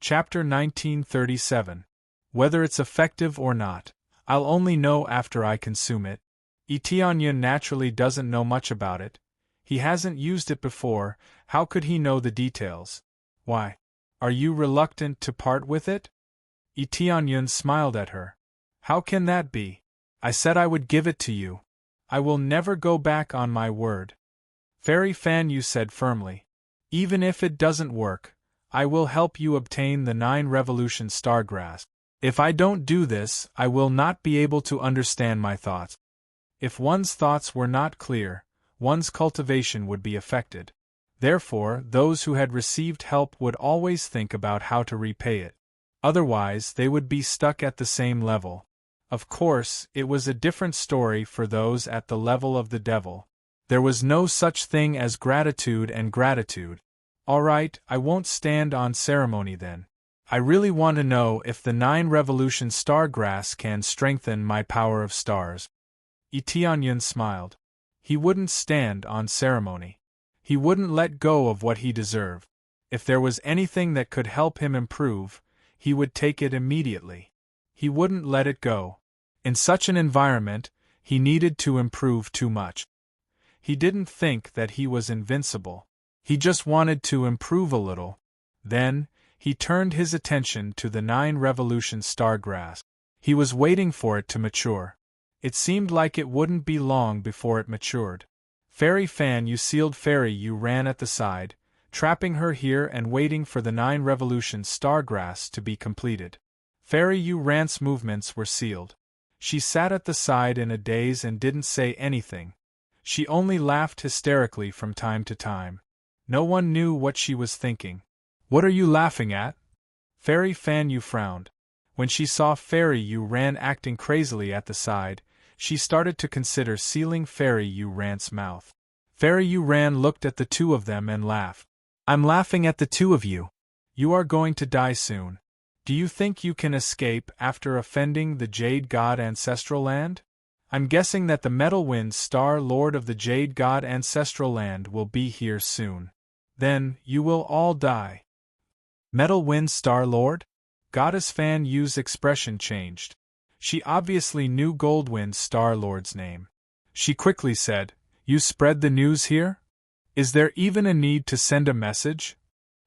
Chapter 1937. Whether it's effective or not, I'll only know after I consume it. Etienne naturally doesn't know much about it. He hasn't used it before, how could he know the details? Why? Are you reluctant to part with it? Etienne smiled at her. How can that be? I said I would give it to you. I will never go back on my word. Fairy Fan Yu said firmly. Even if it doesn't work, I will help you obtain the 9 revolution stargrass. If I don't do this, I will not be able to understand my thoughts. If one's thoughts were not clear, one's cultivation would be affected. Therefore, those who had received help would always think about how to repay it. Otherwise, they would be stuck at the same level. Of course, it was a different story for those at the level of the devil. There was no such thing as gratitude and gratitude. All right, I won't stand on ceremony then. I really want to know if the 9 revolution stargrass can strengthen my power of stars. Etienne smiled. He wouldn't stand on ceremony. He wouldn't let go of what he deserved. If there was anything that could help him improve, he would take it immediately. He wouldn't let it go. In such an environment, he needed to improve too much. He didn't think that he was invincible. He just wanted to improve a little. Then, he turned his attention to the 9 revolution stargrass. He was waiting for it to mature. It seemed like it wouldn't be long before it matured. Fairy Fan Yu sealed Fairy Yu ran at the side, trapping her here and waiting for the 9 revolution stargrass to be completed. Fairy Yu Ran's movements were sealed. She sat at the side in a daze and didn't say anything. She only laughed hysterically from time to time. No one knew what she was thinking. What are you laughing at? Fairy Fan Yu frowned. When she saw Fairy Yu Ran acting crazily at the side, she started to consider sealing Fairy Yu Ran's mouth. Fairy Yu Ran looked at the two of them and laughed. I'm laughing at the two of you. You are going to die soon. Do you think you can escape after offending the Jade God Ancestral Land? I'm guessing that the Metal Wind Star Lord of the Jade God Ancestral Land will be here soon. Then, you will all die. Metal Wind Star Lord? Goddess Fan Yu's expression changed. She obviously knew Goldwind Star Lord's name. She quickly said, You spread the news here? Is there even a need to send a message?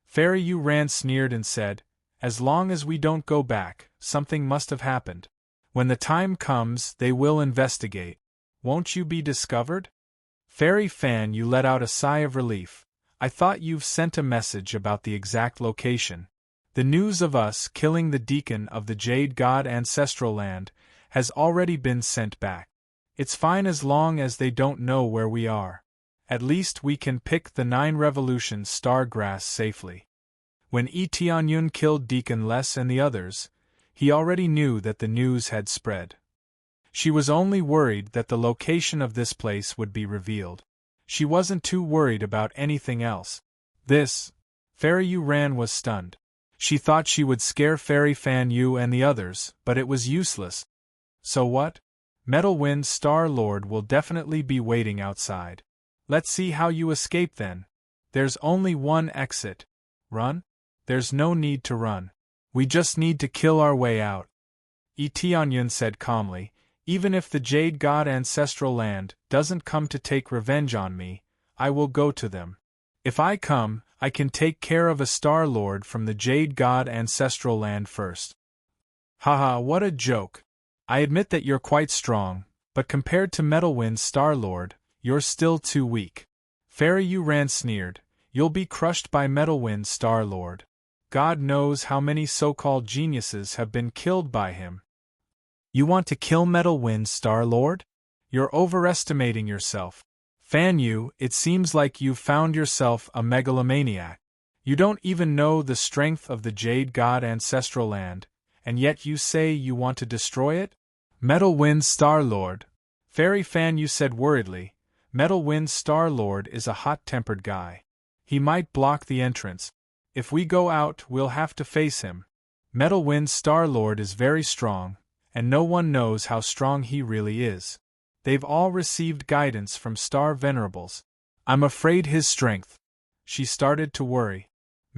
Fairy Yu Ran sneered and said, As long as we don't go back, something must have happened. When the time comes, they will investigate. Won't you be discovered? Fairy Fan Yu let out a sigh of relief. I thought you've sent a message about the exact location. The news of us killing the deacon of the Jade God Ancestral Land has already been sent back. It's fine as long as they don't know where we are. At least we can pick the 9 revolution stargrass safely. When Etienne killed Deacon Les and the others, he already knew that the news had spread. She was only worried that the location of this place would be revealed. She wasn't too worried about anything else. Fairy Yu Ran was stunned. She thought she would scare Fairy Fan Yu and the others, but it was useless. So what? Metal Wind Star Lord will definitely be waiting outside. Let's see how you escape then. There's only one exit. Run? There's no need to run. We just need to kill our way out. Etienne said calmly, Even if the Jade God Ancestral Land doesn't come to take revenge on me, I will go to them. If I come, I can take care of a Star Lord from the Jade God Ancestral Land first. Haha, what a joke. I admit that you're quite strong, but compared to Metal Wind Star Lord, you're still too weak. Fairy Yu Ran sneered, You'll be crushed by Metal Wind Star Lord. God knows how many so-called geniuses have been killed by him. You want to kill Metal Wind Star Lord? You're overestimating yourself. Fan Yu, it seems like you've found yourself a megalomaniac. You don't even know the strength of the Jade God Ancestral Land, and yet you say you want to destroy it? Metal Wind Star Lord. Fairy Fan Yu said worriedly, Metal Wind Star Lord is a hot-tempered guy. He might block the entrance. If we go out, we'll have to face him. Metal Wind Star Lord is very strong, and no one knows how strong he really is. They've all received guidance from Star Venerables. I'm afraid his strength. She started to worry.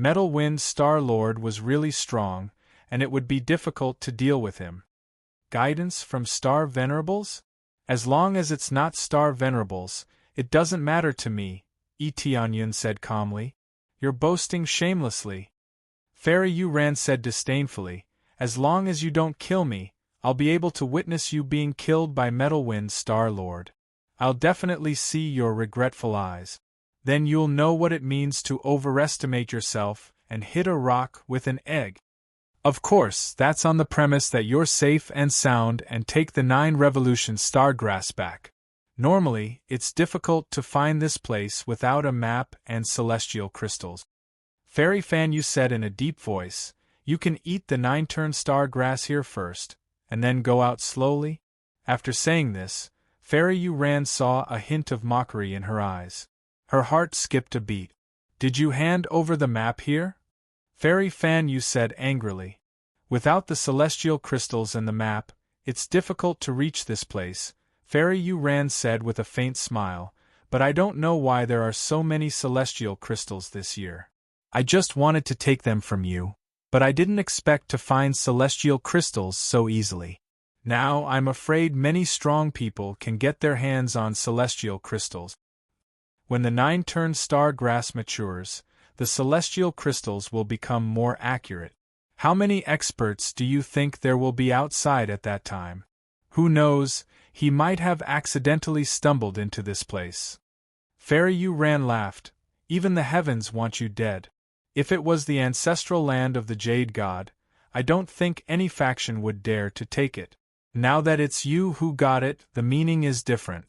Metal Wind Star-Lord was really strong, and it would be difficult to deal with him. Guidance from Star Venerables? As long as it's not Star Venerables, it doesn't matter to me, Eteonyun said calmly. You're boasting shamelessly. Fairy Yuran said disdainfully, as long as you don't kill me, I'll be able to witness you being killed by Metal Wind Star-Lord. I'll definitely see your regretful eyes. Then you'll know what it means to overestimate yourself and hit a rock with an egg. Of course, that's on the premise that you're safe and sound and take the 9 Revolution Stargrass back. Normally, it's difficult to find this place without a map and celestial crystals. Fairy Fan Yu said in a deep voice, you can eat the 9-turn Stargrass here first, and then go out slowly? After saying this, Fairy Yuran saw a hint of mockery in her eyes. Her heart skipped a beat. Did you hand over the map here? Fairy Fan Yu said angrily. Without the celestial crystals and the map, it's difficult to reach this place, Fairy Yuran said with a faint smile, but I don't know why there are so many celestial crystals this year. I just wanted to take them from you, but I didn't expect to find celestial crystals so easily. Now I'm afraid many strong people can get their hands on celestial crystals. When the 9-turn star grass matures, the celestial crystals will become more accurate. How many experts do you think there will be outside at that time? Who knows, he might have accidentally stumbled into this place. Fairy Yuran laughed. Even the heavens want you dead. If it was the ancestral land of the Jade God, I don't think any faction would dare to take it. Now that it's you who got it, the meaning is different.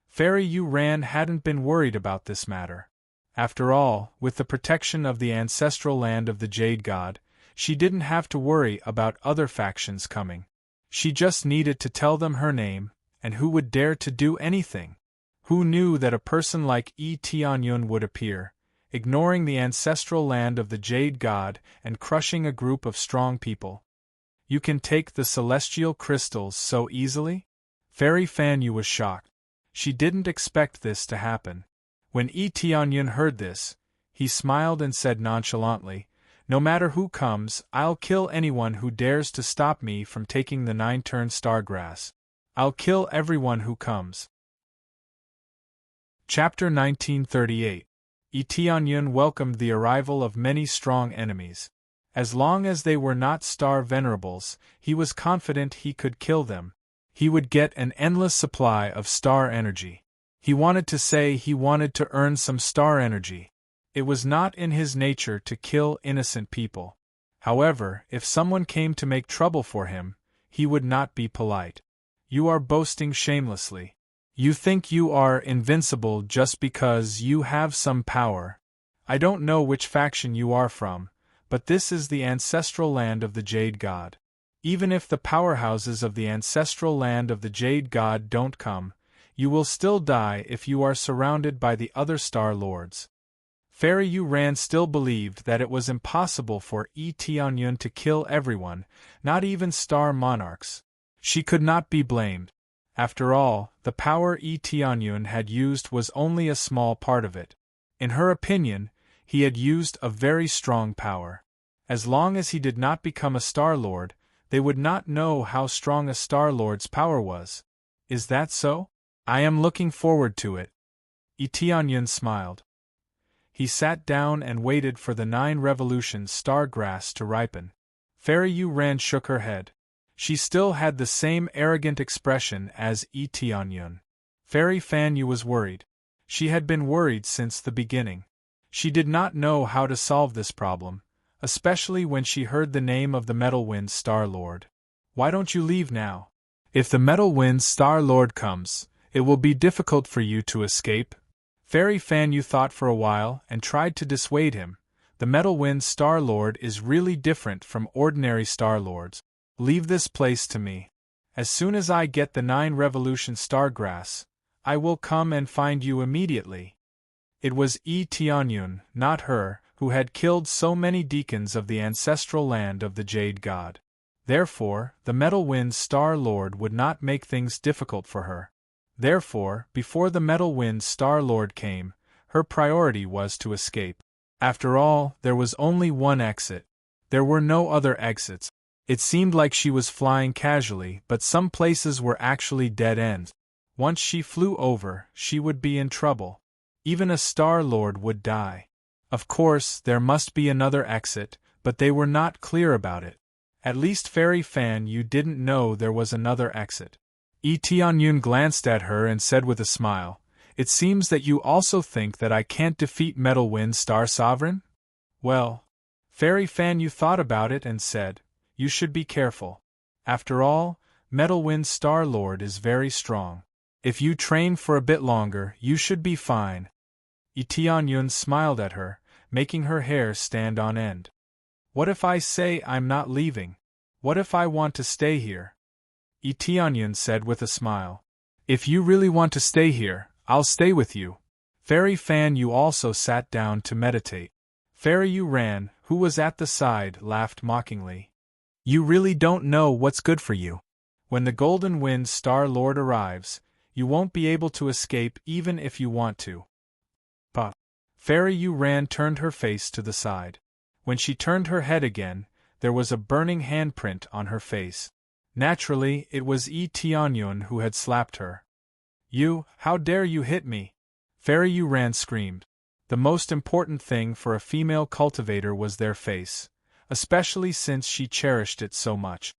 Fairy Yuran hadn't been worried about this matter. After all, with the protection of the ancestral land of the Jade God, she didn't have to worry about other factions coming. She just needed to tell them her name, and who would dare to do anything? Who knew that a person like Eteonyun would appear, ignoring the ancestral land of the Jade God and crushing a group of strong people? You can take the celestial crystals so easily? Fairy Fan Yu was shocked. She didn't expect this to happen. When Eteonyun heard this, he smiled and said nonchalantly, no matter who comes, I'll kill anyone who dares to stop me from taking the 9-turn Stargrass. I'll kill everyone who comes. Chapter 1938. Eteonyun welcomed the arrival of many strong enemies. As long as they were not Star Venerables, he was confident he could kill them. He would get an endless supply of star energy. He wanted to say he wanted to earn some star energy. It was not in his nature to kill innocent people. However, if someone came to make trouble for him, he would not be polite. You are boasting shamelessly. You think you are invincible just because you have some power. I don't know which faction you are from, but this is the ancestral land of the Jade God. Even if the powerhouses of the ancestral land of the Jade God don't come, you will still die if you are surrounded by the other Star Lords. Fairy Yuran still believed that it was impossible for Eteonyun to kill everyone, not even Star Monarchs. She could not be blamed. After all, the power Eteonyun had used was only a small part of it. In her opinion, he had used a very strong power. As long as he did not become a Star Lord, they would not know how strong a Star Lord's power was. Is that so? I am looking forward to it. Eteonyun smiled. He sat down and waited for the 9 Revolution Star Grass to ripen. Fairy Yuran shook her head. She still had the same arrogant expression as Eteonyun. Fairy Fan Yu was worried. She had been worried since the beginning. She did not know how to solve this problem, especially when she heard the name of the Metal Wind Star Lord. Why don't you leave now? If the Metal Wind Star Lord comes, it will be difficult for you to escape. Fairy Fan Yu thought for a while and tried to dissuade him. The Metal Wind Star Lord is really different from ordinary Star Lords. Leave this place to me. As soon as I get the 9 Revolution Stargrass, I will come and find you immediately. It was Eteonyun, not her, who had killed so many deacons of the ancestral land of the Jade God. Therefore, the Metal Wind Star Lord would not make things difficult for her. Therefore, before the Metal Wind Star Lord came, her priority was to escape. After all, there was only one exit. There were no other exits. It seemed like she was flying casually, but some places were actually dead ends. Once she flew over, she would be in trouble. Even a Star-Lord would die. Of course, there must be another exit, but they were not clear about it. At least Fairy Fan, you didn't know there was another exit. Tianyun glanced at her and said with a smile, "It seems that you also think that I can't defeat Metal Wind Star Sovereign?" Well, Fairy Fan, you thought about it and said, "You should be careful. After all, Metal Wind Star Lord is very strong. If you train for a bit longer, you should be fine." Tianyun smiled at her, making her hair stand on end. "What if I say I'm not leaving? What if I want to stay here?" Tianyun said with a smile. "If you really want to stay here, I'll stay with you." Fairy Fan, you also sat down to meditate. Fairy You Ran, who was at the side, laughed mockingly. "You really don't know what's good for you. When the Golden Wind Star Lord arrives, you won't be able to escape even if you want to." Fairy You Ran turned her face to the side. When she turned her head again, there was a burning handprint on her face. Naturally, it was Tianyun who had slapped her. How dare you hit me?" Fairy You Ran screamed. The most important thing for a female cultivator was their face, especially since she cherished it so much.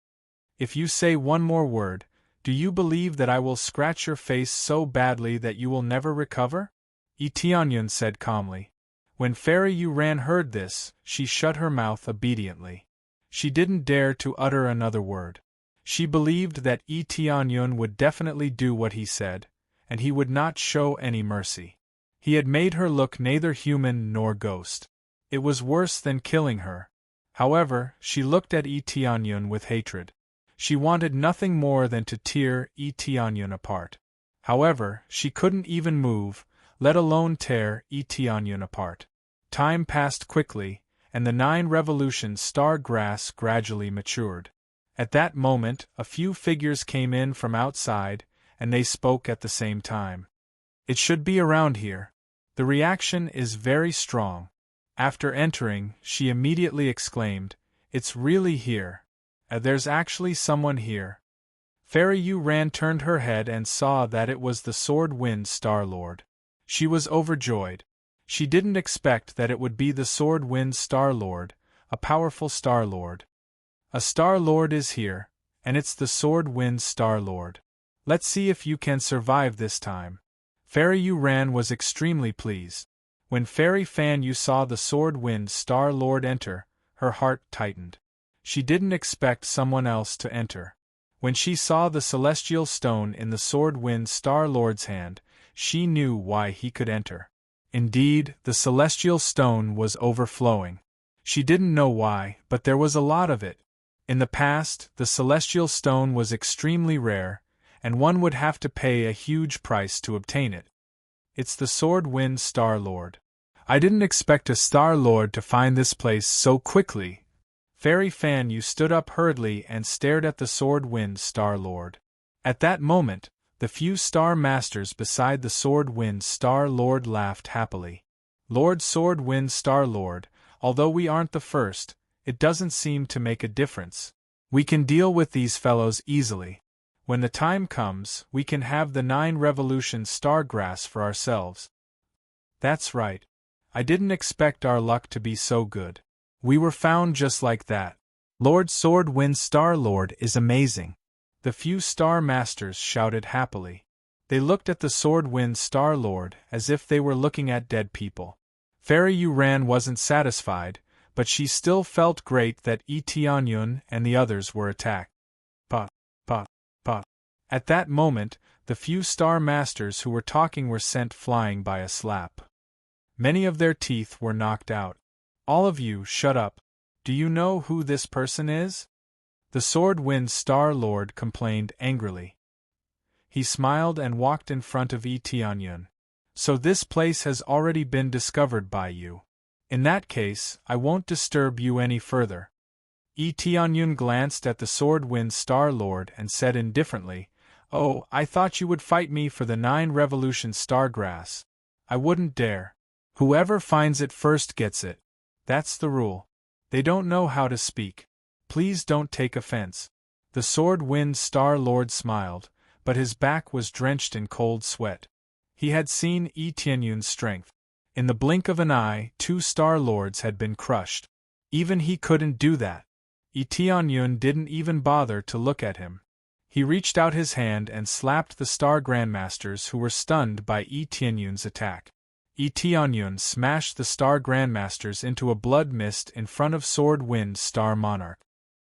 "If you say one more word, do you believe that I will scratch your face so badly that you will never recover?" Tianyun said calmly. When Fairy You Ran heard this, she shut her mouth obediently. She didn't dare to utter another word. She believed that Tianyun would definitely do what he said, and he would not show any mercy. He had made her look neither human nor ghost. It was worse than killing her. However, she looked at Tianyun with hatred. She wanted nothing more than to tear Tianyun apart. However, she couldn't even move, let alone tear Tianyun apart. Time passed quickly, and the 9 revolution star grass gradually matured. At that moment, a few figures came in from outside, and they spoke at the same time. "It should be around here. The reaction is very strong." After entering, she immediately exclaimed, "It's really here. There's actually someone here." Fairy You Ran turned her head and saw that it was the Sword Wind Star Lord. She was overjoyed. She didn't expect that it would be the Sword Wind Star Lord, a powerful Star Lord. "A Star Lord is here, and it's the Sword Wind Star Lord. Let's see if you can survive this time." Fairy You Ran was extremely pleased. When Fairy Fan You saw the Sword Wind Star Lord enter, her heart tightened. She didn't expect someone else to enter. When she saw the celestial stone in the Sword Wind Star Lord's hand, she knew why he could enter. Indeed, the celestial stone was overflowing. She didn't know why, but there was a lot of it. In the past, the celestial stone was extremely rare, and one would have to pay a huge price to obtain it. "It's the Sword Wind Star Lord. I didn't expect a Star Lord to find this place so quickly." Fairy Fan You stood up hurriedly and stared at the Sword Wind Star Lord. At that moment, the few Star Masters beside the Sword Wind Star Lord laughed happily. "Lord Sword Wind Star Lord, although we aren't the first, it doesn't seem to make a difference. We can deal with these fellows easily. When the time comes, we can have the 9 revolution star grass for ourselves." "That's right. I didn't expect our luck to be so good. We were found just like that. Lord Sword Wind Star Lord is amazing." The few Star Masters shouted happily. They looked at the Sword Wind Star Lord as if they were looking at dead people. Fairy You Ran wasn't satisfied, but she still felt great that Tianyun and the others were attacked. Pa, pa, pa. At that moment, the few Star Masters who were talking were sent flying by a slap. Many of their teeth were knocked out. "All of you, shut up. Do you know who this person is?" The Sword Wind Star Lord complained angrily. He smiled and walked in front of Tianyun. "So this place has already been discovered by you. In that case, I won't disturb you any further." Tianyun glanced at the Sword Wind Star Lord and said indifferently, "Oh, I thought you would fight me for the 9 revolution star grass. I wouldn't dare." Whoever finds it first gets it. That's the rule. They don't know how to speak. Please don't take offense. The Sword-Wind Star-Lord smiled, but his back was drenched in cold sweat. He had seen Yi Tianyun's strength. In the blink of an eye, 2 Star-Lords had been crushed. Even he couldn't do that. Yi Tianyun didn't even bother to look at him. He reached out his hand and slapped the Star Grandmasters who were stunned by Yi Tianyun's attack. Yi Tianyun smashed the Star Grandmasters into a blood mist in front of Sword-Wind Star Monarch.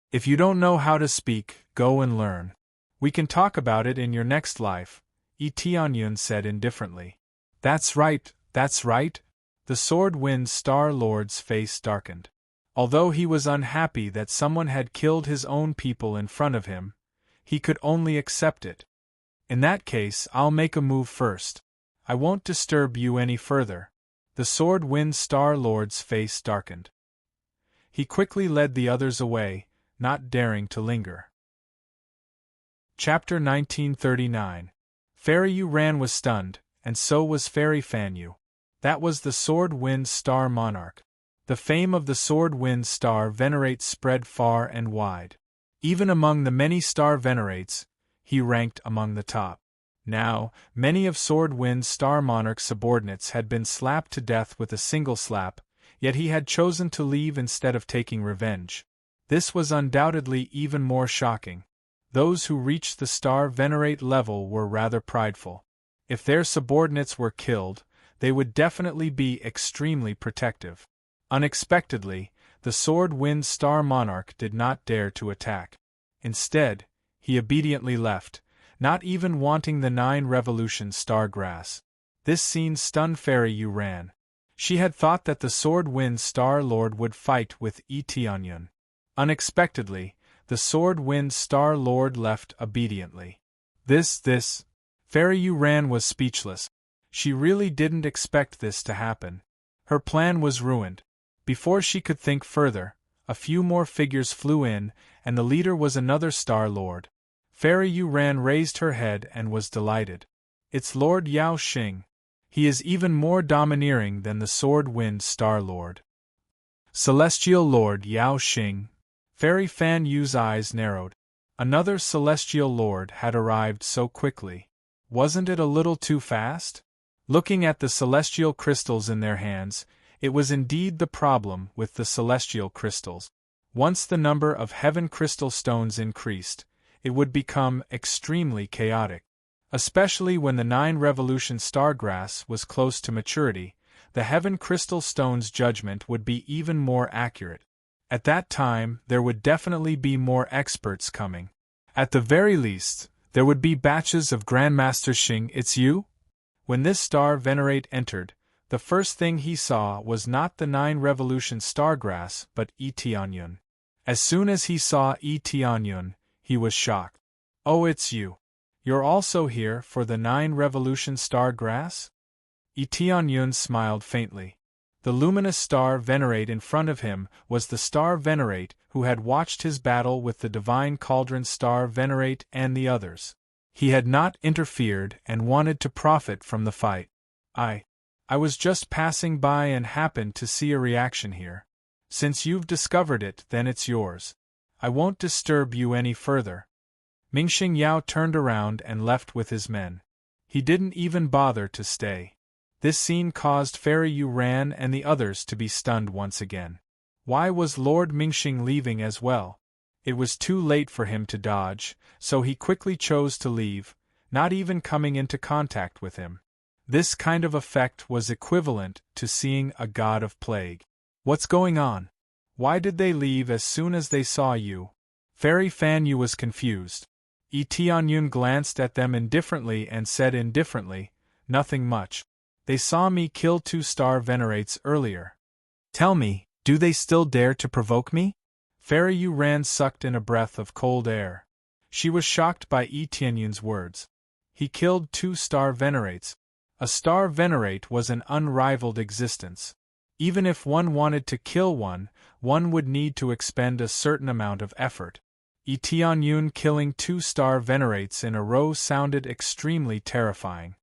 If you don't know how to speak, go and learn. We can talk about it in your next life, Yi Tianyun said indifferently. That's right, that's right. The Sword-Wind Star-Lord's face darkened. Although he was unhappy that someone had killed his own people in front of him, he could only accept it. In that case, I'll make a move first. I won't disturb you any further. The Sword-Wind Star-Lord's face darkened. He quickly led the others away, not daring to linger. Chapter 1939. Fairy Yu Ran was stunned, and so was Fairy Fan Yu. That was the Sword-Wind Star Monarch. The fame of the Sword-Wind Star Venerate spread far and wide. Even among the many Star Venerates, he ranked among the top. Now, many of Sword-Wind Star Monarch's subordinates had been slapped to death with a single slap, yet he had chosen to leave instead of taking revenge. This was undoubtedly even more shocking. Those who reached the Star Venerate level were rather prideful. If their subordinates were killed, they would definitely be extremely protective. Unexpectedly, the Sword-Wind Star Monarch did not dare to attack. Instead, he obediently left, not even wanting the 9 Revolution Star Grass. This scene stunned Fairy Yu Ran. She had thought that the Sword-Wind Star-Lord would fight with Yi Tianyun. Unexpectedly, the Sword-Wind Star-Lord left obediently. This. Fairy Yu Ran was speechless. She really didn't expect this to happen. Her plan was ruined. Before she could think further, a few more figures flew in, and the leader was another Star-Lord. Fairy Yu Ran raised her head and was delighted. It's Lord Yao Xing. He is even more domineering than the Sword-Wind Star-Lord. Celestial Lord Yao Xing. Fairy Fan Yu's eyes narrowed. Another Celestial Lord had arrived so quickly. Wasn't it a little too fast? Looking at the celestial crystals in their hands, it was indeed the problem with the celestial crystals. Once the number of heaven crystal stones increased, it would become extremely chaotic. Especially when the 9 Revolution Stargrass was close to maturity, the heaven crystal stone's judgment would be even more accurate. At that time, there would definitely be more experts coming. At the very least, there would be batches of Grandmaster Xing. It's you? When this Star Venerate entered, the first thing he saw was not the 9 Revolution Stargrass but Yi Tianyun. As soon as he saw Yi Tianyun, he was shocked. Oh, it's you. You're also here for the 9 Revolution Stargrass? Yi Tianyun smiled faintly. The luminous Star Venerate in front of him was the Star Venerate who had watched his battle with the Divine Cauldron Star Venerate and the others. He had not interfered and wanted to profit from the fight. I was just passing by and happened to see a reaction here. Since you've discovered it, then it's yours. I won't disturb you any further. Mingxing Yao turned around and left with his men. He didn't even bother to stay. This scene caused Fairy Yu Ran and the others to be stunned once again. Why was Lord Mingxing leaving as well? It was too late for him to dodge, so he quickly chose to leave, not even coming into contact with him. This kind of effect was equivalent to seeing a god of plague. What's going on? Why did they leave as soon as they saw you? Fairy Fan Yu was confused. Yi Tianyun glanced at them indifferently and said indifferently, nothing much. They saw me kill 2 Star Venerates earlier. Tell me, do they still dare to provoke me? Fairy Yu Ran sucked in a breath of cold air. She was shocked by Yi Tianyun's words. He killed 2 Star Venerates. A Star Venerate was an unrivaled existence. Even if one wanted to kill one would need to expend a certain amount of effort. Yi Tianyun killing 2 Star Venerates in a row sounded extremely terrifying.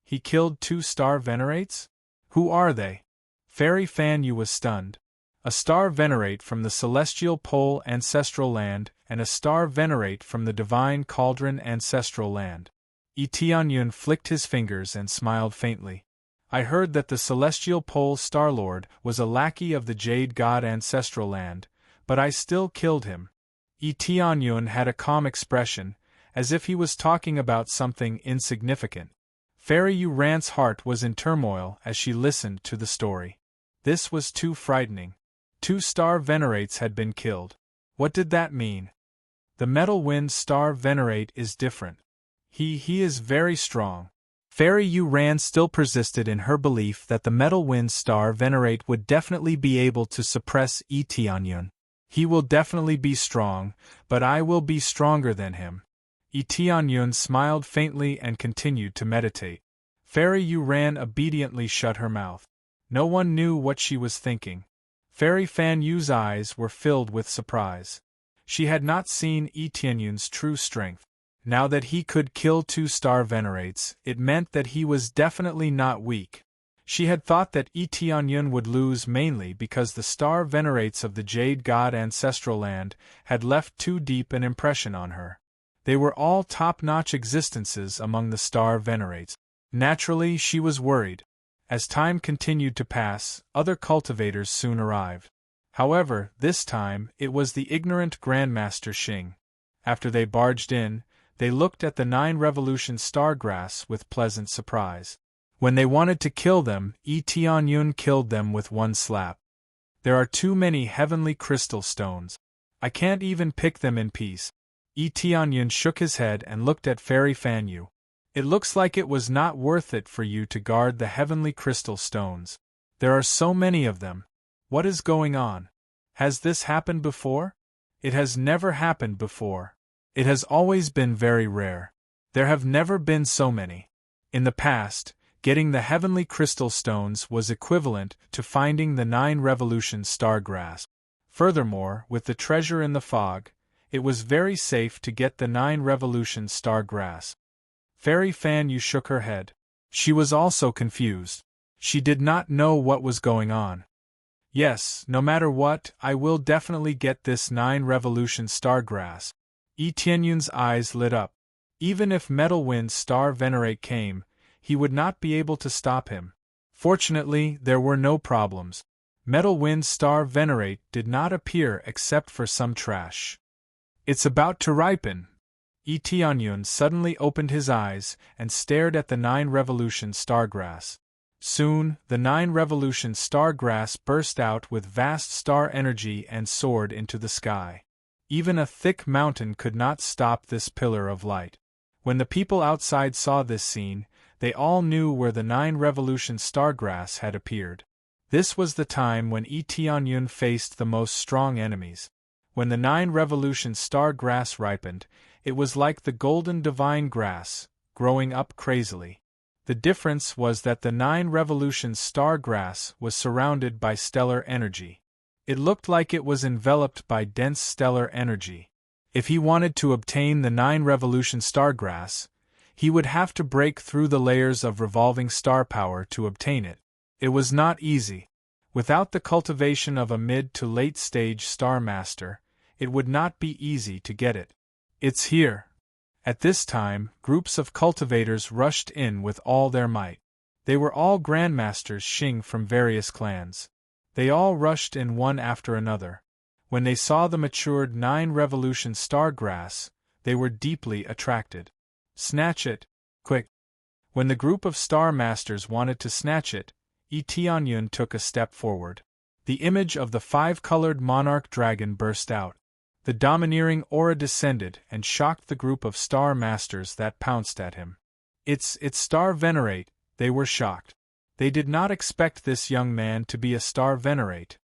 He killed 2 Star Venerates? Who are they? Fairy Fan Yu was stunned. A star venerate from the celestial pole ancestral land, and a star venerate from the divine cauldron ancestral land. Tianyun flicked his fingers and smiled faintly. I heard that the celestial pole Starlord was a lackey of the jade god ancestral land, but I still killed him. Tianyun had a calm expression, as if he was talking about something insignificant. Fairy Yu Ran's heart was in turmoil as she listened to the story. This was too frightening. 2 star venerates had been killed. What did that mean? The Metal Wind star venerate is different. He is very strong. Fairy Yu Ran still persisted in her belief that the Metal Wind star venerate would definitely be able to suppress Tianyun. He will definitely be strong, but I will be stronger than him. Tianyun smiled faintly and continued to meditate. Fairy Yu Ran obediently shut her mouth. No one knew what she was thinking. Fairy Fan Yu's eyes were filled with surprise. She had not seen Tianyun's true strength. Now that he could kill 2 star venerates, it meant that he was definitely not weak. She had thought that Tianyun would lose mainly because the star venerates of the Jade God ancestral land had left too deep an impression on her. They were all top-notch existences among the star venerates. Naturally, she was worried. As time continued to pass, other cultivators soon arrived. However, this time, it was the ignorant Grandmaster Xing. After they barged in, they looked at the 9 revolution star grass with pleasant surprise. When they wanted to kill them, Tianyun killed them with 1 slap. There are too many heavenly crystal stones. I can't even pick them in peace. Tianyun shook his head and looked at Fairy Fan Yu. It looks like it was not worth it for you to guard the heavenly crystal stones. There are so many of them. What is going on? Has this happened before? It has never happened before. It has always been very rare. There have never been so many. In the past, getting the heavenly crystal stones was equivalent to finding the 9 revolution star grass. Furthermore, with the treasure in the fog, it was very safe to get the 9 revolution star grass. Fairy Fan Yu shook her head. She was also confused. She did not know what was going on. Yes, no matter what, I will definitely get this 9 revolution star grass. Tianyun's eyes lit up. Even if Metal Wind star venerate came, he would not be able to stop him. Fortunately, there were no problems. Metal Wind star venerate did not appear except for some trash. It's about to ripen. Tianyun suddenly opened his eyes and stared at the 9 revolution star grass. Soon, the 9 revolution star grass burst out with vast star energy and soared into the sky. Even a thick mountain could not stop this pillar of light. When the people outside saw this scene, they all knew where the 9 revolution star grass had appeared. This was the time when Tianyun faced the most strong enemies. When the 9 revolution star grass ripened, it was like the golden divine grass, growing up crazily. The difference was that the 9 revolution star grass was surrounded by stellar energy. It looked like it was enveloped by dense stellar energy. If he wanted to obtain the 9 revolution star grass, he would have to break through the layers of revolving star power to obtain it. It was not easy. Without the cultivation of a mid to late stage star master, it would not be easy to get it. It's here. At this time, groups of cultivators rushed in with all their might. They were all Grandmasters Xing from various clans. They all rushed in one after another. When they saw the matured 9 revolution star grass, they were deeply attracted. Snatch it, quick. When the group of star masters wanted to snatch it, Tianyun took a step forward. The image of the 5-colored monarch dragon burst out. The domineering aura descended and shocked the group of star masters that pounced at him. It's star venerate, they were shocked. They did not expect this young man to be a star venerate.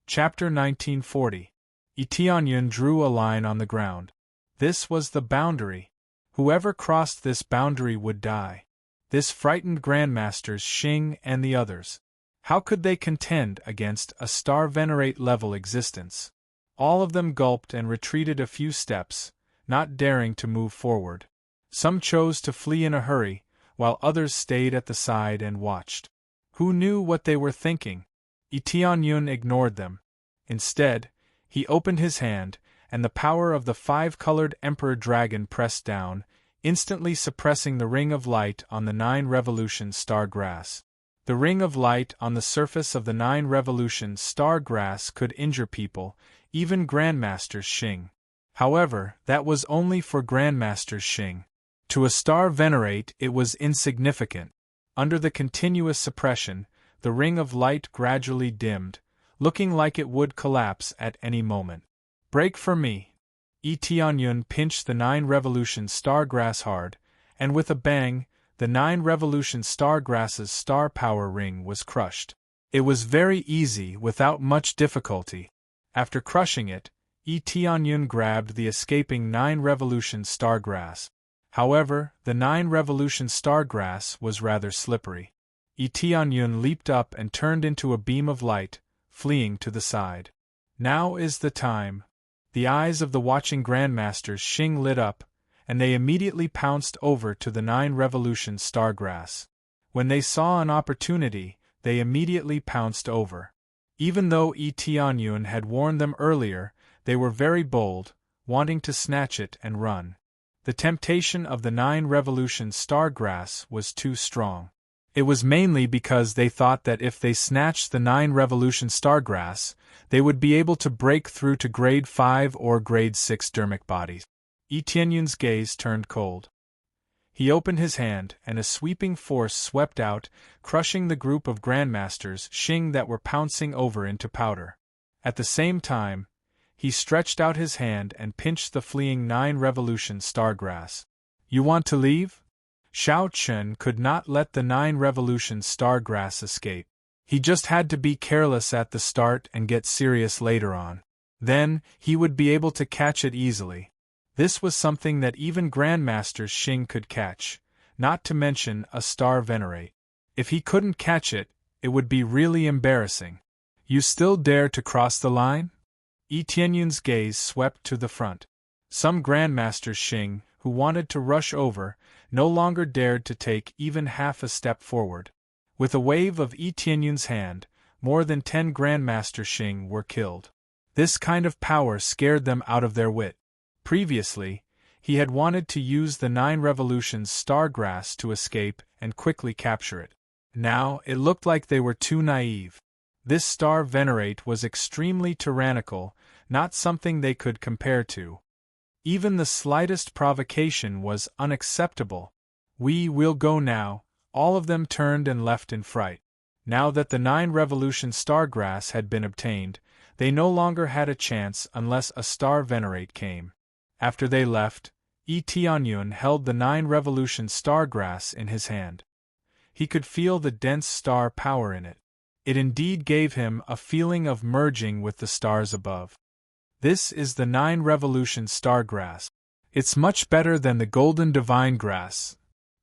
Chapter 1940. Tianyun drew a line on the ground. This was the boundary. Whoever crossed this boundary would die. This frightened Grandmasters Xing and the others. How could they contend against a star venerate level existence? All of them gulped and retreated a few steps, not daring to move forward. Some chose to flee in a hurry, while others stayed at the side and watched. Who knew what they were thinking? Tianyun ignored them. Instead, he opened his hand, and the power of the five-colored Emperor Dragon pressed down, instantly suppressing the ring of light on the 9 revolution star grass. The ring of light on the surface of the 9 revolution star grass could injure people, even Grandmaster Xing. However, that was only for Grandmaster Xing. To a star venerate it was insignificant. Under the continuous suppression, the ring of light gradually dimmed, looking like it would collapse at any moment. Break for me. Tianyun pinched the 9 revolution star grass hard, and with a bang, the 9 revolution star grass's star power ring was crushed. It was very easy without much difficulty. After crushing it, Tianyun grabbed the escaping 9 revolution star grass. However, the 9 revolution star grass was rather slippery. Tianyun leaped up and turned into a beam of light, fleeing to the side. Now is the time. The eyes of the watching Grandmasters Xing lit up, and they immediately pounced over to the 9 revolution star grass. When they saw an opportunity, they immediately pounced over. Even though Tianyun had warned them earlier, they were very bold, wanting to snatch it and run. The temptation of the 9 revolution star grass was too strong. It was mainly because they thought that if they snatched the 9 revolution star grass, they would be able to break through to grade 5 or grade 6 dermic bodies. Tianyun's gaze turned cold. He opened his hand, and a sweeping force swept out, crushing the group of Grandmasters Xing that were pouncing over into powder. At the same time, he stretched out his hand and pinched the fleeing 9 revolution star grass. You want to leave? Xiao Chen could not let the 9 revolution star grass escape. He just had to be careless at the start and get serious later on. Then, he would be able to catch it easily. This was something that even Grandmaster Xing could catch, not to mention a star venerate. If he couldn't catch it, it would be really embarrassing. You still dare to cross the line? Tianyun's gaze swept to the front. Some Grandmasters Xing, who wanted to rush over, no longer dared to take even half a step forward. With a wave of Tianyun's hand, more than 10 Grandmaster Xing were killed. This kind of power scared them out of their wit. Previously, he had wanted to use the 9 revolutions star grass to escape and quickly capture it. Now, it looked like they were too naive. This star venerate was extremely tyrannical, not something they could compare to. Even the slightest provocation was unacceptable. We will go now. All of them turned and left in fright. Now that the 9 revolution star grass had been obtained, they no longer had a chance unless a star venerate came. After they left, Tianyun held the 9 revolution star grass in his hand. He could feel the dense star power in it. It indeed gave him a feeling of merging with the stars above. This is the 9 revolution star grass. It's much better than the golden divine grass.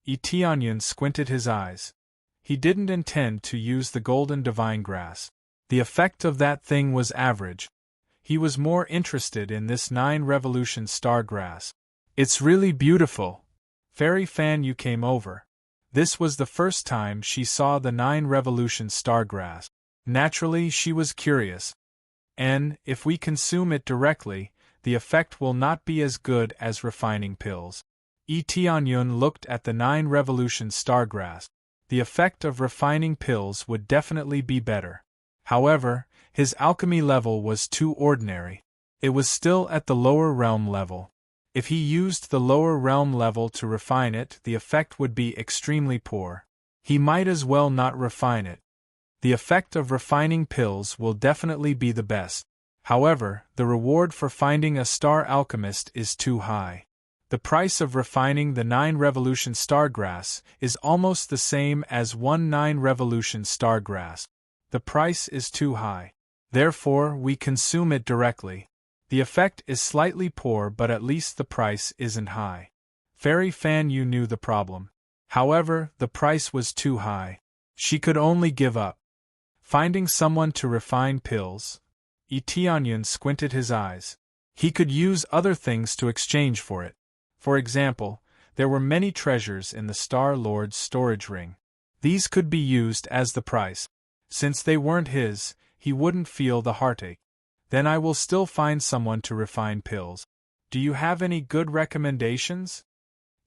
Tianyun squinted his eyes. He didn't intend to use the golden divine grass. The effect of that thing was average. He was more interested in this 9 revolution star grass. It's really beautiful. Fairy Fan, you came over. This was the first time she saw the 9 revolution star grass. Naturally, she was curious. And, if we consume it directly, the effect will not be as good as refining pills. Tianyun looked at the 9 revolution star grass. The effect of refining pills would definitely be better. However, his alchemy level was too ordinary. It was still at the lower realm level. If he used the lower realm level to refine it, the effect would be extremely poor. He might as well not refine it. The effect of refining pills will definitely be the best. However, the reward for finding a star alchemist is too high. The price of refining the 9 revolution star grass is almost the same as 1 9 revolution star grass. The price is too high. Therefore, we consume it directly. The effect is slightly poor, but at least the price isn't high. Fairy Fan, you knew the problem. However, the price was too high. She could only give up. Finding someone to refine pills. Tianyun squinted his eyes. He could use other things to exchange for it. For example, There were many treasures in the Star Lord's storage ring. These could be used as the price. Since they weren't his, he wouldn't feel the heartache. Then I will still find someone to refine pills. Do you have any good recommendations?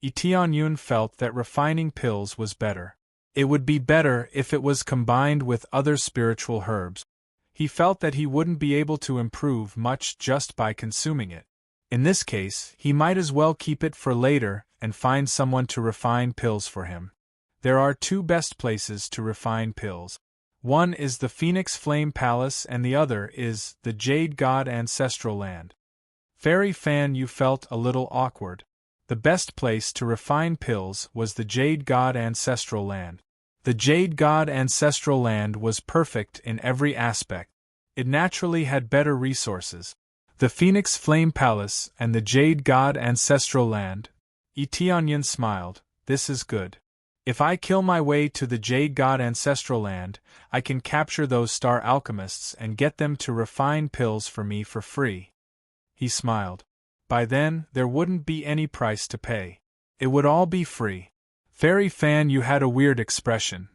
Tianyun felt that refining pills was better. It would be better if it was combined with other spiritual herbs. He felt that he wouldn't be able to improve much just by consuming it. In this case, he might as well keep it for later and find someone to refine pills for him. There are two best places to refine pills. One is the Phoenix Flame Palace and the other is the Jade God Ancestral Land. Fairy Fan Yu felt a little awkward. The best place to refine pills was the Jade God Ancestral Land. The Jade God Ancestral Land was perfect in every aspect. It naturally had better resources. The Phoenix Flame Palace and the Jade God Ancestral Land. Tianyun smiled. This is good. If I kill my way to the Jade God Ancestral Land, I can capture those star alchemists and get them to refine pills for me for free. He smiled. By then, there wouldn't be any price to pay. It would all be free. Fairy Fan Yu had a weird expression.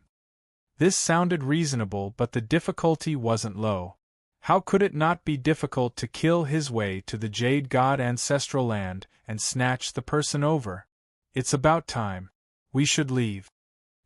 This sounded reasonable, but the difficulty wasn't low. How could it not be difficult to kill his way to the Jade God Ancestral Land and snatch the person over? It's about time. We should leave.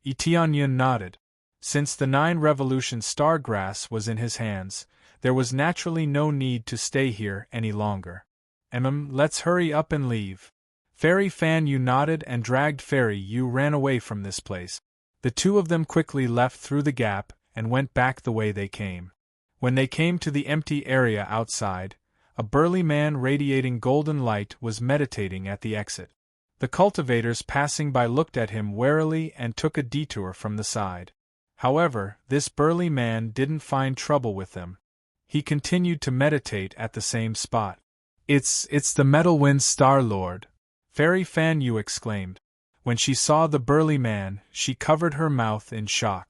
Tianyun nodded. Since the 9 Revolution Star Grass was in his hands, there was naturally no need to stay here any longer. Let's hurry up and leave. Fairy Fan Yu nodded and dragged Fairy Yu ran away from this place. The two of them quickly left through the gap and went back the way they came. When they came to the empty area outside, a burly man radiating golden light was meditating at the exit. The cultivators passing by looked at him warily and took a detour from the side. However, this burly man didn't find trouble with them. He continued to meditate at the same spot. It's the Metalwind Star Lord! Fairy Fan Yu exclaimed. When she saw the burly man, she covered her mouth in shock.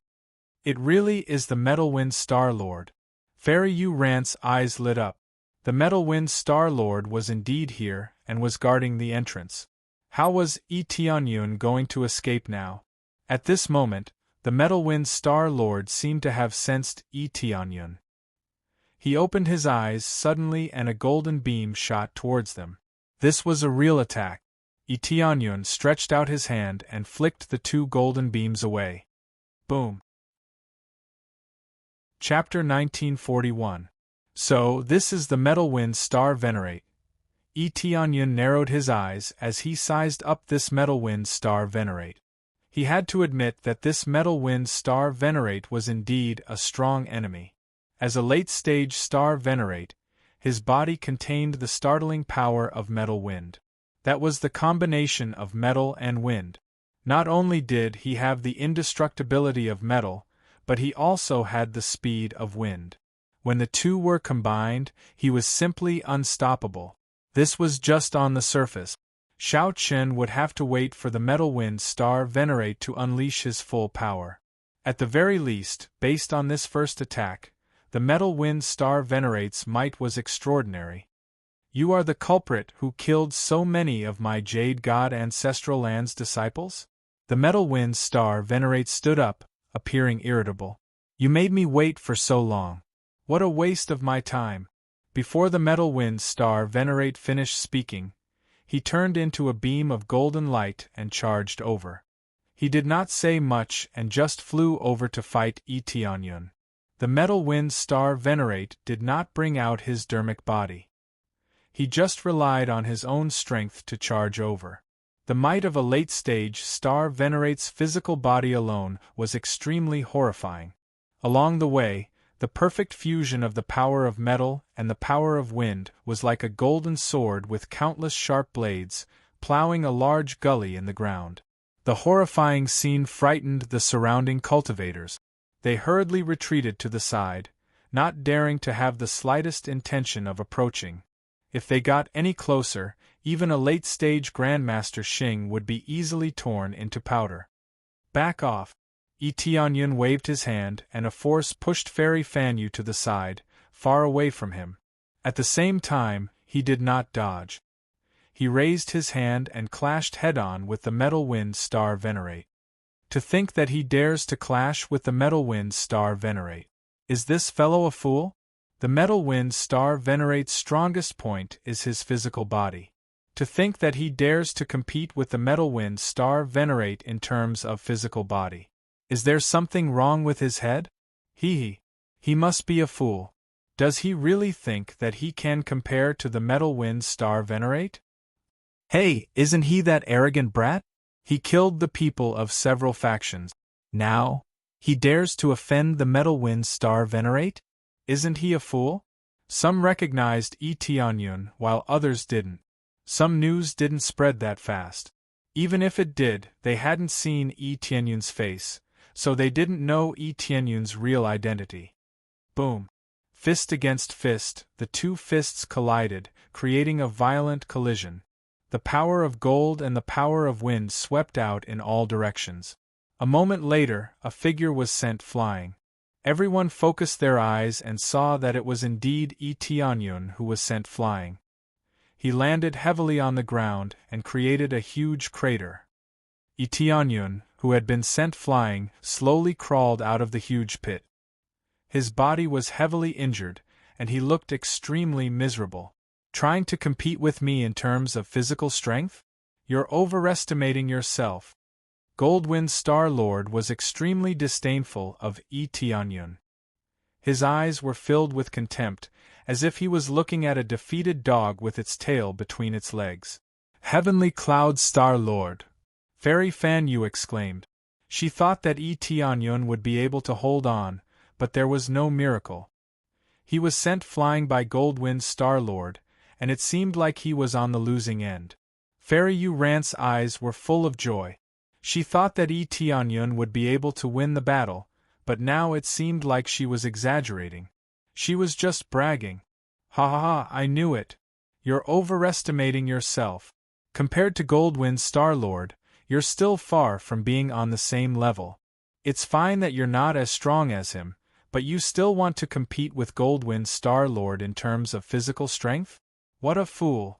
It really is the Metalwind Star Lord. Fairy Yu Rant's eyes lit up. The Metalwind Star Lord was indeed here and was guarding the entrance. How was Tianyun going to escape now? At this moment, the Metalwind Star Lord seemed to have sensed Tianyun. He opened his eyes suddenly and a golden beam shot towards them. This was a real attack. Tianyun stretched out his hand and flicked the 2 golden beams away. Boom. Chapter 1941. So, this is the Metalwind Star Venerate. Tianyun narrowed his eyes as he sized up this Metalwind Star Venerate. He had to admit that this Metalwind Star Venerate was indeed a strong enemy. As a late-stage Star Venerate, his body contained the startling power of metal wind. That was the combination of metal and wind. Not only did he have the indestructibility of metal, but he also had the speed of wind. When the two were combined, he was simply unstoppable. This was just on the surface. Xiao Chen would have to wait for the Metalwind Star Venerate to unleash his full power. At the very least, based on this first attack, the Metalwind Star Venerate's might was extraordinary. You are the culprit who killed so many of my Jade God Ancestral Land's disciples? The Metalwind Star Venerate stood up, appearing irritable. You made me wait for so long. What a waste of my time. Before the Metalwind Star Venerate finished speaking, he turned into a beam of golden light and charged over. He did not say much and just flew over to fight Tianyun. The Metalwind Star Venerate did not bring out his dermic body. He just relied on his own strength to charge over. The might of a late-stage Star Venerate's physical body alone was extremely horrifying. Along the way, the perfect fusion of the power of metal and the power of wind was like a golden sword with countless sharp blades, plowing a large gully in the ground. The horrifying scene frightened the surrounding cultivators. They hurriedly retreated to the side, not daring to have the slightest intention of approaching. If they got any closer, even a late-stage Grandmaster Xing would be easily torn into powder. Back off! Tianyun waved his hand and a force pushed Fairy Fan Yu to the side, far away from him. At the same time, he did not dodge. He raised his hand and clashed head-on with the metal wind star Venerate. To think that he dares to clash with the metal wind star Venerate. Is this fellow a fool? The metal wind star Venerate's strongest point is his physical body. To think that he dares to compete with the metal wind star Venerate in terms of physical body. Is there something wrong with his head? He must be a fool. Does he really think that he can compare to the metal wind star Venerate? Hey, isn't he that arrogant brat? He killed the people of several factions. Now, he dares to offend the metal wind star Venerate? Isn't he a fool? Some recognized Tianyun while others didn't. Some news didn't spread that fast. Even if it did, they hadn't seen Tianyun's face, so they didn't know Tianyun's real identity. Boom. Fist against fist, the two fists collided, creating a violent collision. The power of gold and the power of wind swept out in all directions. A moment later, a figure was sent flying. Everyone focused their eyes and saw that it was indeed Tianyun who was sent flying. He landed heavily on the ground and created a huge crater. Tianyun, who had been sent flying, slowly crawled out of the huge pit. His body was heavily injured, and he looked extremely miserable. Trying to compete with me in terms of physical strength? You're overestimating yourself. Goldwind Star-Lord was extremely disdainful of Tianyun. His eyes were filled with contempt, as if he was looking at a defeated dog with its tail between its legs. Heavenly Cloud Star-Lord! Fairy Fan Yu exclaimed. She thought that Tianyun would be able to hold on, but there was no miracle. He was sent flying by Goldwind Star-Lord, and it seemed like he was on the losing end. Fairy Yu Rant's eyes were full of joy. She thought that Tianyun would be able to win the battle, but now it seemed like she was exaggerating. She was just bragging. Ha ha ha, I knew it. You're overestimating yourself. Compared to Goldwind Star-Lord, you're still far from being on the same level. It's fine that you're not as strong as him, but you still want to compete with Goldwind Star-Lord in terms of physical strength? What a fool.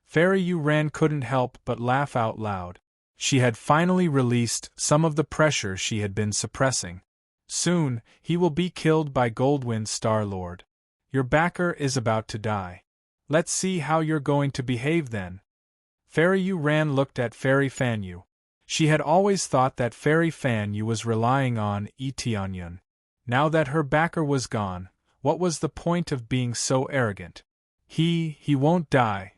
Fairy Yu Ran couldn't help but laugh out loud. She had finally released some of the pressure she had been suppressing. Soon, he will be killed by Goldwind Star-Lord. Your backer is about to die. Let's see how you're going to behave then. Fairy Yu Ran looked at Fairy Fan Yu. She had always thought that Fairy Fan Yu was relying on Tianyun. Now that her backer was gone, what was the point of being so arrogant? He won't die.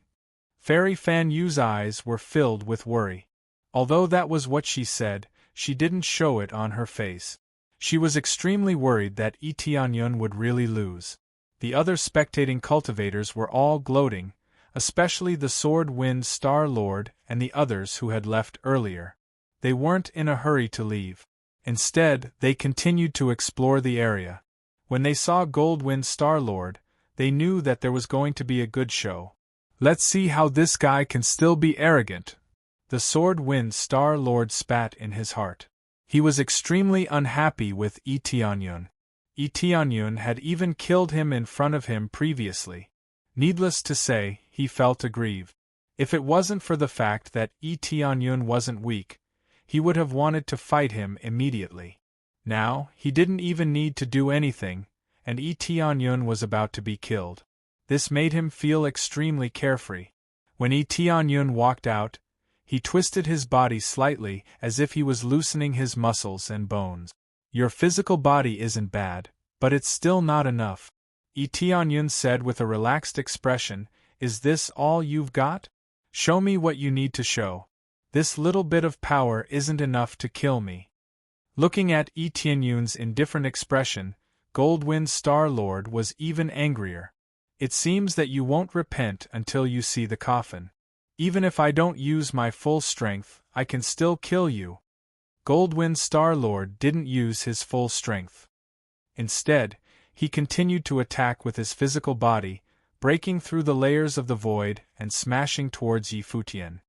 Fairy Fan Yu's eyes were filled with worry. Although that was what she said, she didn't show it on her face. She was extremely worried that Tianyun would really lose. The other spectating cultivators were all gloating, especially the Sword Wind Star-Lord and the others who had left earlier. They weren't in a hurry to leave. Instead, they continued to explore the area. When they saw Goldwind Star-Lord, they knew that there was going to be a good show. Let's see how this guy can still be arrogant. The Sword Wind Star-Lord spat in his heart. He was extremely unhappy with Tianyun. Tianyun had even killed him in front of him previously. Needless to say, he felt aggrieved. If it wasn't for the fact that Tianyun wasn't weak, he would have wanted to fight him immediately. Now, he didn't even need to do anything, and Tianyun was about to be killed. This made him feel extremely carefree. When Tianyun walked out, he twisted his body slightly as if he was loosening his muscles and bones. Your physical body isn't bad, but it's still not enough. Tianyun said with a relaxed expression, Is this all you've got? Show me what you need to show. This little bit of power isn't enough to kill me. Looking at Tianyun's indifferent expression, Goldwind Star-Lord was even angrier. It seems that you won't repent until you see the coffin. Even if I don't use my full strength, I can still kill you. Goldwind Star-Lord didn't use his full strength. Instead, he continued to attack with his physical body, breaking through the layers of the void and smashing towards Yifutian.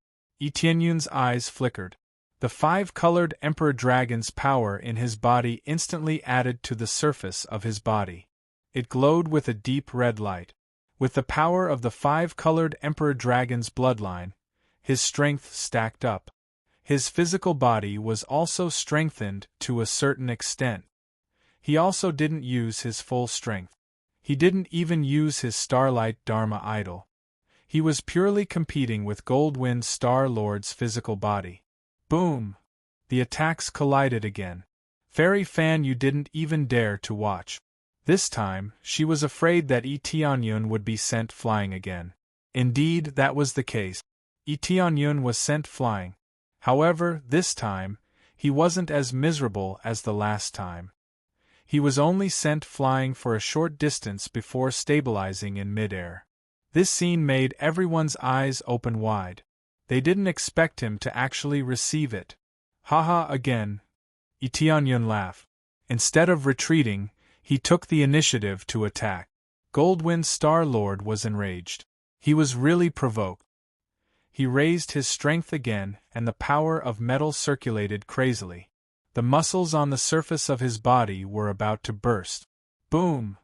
Tianyun's eyes flickered. The 5-colored Emperor Dragon's power in his body instantly added to the surface of his body. It glowed with a deep red light. With the power of the five-colored Emperor Dragon's bloodline, his strength stacked up. His physical body was also strengthened to a certain extent. He also didn't use his full strength. He didn't even use his Starlight Dharma idol. He was purely competing with Goldwind Star-Lord's physical body. Boom! The attacks collided again. Fairy Fan Yu didn't even dare to watch. This time, she was afraid that Tianyun would be sent flying again. Indeed, that was the case. Tianyun was sent flying. However, this time, he wasn't as miserable as the last time. He was only sent flying for a short distance before stabilizing in midair. This scene made everyone's eyes open wide. They didn't expect him to actually receive it. Haha again. Tianyun laughed. Instead of retreating, he took the initiative to attack. Goldwind Star-Lord was enraged. He was really provoked. He raised his strength again, and the power of metal circulated crazily. The muscles on the surface of his body were about to burst. Boom!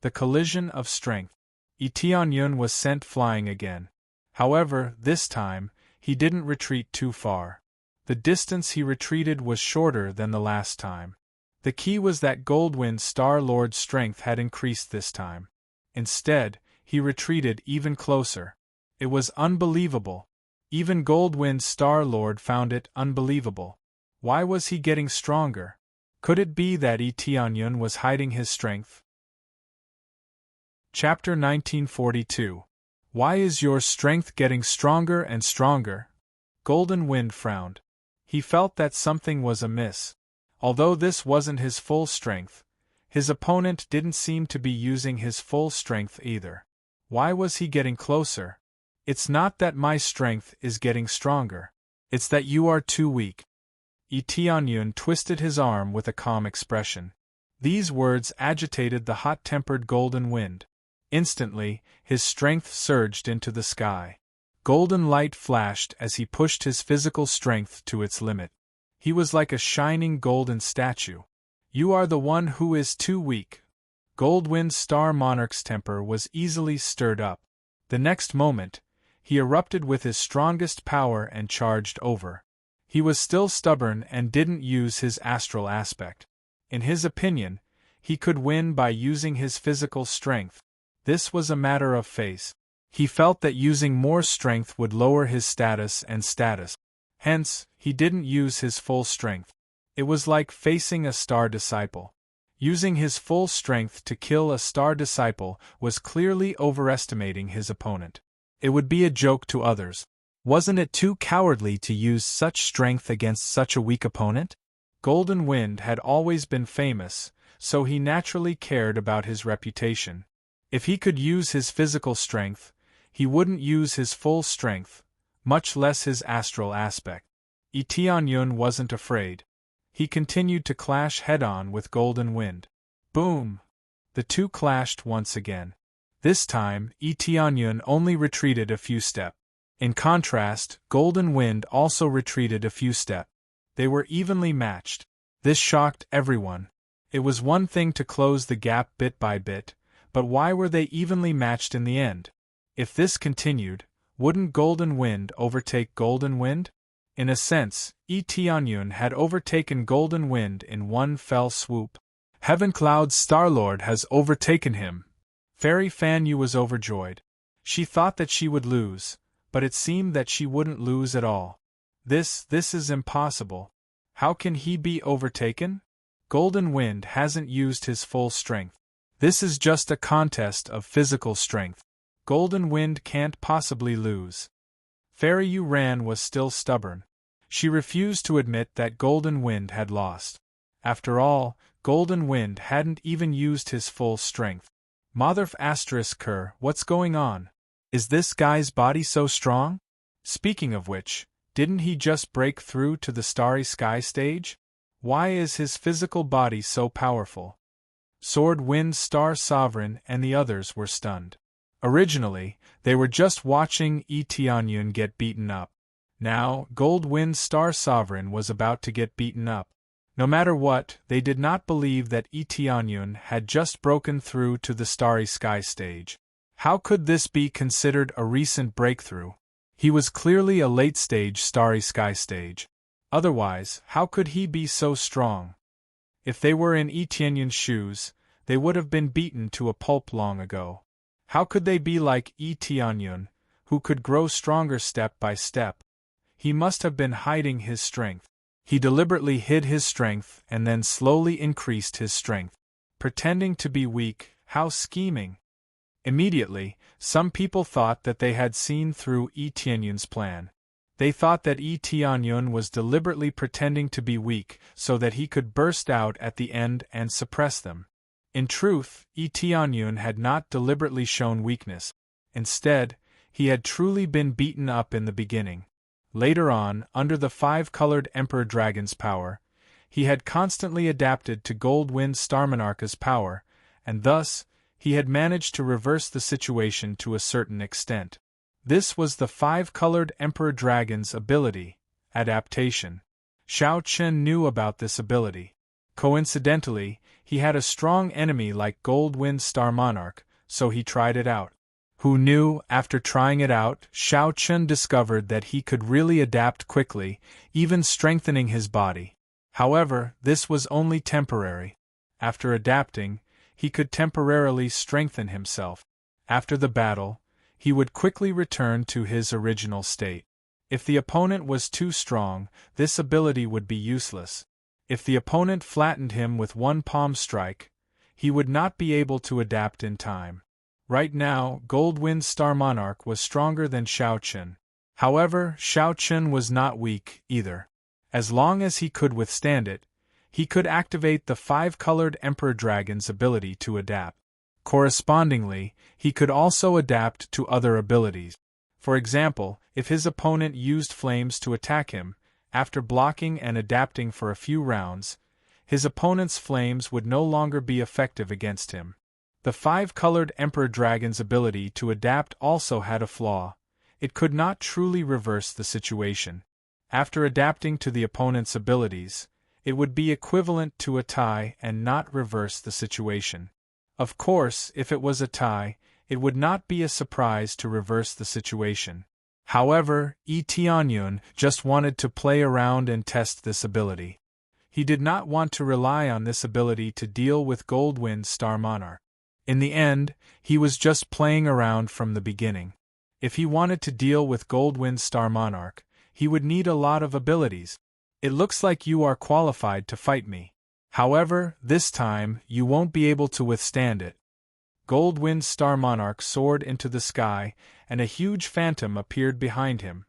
The collision of strength. Tianyun was sent flying again. However, this time, he didn't retreat too far. The distance he retreated was shorter than the last time. The key was that Goldwind Star-Lord's strength had increased this time. Instead, he retreated even closer. It was unbelievable. Even Goldwind Star-Lord found it unbelievable. Why was he getting stronger? Could it be that Tianyun was hiding his strength? Chapter 1942. Why is your strength getting stronger and stronger? Golden Wind frowned. He felt that something was amiss. Although this wasn't his full strength, his opponent didn't seem to be using his full strength either. Why was he getting closer? It's not that my strength is getting stronger. It's that you are too weak. Tianyun twisted his arm with a calm expression. These words agitated the hot-tempered Golden Wind. Instantly, his strength surged into the sky. Golden light flashed as he pushed his physical strength to its limit. He was like a shining golden statue. You are the one who is too weak. Goldwind Star Monarch's temper was easily stirred up. The next moment, he erupted with his strongest power and charged over. He was still stubborn and didn't use his astral aspect. In his opinion, he could win by using his physical strength. This was a matter of face. He felt that using more strength would lower his status and status. Hence, he didn't use his full strength. It was like facing a star disciple. Using his full strength to kill a star disciple was clearly overestimating his opponent. It would be a joke to others. Wasn't it too cowardly to use such strength against such a weak opponent? Golden Wind had always been famous, so he naturally cared about his reputation. If he could use his physical strength, he wouldn't use his full strength, much less his astral aspect. Tianyun wasn't afraid. He continued to clash head-on with Golden Wind. Boom! The two clashed once again. This time, Tianyun only retreated a few steps. In contrast, Golden Wind also retreated a few steps. They were evenly matched. This shocked everyone. It was one thing to close the gap bit by bit, but why were they evenly matched in the end? If this continued, wouldn't Golden Wind overtake Golden Wind? In a sense, Tianyun had overtaken Golden Wind in one fell swoop. Heaven Cloud's Star-Lord has overtaken him. Fairy Fan Yu was overjoyed. She thought that she would lose, but it seemed that she wouldn't lose at all. This is impossible. How can he be overtaken? Golden Wind hasn't used his full strength. This is just a contest of physical strength. Golden Wind can't possibly lose. Fairy Yu Ran was still stubborn. She refused to admit that Golden Wind had lost. After all, Golden Wind hadn't even used his full strength. Motherf *Ker, what's going on? Is this guy's body so strong? Speaking of which, didn't he just break through to the Starry Sky stage? Why is his physical body so powerful? Sword Wind Star Sovereign and the others were stunned. Originally, they were just watching Tianyun get beaten up. Now, Gold Wind Star Sovereign was about to get beaten up. No matter what, they did not believe that Tianyun had just broken through to the Starry Sky stage. How could this be considered a recent breakthrough? He was clearly a late-stage Starry Sky stage. Otherwise, how could he be so strong? If they were in Etienne's shoes, they would have been beaten to a pulp long ago. How could they be like Etienne, who could grow stronger step by step? He must have been hiding his strength. He deliberately hid his strength and then slowly increased his strength. Pretending to be weak, how scheming! Immediately, some people thought that they had seen through Etienne's plan. They thought that Etienne was deliberately pretending to be weak so that he could burst out at the end and suppress them. In truth, Etienne had not deliberately shown weakness. Instead, he had truly been beaten up in the beginning. Later on, under the five-colored Emperor Dragon's power, he had constantly adapted to Goldwind Starmonarch's power, and thus, he had managed to reverse the situation to a certain extent. This was the five-colored Emperor Dragon's ability, adaptation. Xiao Chen knew about this ability. Coincidentally, he had a strong enemy like Goldwind Starmonarch, so he tried it out. Who knew, after trying it out, Xiao Chen discovered that he could really adapt quickly, even strengthening his body. However, this was only temporary. After adapting, he could temporarily strengthen himself. After the battle, he would quickly return to his original state. If the opponent was too strong, this ability would be useless. If the opponent flattened him with one palm strike, he would not be able to adapt in time. Right now, Goldwind Starmonarch was stronger than Xiao Chen. However, Xiao Chen was not weak, either. As long as he could withstand it, he could activate the five-colored Emperor Dragon's ability to adapt. Correspondingly, he could also adapt to other abilities. For example, if his opponent used flames to attack him, after blocking and adapting for a few rounds, his opponent's flames would no longer be effective against him. The five-colored Emperor Dragon's ability to adapt also had a flaw. It could not truly reverse the situation. After adapting to the opponent's abilities, it would be equivalent to a tie and not reverse the situation. Of course, if it was a tie, it would not be a surprise to reverse the situation. However, Etienne just wanted to play around and test this ability. He did not want to rely on this ability to deal with Goldwind Starmonarch. In the end, he was just playing around from the beginning. If he wanted to deal with Goldwind Starmonarch, he would need a lot of abilities. It looks like you are qualified to fight me. However, this time, you won't be able to withstand it. Goldwind Starmonarch soared into the sky, and a huge phantom appeared behind him.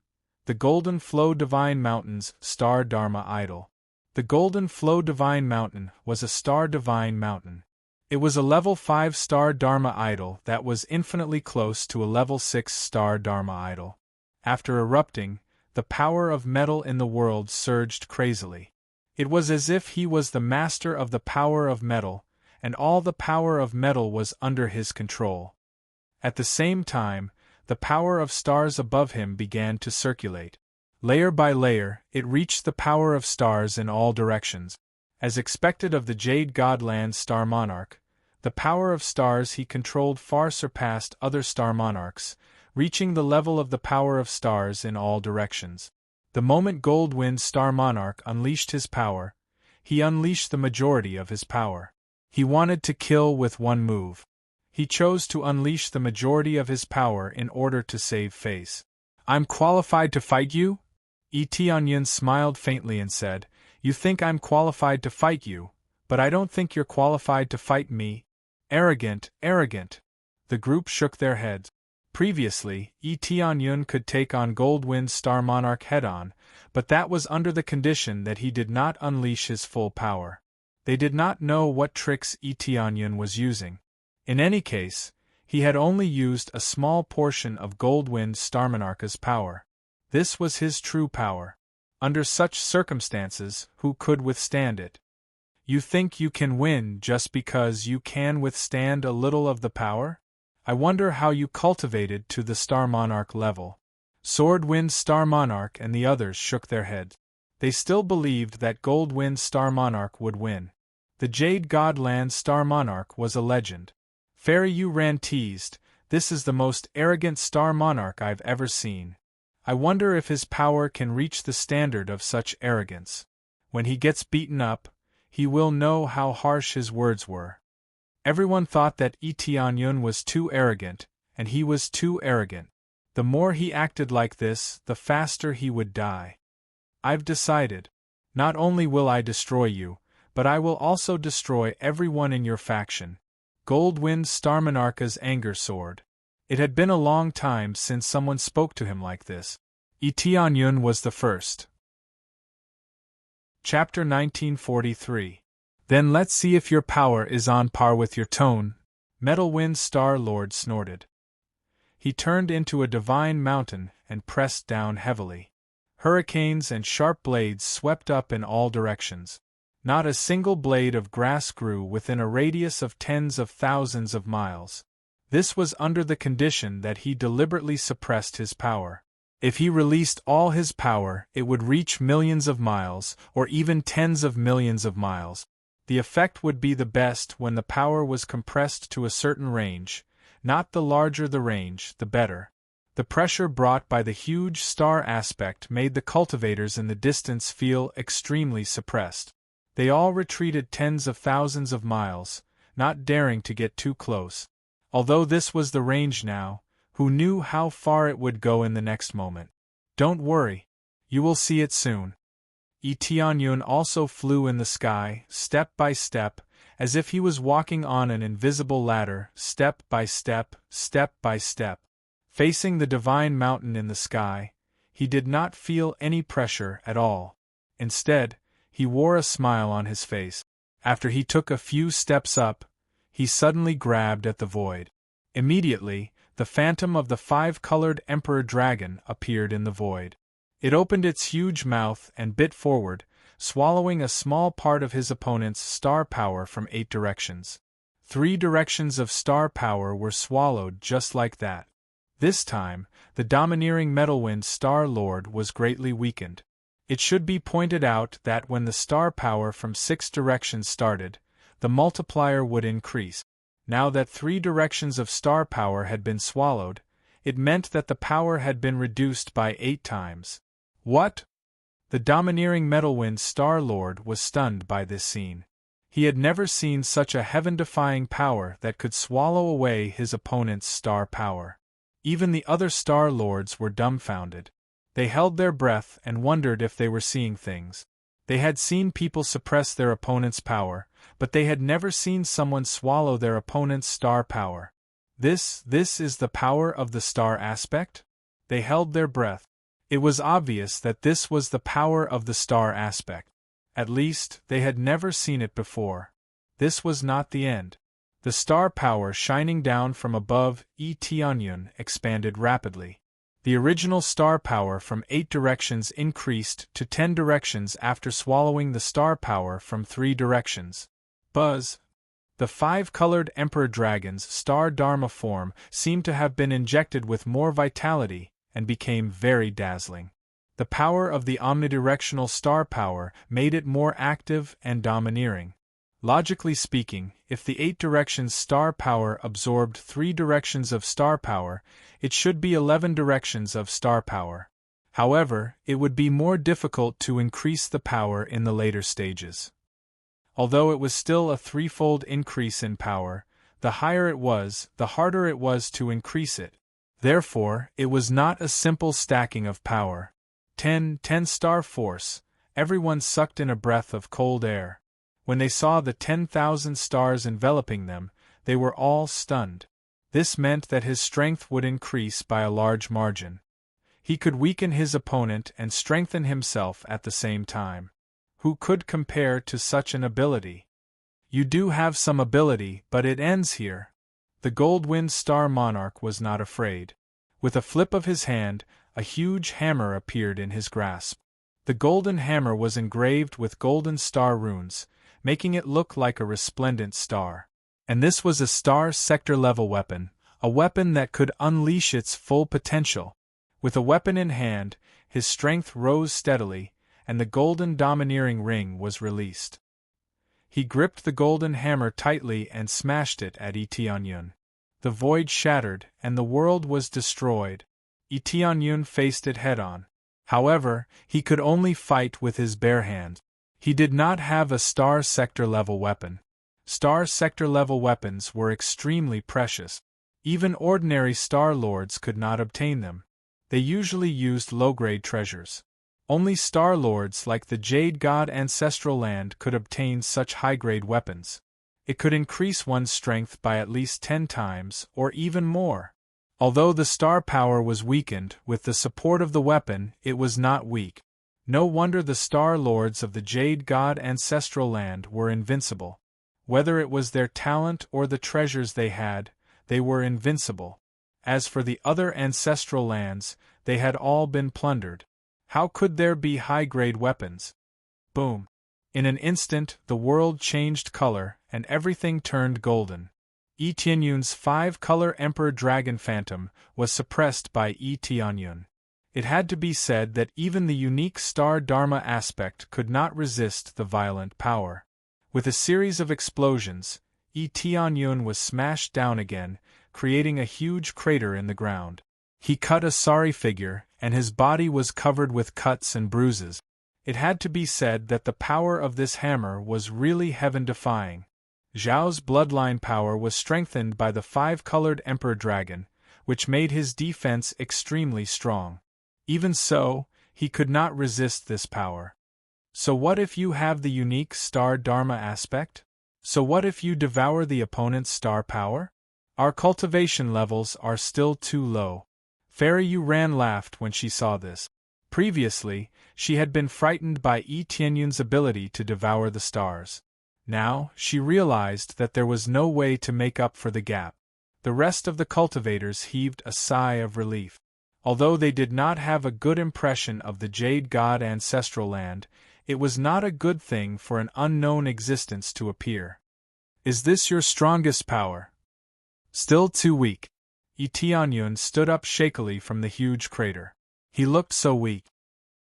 The Golden Flow Divine Mountain's Star Dharma Idol. The Golden Flow Divine Mountain was a Star Divine Mountain. It was a level 5 Star Dharma Idol that was infinitely close to a level 6 Star Dharma Idol. After erupting, the power of metal in the world surged crazily. It was as if he was the master of the power of metal, and all the power of metal was under his control. At the same time, the power of stars above him began to circulate. Layer by layer, it reached the power of stars in all directions. As expected of the Jade Godland Star Monarch, the power of stars he controlled far surpassed other star monarchs, reaching the level of the power of stars in all directions. The moment Goldwind Star Monarch unleashed his power, he unleashed the majority of his power. He wanted to kill with one move. He chose to unleash the majority of his power in order to save face. "I'm qualified to fight you?" Etienne smiled faintly and said, "You think I'm qualified to fight you, but I don't think you're qualified to fight me." Arrogant, arrogant. The group shook their heads. Previously, Etienne could take on Goldwind Star Monarch head-on, but that was under the condition that he did not unleash his full power. They did not know what tricks Etienne was using. In any case, he had only used a small portion of Goldwind Starmonarch's power. This was his true power. Under such circumstances, who could withstand it? You think you can win just because you can withstand a little of the power? I wonder how you cultivated to the Star Monarch level. Swordwind Star Monarch and the others shook their heads. They still believed that Goldwind Star Monarch would win. The Jade Godland Star Monarch was a legend. Fairy Yu Ran teased, This is the most arrogant star monarch I've ever seen. I wonder if his power can reach the standard of such arrogance. When he gets beaten up, he will know how harsh his words were. Everyone thought that Tianyun was too arrogant, and he was too arrogant. The more he acted like this, the faster he would die. I've decided. Not only will I destroy you, but I will also destroy everyone in your faction. Goldwind Starmonarcha's anger soared. It had been a long time since someone spoke to him like this. Tianyun was the first. Chapter 1943. Then let's see if your power is on par with your tone, Metalwind Star Lord snorted. He turned into a divine mountain and pressed down heavily. Hurricanes and sharp blades swept up in all directions. Not a single blade of grass grew within a radius of tens of thousands of miles. This was under the condition that he deliberately suppressed his power. If he released all his power, it would reach millions of miles, or even tens of millions of miles. The effect would be the best when the power was compressed to a certain range. Not the larger the range, the better. The pressure brought by the huge star aspect made the cultivators in the distance feel extremely suppressed. They all retreated tens of thousands of miles, not daring to get too close. Although this was the range now, who knew how far it would go in the next moment? Don't worry. You will see it soon. Tianyun also flew in the sky, step by step, as if he was walking on an invisible ladder, step by step, step by step. Facing the divine mountain in the sky, he did not feel any pressure at all. Instead, he wore a smile on his face. After he took a few steps up, he suddenly grabbed at the void. Immediately, the phantom of the five-colored Emperor Dragon appeared in the void. It opened its huge mouth and bit forward, swallowing a small part of his opponent's star power from 8 directions. 3 directions of star power were swallowed just like that. This time, the domineering Metalwind Star Lord was greatly weakened. It should be pointed out that when the star power from 6 directions started, the multiplier would increase. Now that 3 directions of star power had been swallowed, it meant that the power had been reduced by 8 times. What? The domineering Metalwind Star Lord was stunned by this scene. He had never seen such a heaven-defying power that could swallow away his opponent's star power. Even the other Star Lords were dumbfounded. They held their breath and wondered if they were seeing things. They had seen people suppress their opponent's power, but they had never seen someone swallow their opponent's star power. This is the power of the star aspect? They held their breath. It was obvious that this was the power of the star aspect. At least, they had never seen it before. This was not the end. The star power shining down from above Tianyun expanded rapidly. The original star power from 8 directions increased to 10 directions after swallowing the star power from 3 directions. Buzz! The 5-colored Emperor Dragon's star Dharma form seemed to have been injected with more vitality and became very dazzling. The power of the omnidirectional star power made it more active and domineering. Logically speaking, if the 8 directions star power absorbed 3 directions of star power, it should be 11 directions of star power. However, it would be more difficult to increase the power in the later stages. Although it was still a 3-fold increase in power, the higher it was, the harder it was to increase it. Therefore, it was not a simple stacking of power. 10 star force, everyone sucked in a breath of cold air. When they saw the 10,000 stars enveloping them, they were all stunned. This meant that his strength would increase by a large margin. He could weaken his opponent and strengthen himself at the same time. Who could compare to such an ability? You do have some ability, but it ends here. The Goldwind Star Monarch was not afraid. With a flip of his hand, a huge hammer appeared in his grasp. The golden hammer was engraved with golden star runes, making it look like a resplendent star. And this was a star sector-level weapon, a weapon that could unleash its full potential. With a weapon in hand, his strength rose steadily, and the golden domineering ring was released. He gripped the golden hammer tightly and smashed it at Tianyun. The void shattered, and the world was destroyed. Tianyun faced it head-on. However, he could only fight with his bare hands. He did not have a Star Sector-level weapon. Star Sector-level weapons were extremely precious. Even ordinary Star Lords could not obtain them. They usually used low-grade treasures. Only Star Lords like the Jade God Ancestral Land could obtain such high-grade weapons. It could increase one's strength by at least 10 times, or even more. Although the star power was weakened, with the support of the weapon, it was not weak. No wonder the Star Lords of the Jade God Ancestral Land were invincible. Whether it was their talent or the treasures they were invincible. As for the other ancestral lands, they had all been plundered. How could there be high-grade weapons? Boom! In an instant, the world changed color, and everything turned golden. Tianyun's 5-color Emperor Dragon Phantom was suppressed by Tianyun. It had to be said that even the unique Star Dharma aspect could not resist the violent power. With a series of explosions, Tianyun was smashed down again, creating a huge crater in the ground. He cut a sorry figure, and his body was covered with cuts and bruises. It had to be said that the power of this hammer was really heaven-defying. Zhao's bloodline power was strengthened by the 5-colored Emperor Dragon, which made his defense extremely strong. Even so, he could not resist this power. So what if you have the unique Star Dharma aspect? So what if you devour the opponent's star power? Our cultivation levels are still too low. Fairy Yuran laughed when she saw this. Previously, she had been frightened by Tianyun's ability to devour the stars. Now, she realized that there was no way to make up for the gap. The rest of the cultivators heaved a sigh of relief. Although they did not have a good impression of the Jade God Ancestral Land, it was not a good thing for an unknown existence to appear. Is this your strongest power? Still too weak. Tianyun stood up shakily from the huge crater. He looked so weak.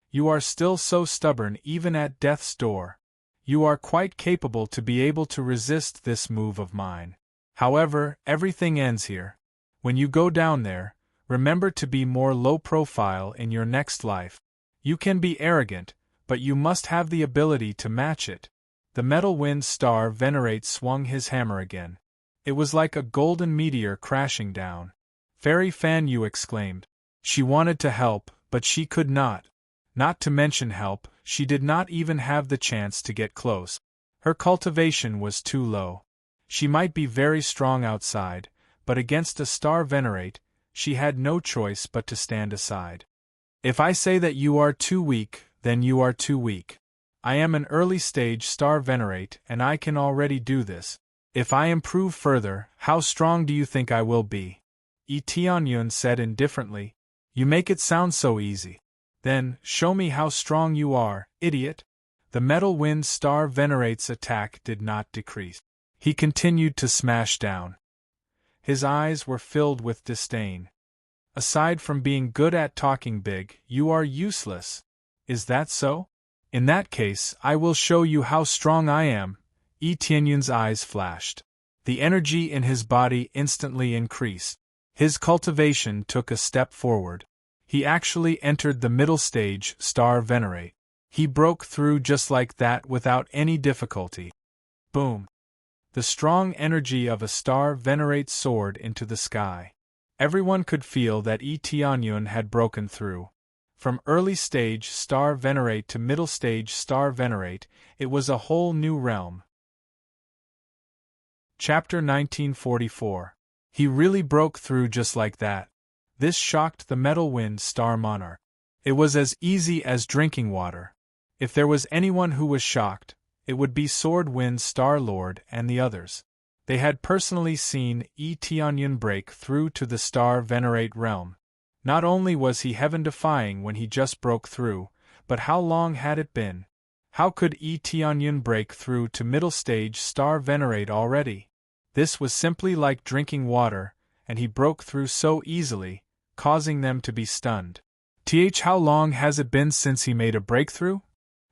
You are still so stubborn even at death's door. You are quite capable to be able to resist this move of mine. However, everything ends here. When you go down there, remember to be more low-profile in your next life. You can be arrogant, but you must have the ability to match it. The Metal Wind Star Venerate swung his hammer again. It was like a golden meteor crashing down. Fairy Fan Yu exclaimed. She wanted to help, but she could not. Not to mention help, she did not even have the chance to get close. Her cultivation was too low. She might be very strong outside, but against a Star Venerate, she had no choice but to stand aside. If I say that you are too weak, then you are too weak. I am an early-stage Star Venerate and I can already do this. If I improve further, how strong do you think I will be? Tianyun said indifferently. You make it sound so easy. Then, show me how strong you are, idiot. The Metal Wind Star Venerate's attack did not decrease. He continued to smash down. His eyes were filled with disdain. Aside from being good at talking big, you are useless. Is that so? In that case, I will show you how strong I am. Tianyun's eyes flashed. The energy in his body instantly increased. His cultivation took a step forward. He actually entered the middle stage Star Venerate. He broke through just like that without any difficulty. Boom! The strong energy of a Star Venerate soared into the sky. Everyone could feel that Tianyun had broken through. From early stage Star Venerate to middle stage Star Venerate, it was a whole new realm. Chapter 1944. He really broke through just like that. This shocked the Metal Wind Star Monarch. It was as easy as drinking water. If there was anyone who was shocked, it would be Sword Wind Star Lord and the others. They had personally seen Tianyun break through to the Star Venerate realm. Not only was he heaven-defying when he just broke through, but how long had it been? How could Tianyun break through to middle stage Star Venerate already? This was simply like drinking water, and he broke through so easily, causing them to be stunned. How long has it been since he made a breakthrough?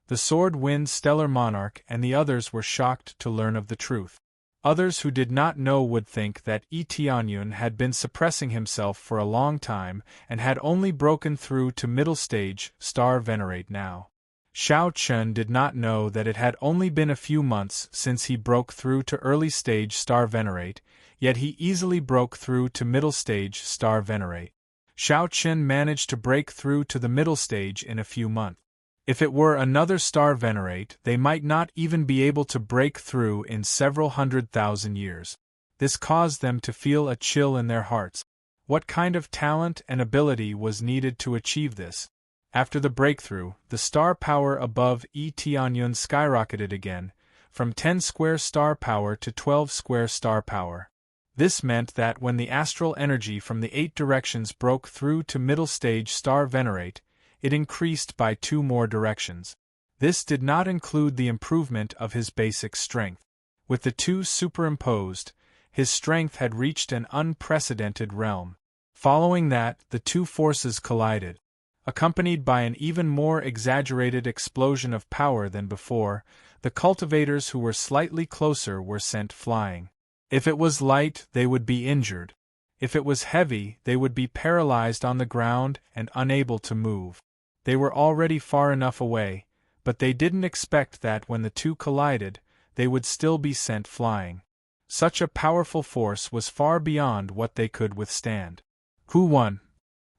The Sword Wind Stellar Monarch and the others were shocked to learn of the truth. Others who did not know would think that Tianyun had been suppressing himself for a long time and had only broken through to middle stage star venerate now. Xiao Chun did not know that it had only been a few months since he broke through to early stage star venerate, yet he easily broke through to middle stage star venerate. Xiao Chun managed to break through to the middle stage in a few months. If it were another star venerate, they might not even be able to break through in several 100,000 years. This caused them to feel a chill in their hearts. What kind of talent and ability was needed to achieve this? After the breakthrough, the star power above Tianyun skyrocketed again, from 10 square star power to 12 square star power. This meant that when the astral energy from the 8 directions broke through to middle stage star venerate, it increased by 2 more directions. This did not include the improvement of his basic strength. With the 2 superimposed, his strength had reached an unprecedented realm. Following that, the 2 forces collided. Accompanied by an even more exaggerated explosion of power than before, the cultivators who were slightly closer were sent flying. If it was light, they would be injured. If it was heavy, they would be paralyzed on the ground and unable to move. They were already far enough away, but they didn't expect that when the 2 collided, they would still be sent flying. Such a powerful force was far beyond what they could withstand. Who won?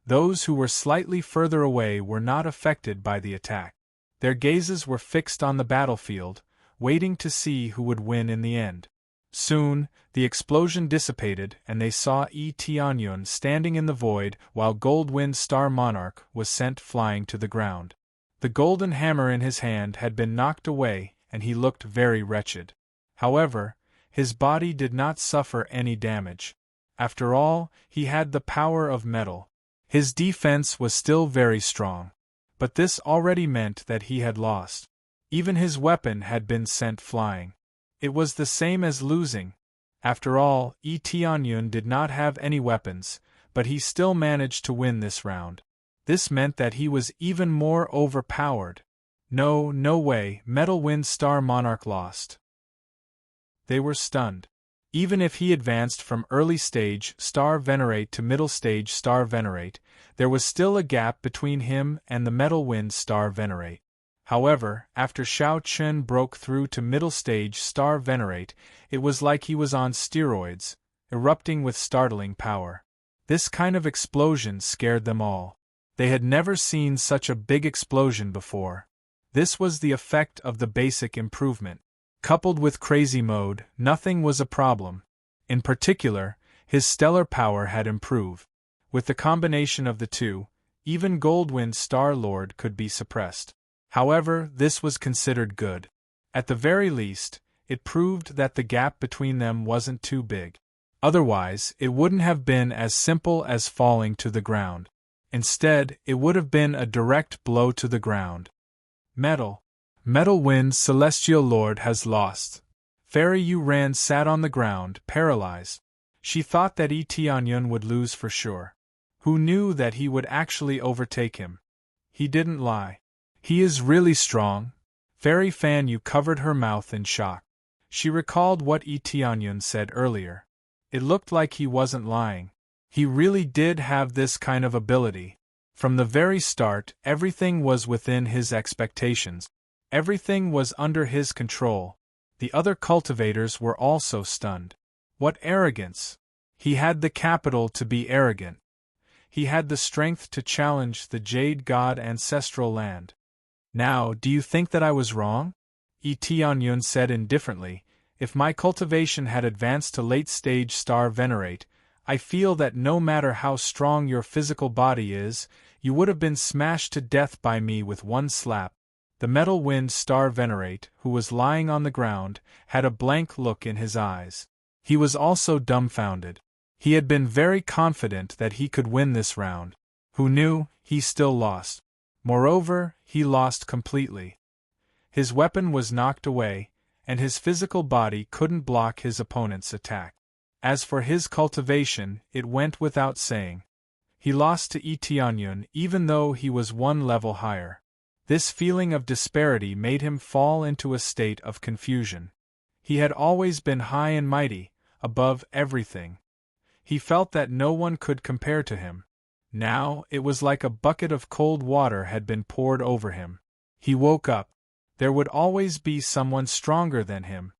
Those who were slightly further away were not affected by the attack. Their gazes were fixed on the battlefield, waiting to see who would win in the end. Soon, the explosion dissipated and they saw Tianyun standing in the void while Goldwind Star Monarch was sent flying to the ground. The golden hammer in his hand had been knocked away and he looked very wretched. However, his body did not suffer any damage. After all, he had the power of metal. His defense was still very strong. But this already meant that he had lost. Even his weapon had been sent flying. It was the same as losing. After all, Tianyun did not have any weapons, but he still managed to win this round. This meant that he was even more overpowered. No way, Metal Wind Star Monarch lost. They were stunned. Even if he advanced from early stage Star Venerate to middle stage Star Venerate, there was still a gap between him and the Metal Wind Star Venerate. However, after Xiao Chun broke through to middle stage Star Venerate, it was like he was on steroids, erupting with startling power. This kind of explosion scared them all. They had never seen such a big explosion before. This was the effect of the basic improvement. Coupled with crazy mode, nothing was a problem. In particular, his stellar power had improved. With the combination of the 2, even Goldwind Star Lord could be suppressed. However, this was considered good. At the very least, it proved that the gap between them wasn't too big. Otherwise, it wouldn't have been as simple as falling to the ground. Instead, it would have been a direct blow to the ground. Metal Wind Celestial Lord has lost. Fairy Yu Ran sat on the ground, paralyzed. She thought that Tianyun would lose for sure. Who knew that he would actually overtake him? He didn't lie. He is really strong. Fairy Fan Yu covered her mouth in shock. She recalled what Tianyun said earlier. It looked like he wasn't lying. He really did have this kind of ability. From the very start, everything was within his expectations. Everything was under his control. The other cultivators were also stunned. What arrogance! He had the capital to be arrogant. He had the strength to challenge the Jade God ancestral land. Now, do you think that I was wrong? Tianyun said indifferently, if my cultivation had advanced to late-stage Star Venerate, I feel that no matter how strong your physical body is, you would have been smashed to death by me with one slap. The Metal Wind Star Venerate, who was lying on the ground, had a blank look in his eyes. He was also dumbfounded. He had been very confident that he could win this round. Who knew, he still lost. Moreover, he lost completely. His weapon was knocked away, and his physical body couldn't block his opponent's attack. As for his cultivation, it went without saying. He lost to Tianyun even though he was 1 level higher. This feeling of disparity made him fall into a state of confusion. He had always been high and mighty, above everything. He felt that no one could compare to him. Now, it was like a bucket of cold water had been poured over him. He woke up. There would always be someone stronger than him.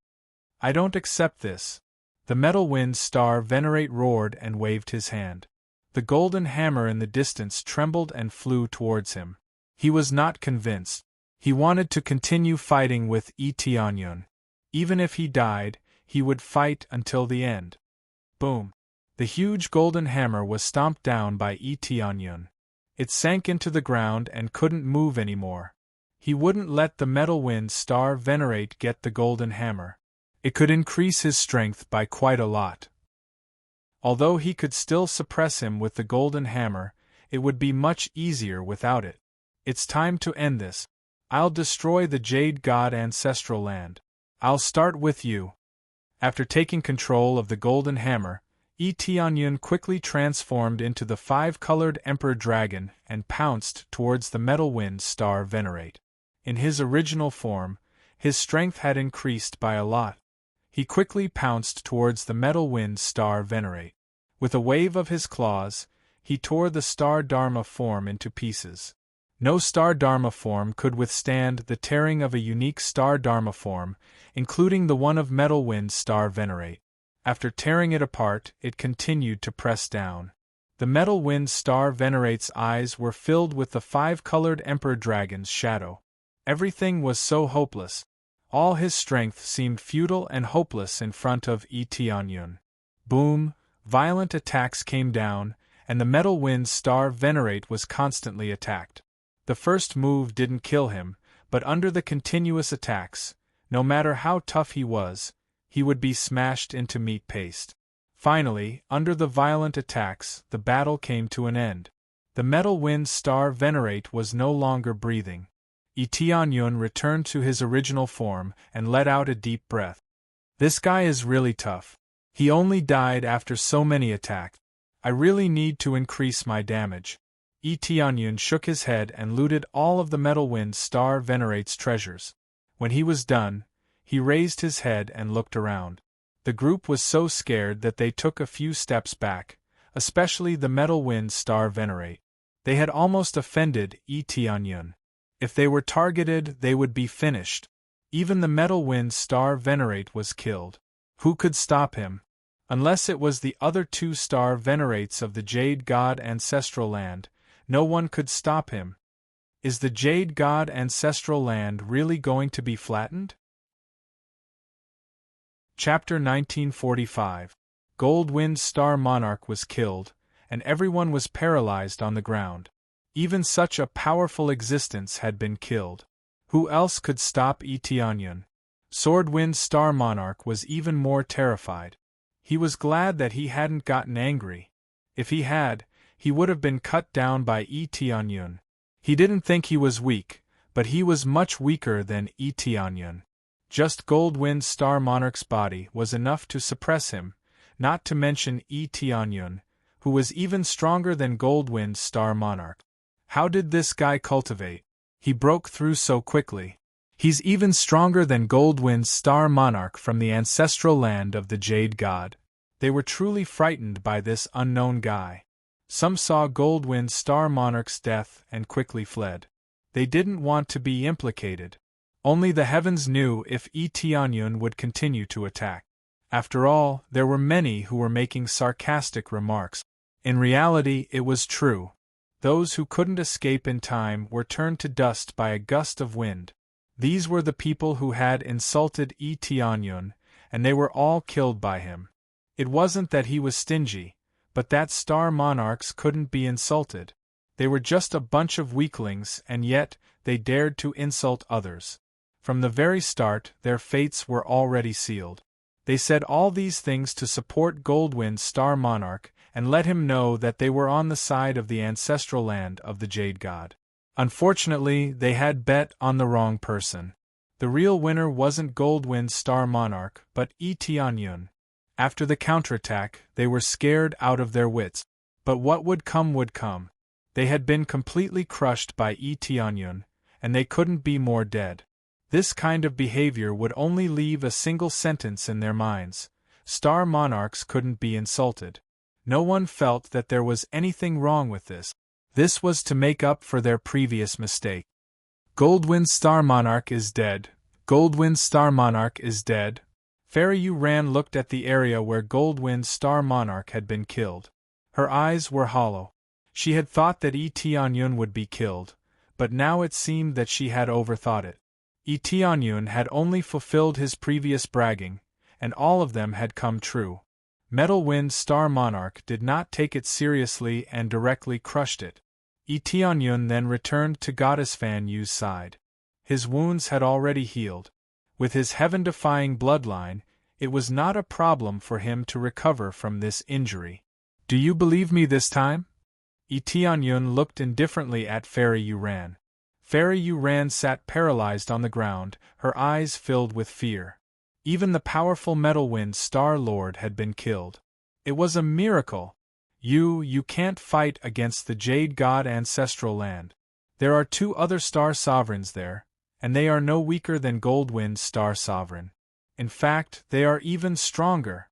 I don't accept this. The Metal Wind Star Venerate roared and waved his hand. The golden hammer in the distance trembled and flew towards him. He was not convinced. He wanted to continue fighting with Eteonyun. Even if he died, he would fight until the end. Boom! The huge golden hammer was stomped down by Eteonyun. It sank into the ground and couldn't move anymore. He wouldn't let the Metal Wind Star Venerate get the golden hammer. It could increase his strength by quite a lot. Although he could still suppress him with the golden hammer, it would be much easier without it. It's time to end this. I'll destroy the Jade God Ancestral Land. I'll start with you. After taking control of the golden hammer, Eteonyun quickly transformed into the five-colored Emperor Dragon and pounced towards the Metal Wind Star Venerate. In his original form, his strength had increased by a lot. He quickly pounced towards the Metal Wind Star Venerate. With a wave of his claws, he tore the Star Dharma form into pieces. No Star Dharma form could withstand the tearing of a unique Star Dharma form, including the one of Metal Wind Star Venerate. After tearing it apart, it continued to press down. The Metal Wind Star Venerate's eyes were filled with the five-colored Emperor Dragon's shadow. Everything was so hopeless. All his strength seemed futile and hopeless in front of Eteonyun. Boom! Violent attacks came down, and the Metal Wind Star Venerate was constantly attacked. The first move didn't kill him, but under the continuous attacks, no matter how tough he was, he would be smashed into meat paste. Finally, under the violent attacks, the battle came to an end. The Metal Wind Star Venerate was no longer breathing. Eteonyun returned to his original form and let out a deep breath. This guy is really tough. He only died after so many attacks. I really need to increase my damage. Eteonyun shook his head and looted all of the Metal Wind Star Venerate's treasures. When he was done, he raised his head and looked around. The group was so scared that they took a few steps back, especially the Metal Wind Star Venerate. They had almost offended Eteonyun. If they were targeted, they would be finished. Even the Metal Wind Star Venerate was killed. Who could stop him? Unless it was the other two Star Venerates of the Jade God Ancestral Land, no one could stop him. Is the Jade God Ancestral Land really going to be flattened? Chapter 1945. Goldwind Star Monarch was killed, and everyone was paralyzed on the ground. Even such a powerful existence had been killed. Who else could stop Eteonyun? Swordwind Star Monarch was even more terrified. He was glad that he hadn't gotten angry. If he had, he would have been cut down by Eteonyun. He didn't think he was weak, but he was much weaker than Eteonyun. Just Goldwind Star Monarch's body was enough to suppress him, not to mention Eteonyun, who was even stronger than Goldwind Star Monarch. How did this guy cultivate? He broke through so quickly. He's even stronger than Goldwind Star Monarch from the ancestral land of the Jade God. They were truly frightened by this unknown guy. Some saw Goldwind Star Monarch's death and quickly fled. They didn't want to be implicated. Only the heavens knew if Eteonyun would continue to attack. After all, there were many who were making sarcastic remarks. In reality, it was true. Those who couldn't escape in time were turned to dust by a gust of wind. These were the people who had insulted Eteonyun, and they were all killed by him. It wasn't that he was stingy, but that star monarchs couldn't be insulted. They were just a bunch of weaklings, and yet they dared to insult others. From the very start, their fates were already sealed. They said all these things to support Goldwind Star Monarch and let him know that they were on the side of the ancestral land of the Jade God. Unfortunately, they had bet on the wrong person. The real winner wasn't Goldwind Star Monarch, but Eteonyun. After the counterattack, they were scared out of their wits. But what would come would come. They had been completely crushed by Eteonyun, and they couldn't be more dead. This kind of behavior would only leave a single sentence in their minds: Star monarchs couldn't be insulted. No one felt that there was anything wrong with this. This was to make up for their previous mistake. Goldwind Star Monarch is dead. Goldwind Star Monarch is dead. Fairy Uran looked at the area where Goldwind Star Monarch had been killed. Her eyes were hollow. She had thought that Tianyun would be killed, but now it seemed that she had overthought it. Tianyun had only fulfilled his previous bragging, and all of them had come true. Metal Wind Star Monarch did not take it seriously and directly crushed it. Tianyun then returned to Goddess Fan Yu's side. His wounds had already healed. With his heaven-defying bloodline, it was not a problem for him to recover from this injury. Do you believe me this time? Tianyun looked indifferently at Fairy Uran. Fairy Uran sat paralyzed on the ground, her eyes filled with fear. Even the powerful Metal Wind Star Lord had been killed. It was a miracle. You can't fight against the Jade God Ancestral Land. There are 2 other Star Sovereigns there, and they are no weaker than Goldwind Star Sovereign. In fact, they are even stronger.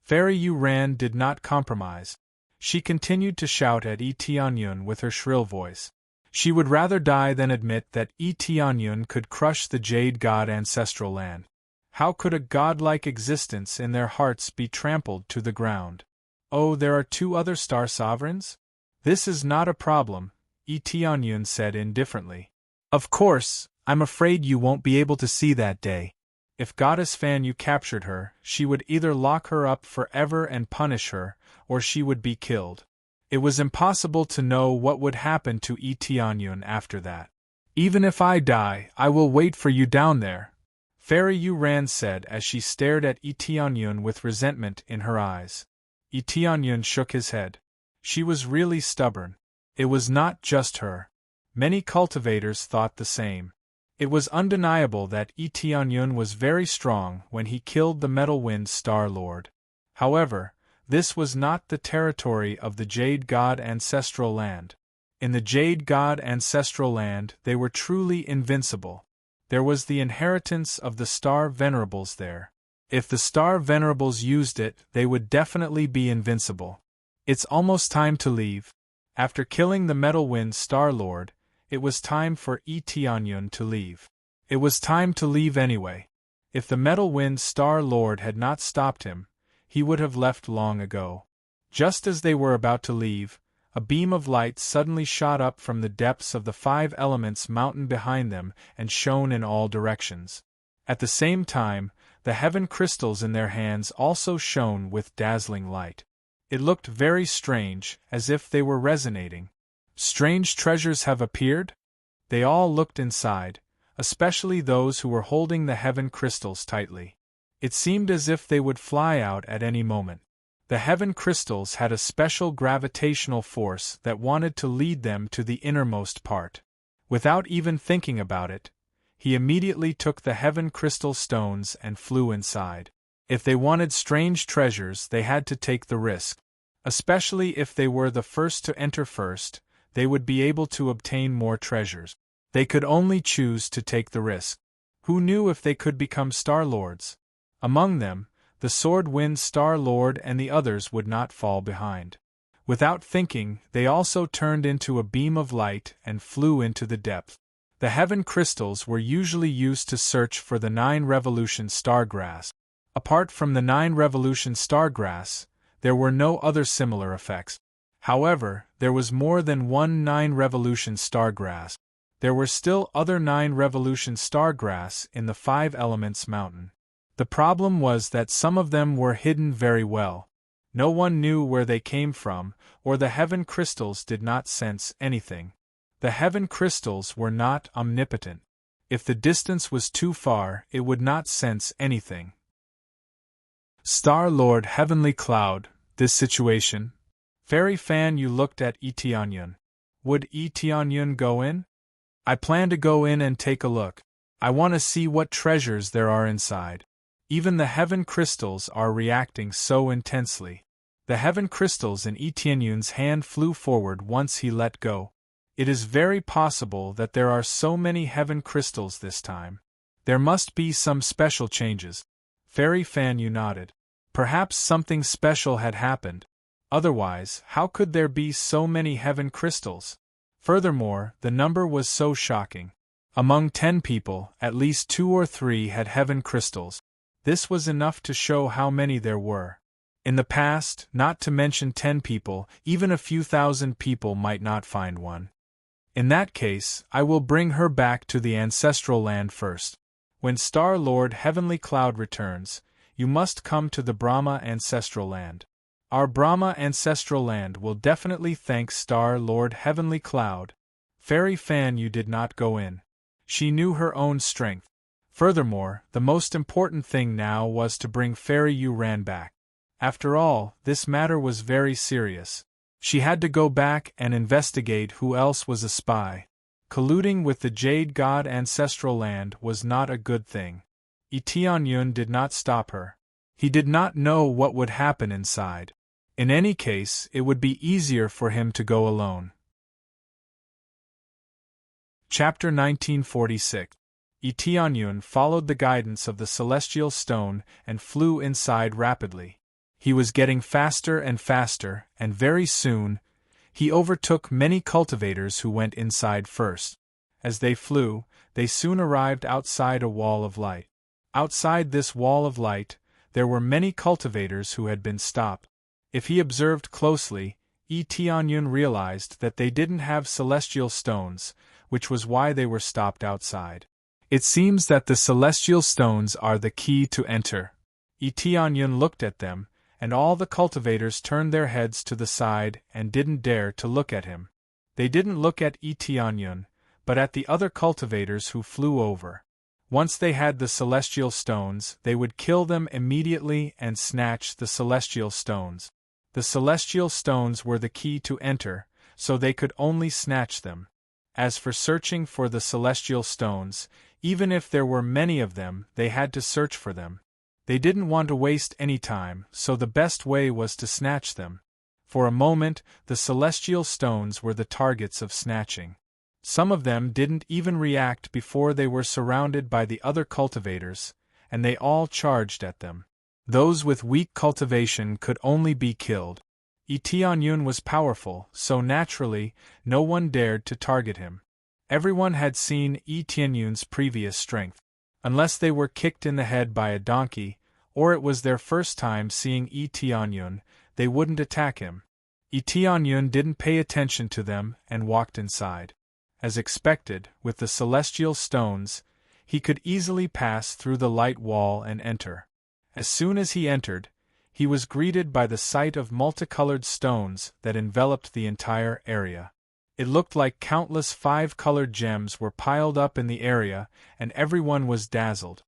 Fairy Uran did not compromise. She continued to shout at Tianyun with her shrill voice. She would rather die than admit that Tianyun could crush the Jade God Ancestral Land. How could a godlike existence in their hearts be trampled to the ground? Oh, there are 2 other Star Sovereigns? This is not a problem, Tianyun said indifferently. Of course, I'm afraid you won't be able to see that day. If Goddess Fan Yu captured her, she would either lock her up forever and punish her, or she would be killed. It was impossible to know what would happen to Tianyun after that. Even if I die, I will wait for you down there, Fairy Uran said as she stared at Tianyun with resentment in her eyes. Tianyun shook his head. She was really stubborn. It was not just her. Many cultivators thought the same. It was undeniable that Tianyun was very strong when he killed the Metal Wind Star Lord. However, this was not the territory of the Jade God Ancestral Land. In the Jade God Ancestral Land, they were truly invincible. There was the inheritance of the Star Venerables there. If the Star Venerables used it, they would definitely be invincible. It's almost time to leave. After killing the Metal Wind Star Lord, it was time for Tianyun to leave. It was time to leave anyway. If the Metal Wind Star Lord had not stopped him, he would have left long ago. Just as they were about to leave, a beam of light suddenly shot up from the depths of the 5 Elements mountain behind them and shone in all directions. At the same time, the heaven crystals in their hands also shone with dazzling light. It looked very strange, as if they were resonating. Strange treasures have appeared? They all looked inside, especially those who were holding the heaven crystals tightly. It seemed as if they would fly out at any moment. The heaven crystals had a special gravitational force that wanted to lead them to the innermost part. Without even thinking about it, he immediately took the heaven crystal stones and flew inside. If they wanted strange treasures, they had to take the risk. Especially if they were the first to enter first, they would be able to obtain more treasures. They could only choose to take the risk. Who knew if they could become Star Lords? Among them, the Sword Wind Star Lord and the others would not fall behind. Without thinking, they also turned into a beam of light and flew into the depth. The heaven crystals were usually used to search for the 9 Revolution Stargrass. Apart from the 9 Revolution Stargrass, there were no other similar effects. However, there was more than one 9 Revolution Stargrass. There were still other 9 Revolution Stargrass in the 5 Elements mountain. The problem was that some of them were hidden very well. No one knew where they came from, or the heaven crystals did not sense anything. The heaven crystals were not omnipotent. If the distance was too far, it would not sense anything. Star Lord Heavenly Cloud, this situation. Fairy Fan Yu looked at Tianyun. Would Tianyun go in? I plan to go in and take a look. I want to see what treasures there are inside. Even the heaven crystals are reacting so intensely. The heaven crystals in Tianyun's hand flew forward once he let go. It is very possible that there are so many heaven crystals this time. There must be some special changes. Fairy Fan, you nodded. Perhaps something special had happened. Otherwise, how could there be so many heaven crystals? Furthermore, the number was so shocking. Among 10 people, at least 2 or 3 had heaven crystals. This was enough to show how many there were. In the past, not to mention 10 people, even a few thousand people might not find one. In that case, I will bring her back to the ancestral land first. When Star Lord Heavenly Cloud returns, you must come to the Brahma ancestral land. Our Brahma ancestral land will definitely thank Star Lord Heavenly Cloud. Fairy Fan, you did not go in. She knew her own strength. Furthermore, the most important thing now was to bring Fairy Yu Ran back. After all, this matter was very serious. She had to go back and investigate who else was a spy. Colluding with the Jade God ancestral land was not a good thing. Tianyun did not stop her. He did not know what would happen inside. In any case, it would be easier for him to go alone. Chapter 1946. Tianyun followed the guidance of the celestial stone and flew inside rapidly. He was getting faster and faster, and very soon, he overtook many cultivators who went inside first. As they flew, they soon arrived outside a wall of light. Outside this wall of light, there were many cultivators who had been stopped. If he observed closely, Tianyun realized that they didn't have celestial stones, which was why they were stopped outside. It seems that the celestial stones are the key to enter. Tianyun looked at them, and all the cultivators turned their heads to the side and didn't dare to look at him. They didn't look at Tianyun, but at the other cultivators who flew over. Once they had the celestial stones, they would kill them immediately and snatch the celestial stones. The celestial stones were the key to enter, so they could only snatch them. As for searching for the celestial stones, even if there were many of them, they had to search for them. They didn't want to waste any time, so the best way was to snatch them. For a moment, the celestial stones were the targets of snatching. Some of them didn't even react before they were surrounded by the other cultivators, and they all charged at them. Those with weak cultivation could only be killed. Tianyun was powerful, so naturally, no one dared to target him. Everyone had seen Tianyun's previous strength. Unless they were kicked in the head by a donkey, or it was their first time seeing Tianyun, they wouldn't attack him. Tianyun didn't pay attention to them and walked inside. As expected, with the celestial stones, he could easily pass through the light wall and enter. As soon as he entered, he was greeted by the sight of multicolored stones that enveloped the entire area. It looked like countless 5-colored gems were piled up in the area, and everyone was dazzled.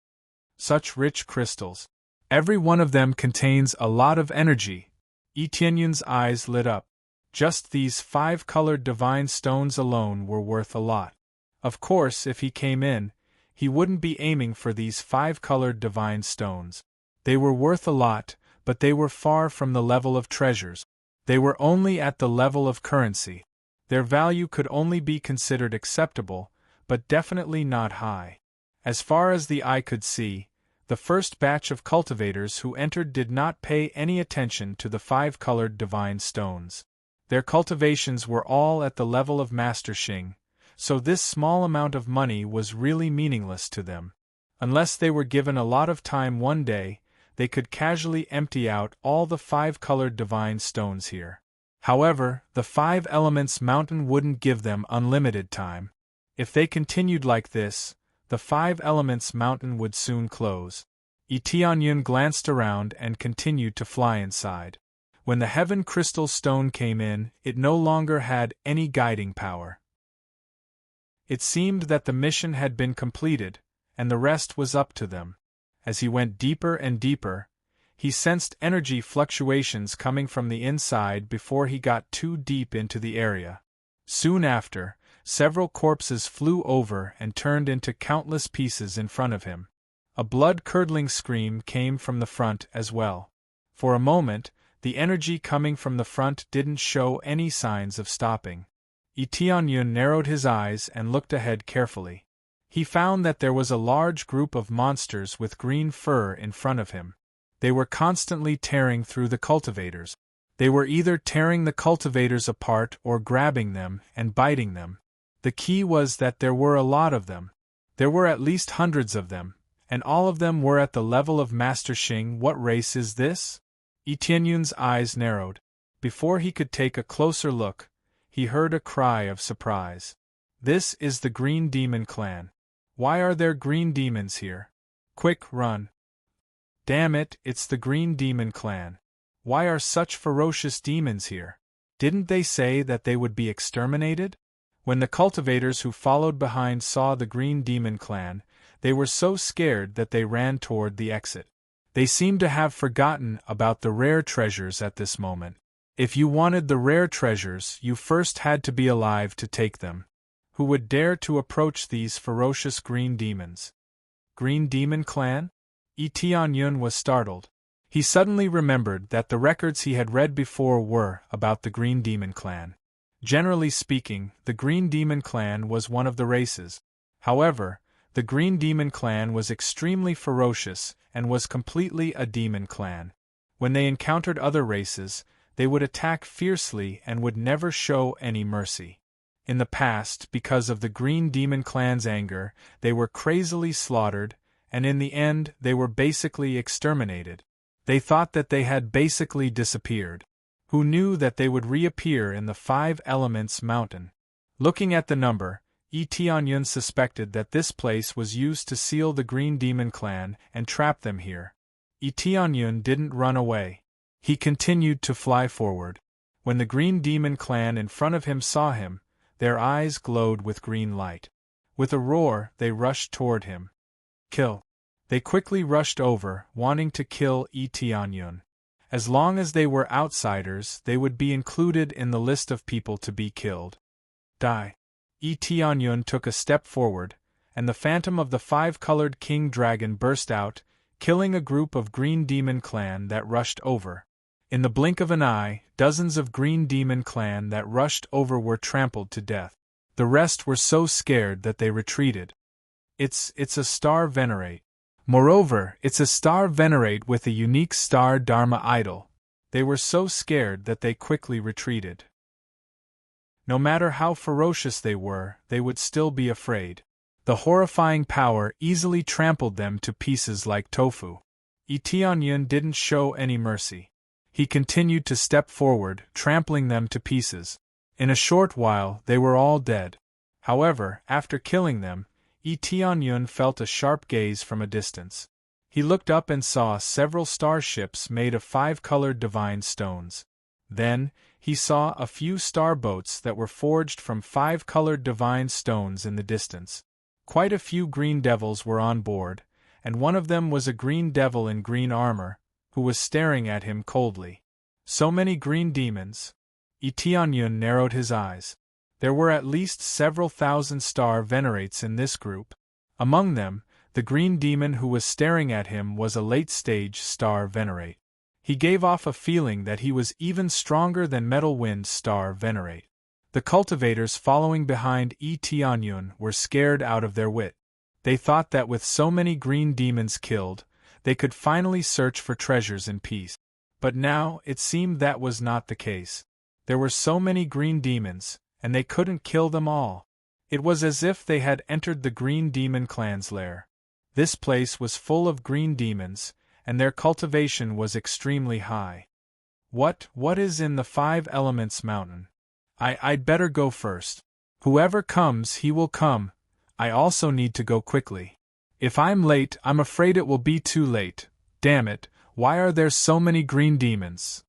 Such rich crystals. Every one of them contains a lot of energy. Tianyun's eyes lit up. Just these 5-colored divine stones alone were worth a lot. Of course, if he came in, he wouldn't be aiming for these 5-colored divine stones. They were worth a lot, but they were far from the level of treasures. They were only at the level of currency. Their value could only be considered acceptable, but definitely not high. As far as the eye could see, the first batch of cultivators who entered did not pay any attention to the 5-colored divine stones. Their cultivations were all at the level of Master Xing, so this small amount of money was really meaningless to them. Unless they were given a lot of time one day, they could casually empty out all the 5-colored divine stones here. However, the 5 Elements Mountain wouldn't give them unlimited time. If they continued like this, the 5 Elements Mountain would soon close. Tianyun glanced around and continued to fly inside. When the Heaven Crystal Stone came in, it no longer had any guiding power. It seemed that the mission had been completed, and the rest was up to them. As he went deeper and deeper, he sensed energy fluctuations coming from the inside before he got too deep into the area. Soon after, several corpses flew over and turned into countless pieces in front of him. A blood-curdling scream came from the front as well. For a moment, the energy coming from the front didn't show any signs of stopping. Tianyun narrowed his eyes and looked ahead carefully. He found that there was a large group of monsters with green fur in front of him. They were constantly tearing through the cultivators. They were either tearing the cultivators apart or grabbing them and biting them. The key was that there were a lot of them. There were at least hundreds of them, and all of them were at the level of Master Xing. What race is this? Tianyun's eyes narrowed. Before he could take a closer look, he heard a cry of surprise. This is the Green Demon Clan. Why are there green demons here? Quick, run. Damn it, it's the Green Demon Clan. Why are such ferocious demons here? Didn't they say that they would be exterminated? When the cultivators who followed behind saw the Green Demon Clan, they were so scared that they ran toward the exit. They seemed to have forgotten about the rare treasures at this moment. If you wanted the rare treasures, you first had to be alive to take them. Who would dare to approach these ferocious green demons? Green Demon Clan? Tianyun was startled. He suddenly remembered that the records he had read before were about the Green Demon Clan. Generally speaking, the Green Demon Clan was one of the races. However, the Green Demon Clan was extremely ferocious and was completely a demon clan. When they encountered other races, they would attack fiercely and would never show any mercy. In the past, because of the Green Demon Clan's anger, they were crazily slaughtered, and in the end they were basically exterminated. They thought that they had basically disappeared. Who knew that they would reappear in the Five Elements Mountain? Looking at the number, Tianyun suspected that this place was used to seal the Green Demon Clan and trap them here. Tianyun didn't run away. He continued to fly forward. When the Green Demon Clan in front of him saw him, their eyes glowed with green light. With a roar, they rushed toward him. Kill! They quickly rushed over, wanting to kill Tianyun. As long as they were outsiders, they would be included in the list of people to be killed. Die! Tianyun took a step forward, and the phantom of the five-colored king dragon burst out, killing a group of Green Demon Clan that rushed over. In the blink of an eye, dozens of Green Demon Clan that rushed over were trampled to death. The rest were so scared that they retreated. It's a star venerate. Moreover, it's a star venerate with a unique star Dharma idol. They were so scared that they quickly retreated. No matter how ferocious they would still be afraid. The horrifying power easily trampled them to pieces like tofu. Tianyun didn't show any mercy. He continued to step forward, trampling them to pieces. In a short while, they were all dead. However, after killing them, Tianyun felt a sharp gaze from a distance. He looked up and saw several starships made of five-colored divine stones. Then, he saw a few star boats that were forged from five-colored divine stones in the distance. Quite a few green devils were on board, and one of them was a green devil in green armor, who was staring at him coldly. So many green demons. Tianyun narrowed his eyes. There were at least several thousand star venerates in this group. Among them, the green demon who was staring at him was a late-stage star venerate. He gave off a feeling that he was even stronger than Metal Wind star venerate. The cultivators following behind Tianyun were scared out of their wit. They thought that with so many green demons killed, they could finally search for treasures in peace. But now, it seemed that was not the case. There were so many green demons, and they couldn't kill them all. It was as if they had entered the Green Demon Clan's lair. This place was full of green demons, and their cultivation was extremely high. What is in the Five Elements Mountain? I'd better go first. Whoever comes, he will come. I also need to go quickly. If I'm late, I'm afraid it will be too late. Damn it, why are there so many green demons?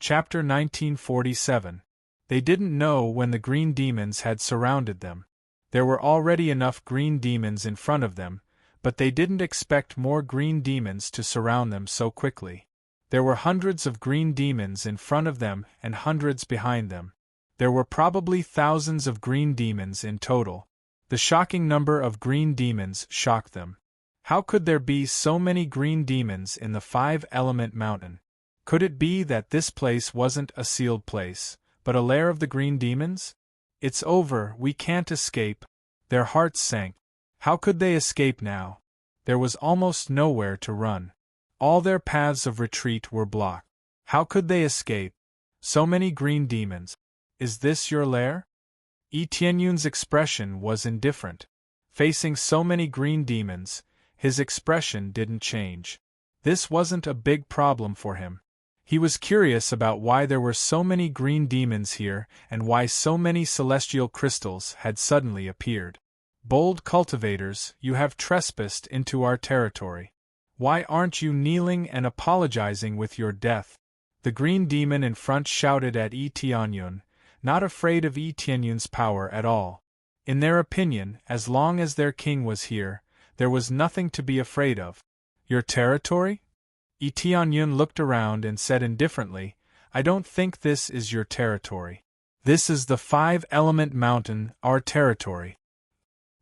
Chapter 1947. They didn't know when the green demons had surrounded them. There were already enough green demons in front of them, but they didn't expect more green demons to surround them so quickly. There were hundreds of green demons in front of them and hundreds behind them. There were probably thousands of green demons in total. The shocking number of green demons shocked them. How could there be so many green demons in the Five-Element Mountain? Could it be that this place wasn't a sealed place, But a lair of the green demons? It's over, we can't escape. Their hearts sank. How could they escape now? There was almost nowhere to run. All their paths of retreat were blocked. How could they escape? So many green demons. Is this your lair? Etienne-Yun's expression was indifferent. Facing so many green demons, his expression didn't change. This wasn't a big problem for him. He was curious about why there were so many green demons here and why so many celestial crystals had suddenly appeared. Bold cultivators, you have trespassed into our territory. Why aren't you kneeling and apologizing with your death? The green demon in front shouted at Etienne-Yun, not afraid of Etienne-Yun's power at all. In their opinion, as long as their king was here, there was nothing to be afraid of. Your territory? Etienne-Yun looked around and said indifferently, I don't think this is your territory. This is the 5-element mountain, our territory.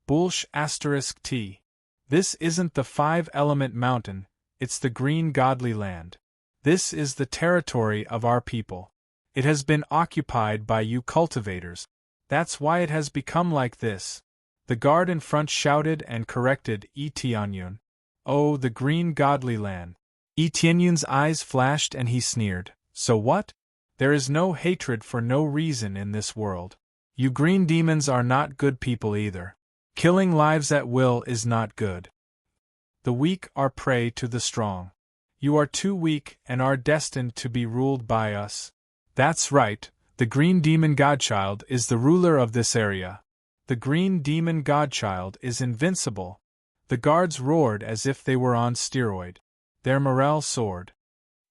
**T. This isn't the 5-element mountain, it's the green godly land. This is the territory of our people. It has been occupied by you cultivators. That's why it has become like this. The guard in front shouted and corrected Etienne-Yun. Oh, the green godly land. Etienne-Yun's eyes flashed and he sneered. So what? There is no hatred for no reason in this world. You green demons are not good people either. Killing lives at will is not good. The weak are prey to the strong. You are too weak and are destined to be ruled by us. That's right, the green demon godchild is the ruler of this area. The green demon godchild is invincible. The guards roared as if they were on steroid. Their morale soared.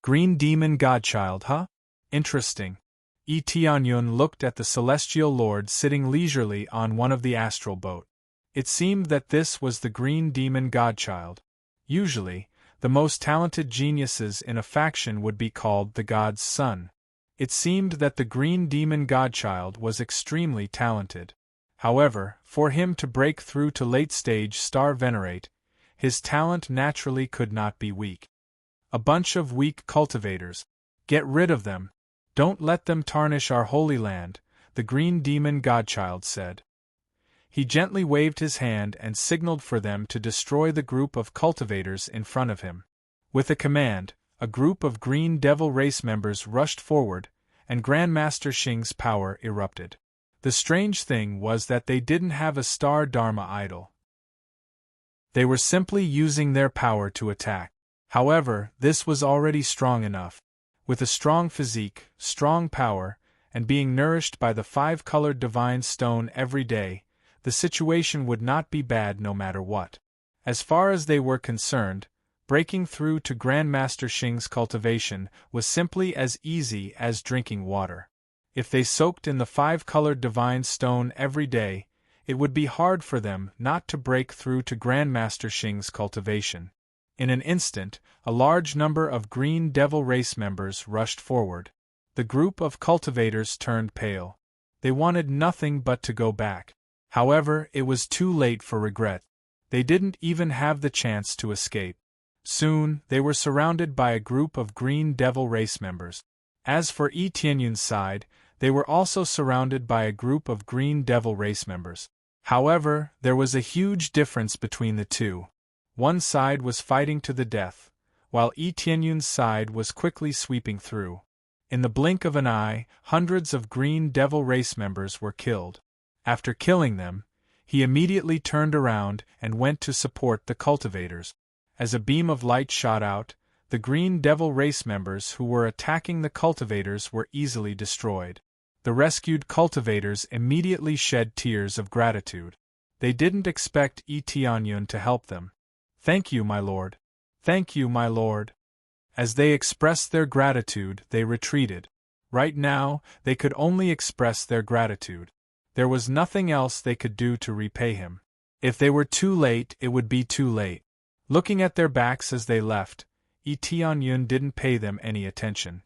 Green demon godchild, huh? Interesting. Etienne-Yun looked at the celestial lord sitting leisurely on one of the astral boat. It seemed that this was the green demon godchild. Usually, the most talented geniuses in a faction would be called the god's son. It seemed that the green demon godchild was extremely talented. However, for him to break through to late-stage star venerate, his talent naturally could not be weak. A bunch of weak cultivators. Get rid of them. Don't let them tarnish our holy land, the green demon godchild said. He gently waved his hand and signaled for them to destroy the group of cultivators in front of him. With a command, a group of green devil race members rushed forward, and Grandmaster Xing's power erupted. The strange thing was that they didn't have a star Dharma idol. They were simply using their power to attack. However, this was already strong enough. With a strong physique, strong power, and being nourished by the 5-colored divine stone every day, the situation would not be bad no matter what. As far as they were concerned, breaking through to Grandmaster Xing's cultivation was simply as easy as drinking water. If they soaked in the 5-colored divine stone every day, it would be hard for them not to break through to Grandmaster Xing's cultivation. In an instant, a large number of green devil race members rushed forward. The group of cultivators turned pale. They wanted nothing but to go back. However, it was too late for regret. They didn't even have the chance to escape. Soon, they were surrounded by a group of green devil race members. As for Etienne-Yun's side, they were also surrounded by a group of green devil race members. However, there was a huge difference between the two. One side was fighting to the death, while Etienne-Yun's side was quickly sweeping through. In the blink of an eye, hundreds of green devil race members were killed. After killing them, he immediately turned around and went to support the cultivators. As a beam of light shot out, the green devil race members who were attacking the cultivators were easily destroyed. The rescued cultivators immediately shed tears of gratitude. They didn't expect Etienne-Yun to help them. Thank you, my lord. Thank you, my lord. As they expressed their gratitude, they retreated. Right now, they could only express their gratitude. There was nothing else they could do to repay him. If they were too late, it would be too late. Looking at their backs as they left, Etienne-Yun didn't pay them any attention.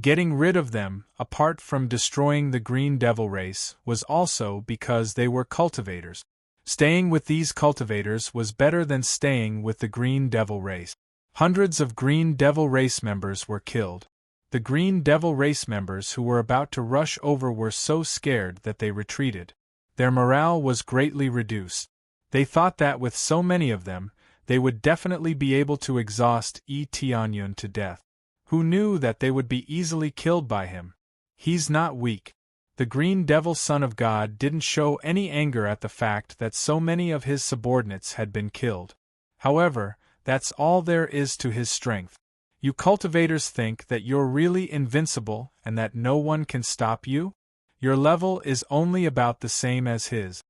Getting rid of them, apart from destroying the green devil race, was also because they were cultivators. Staying with these cultivators was better than staying with the green devil race. Hundreds of green devil race members were killed. The Green Devil race members who were about to rush over were so scared that they retreated. Their morale was greatly reduced. They thought that with so many of them, they would definitely be able to exhaust Tianyun to death. Who knew that they would be easily killed by him? He's not weak. The Green Devil Son of God didn't show any anger at the fact that so many of his subordinates had been killed. However, that's all there is to his strength. You cultivators think that you're really invincible and that no one can stop you? Your level is only about the same as his.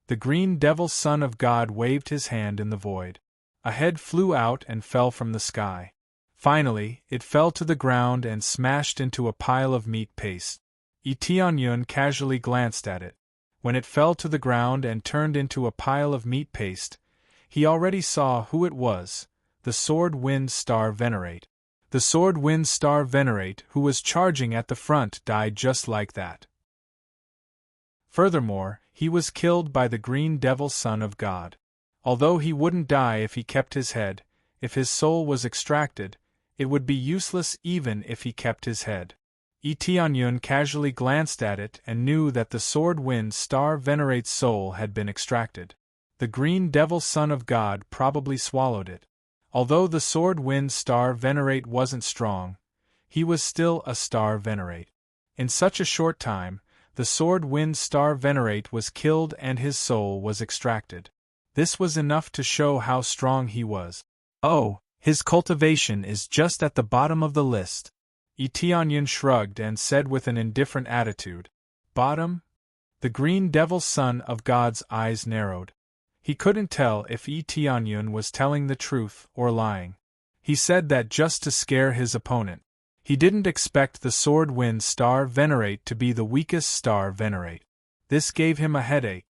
The Green Devil Son of God waved his hand in the void. A head flew out and fell from the sky. Finally, it fell to the ground and smashed into a pile of meat paste. Tianyun casually glanced at it. When it fell to the ground and turned into a pile of meat paste, he already saw who it was, the Sword Wind Star Venerate. The Sword Wind Star Venerate who was charging at the front died just like that. Furthermore, he was killed by the Green Devil Son of God. Although he wouldn't die if he kept his head, if his soul was extracted, it would be useless even if he kept his head. Tianyun casually glanced at it and knew that the Sword Wind Star Venerate's soul had been extracted. The Green Devil Son of God probably swallowed it. Although the Sword Wind Star Venerate wasn't strong, he was still a Star Venerate. In such a short time, the Sword Wind Star Venerate was killed and his soul was extracted. This was enough to show how strong he was. Oh, his cultivation is just at the bottom of the list. Tianyun shrugged and said with an indifferent attitude. Bottom? The Green Devil Son of God's eyes narrowed. He couldn't tell if Tianyun was telling the truth or lying. He said that just to scare his opponent. He didn't expect the Sword Wind Star Venerate to be the weakest Star Venerate. This gave him a headache.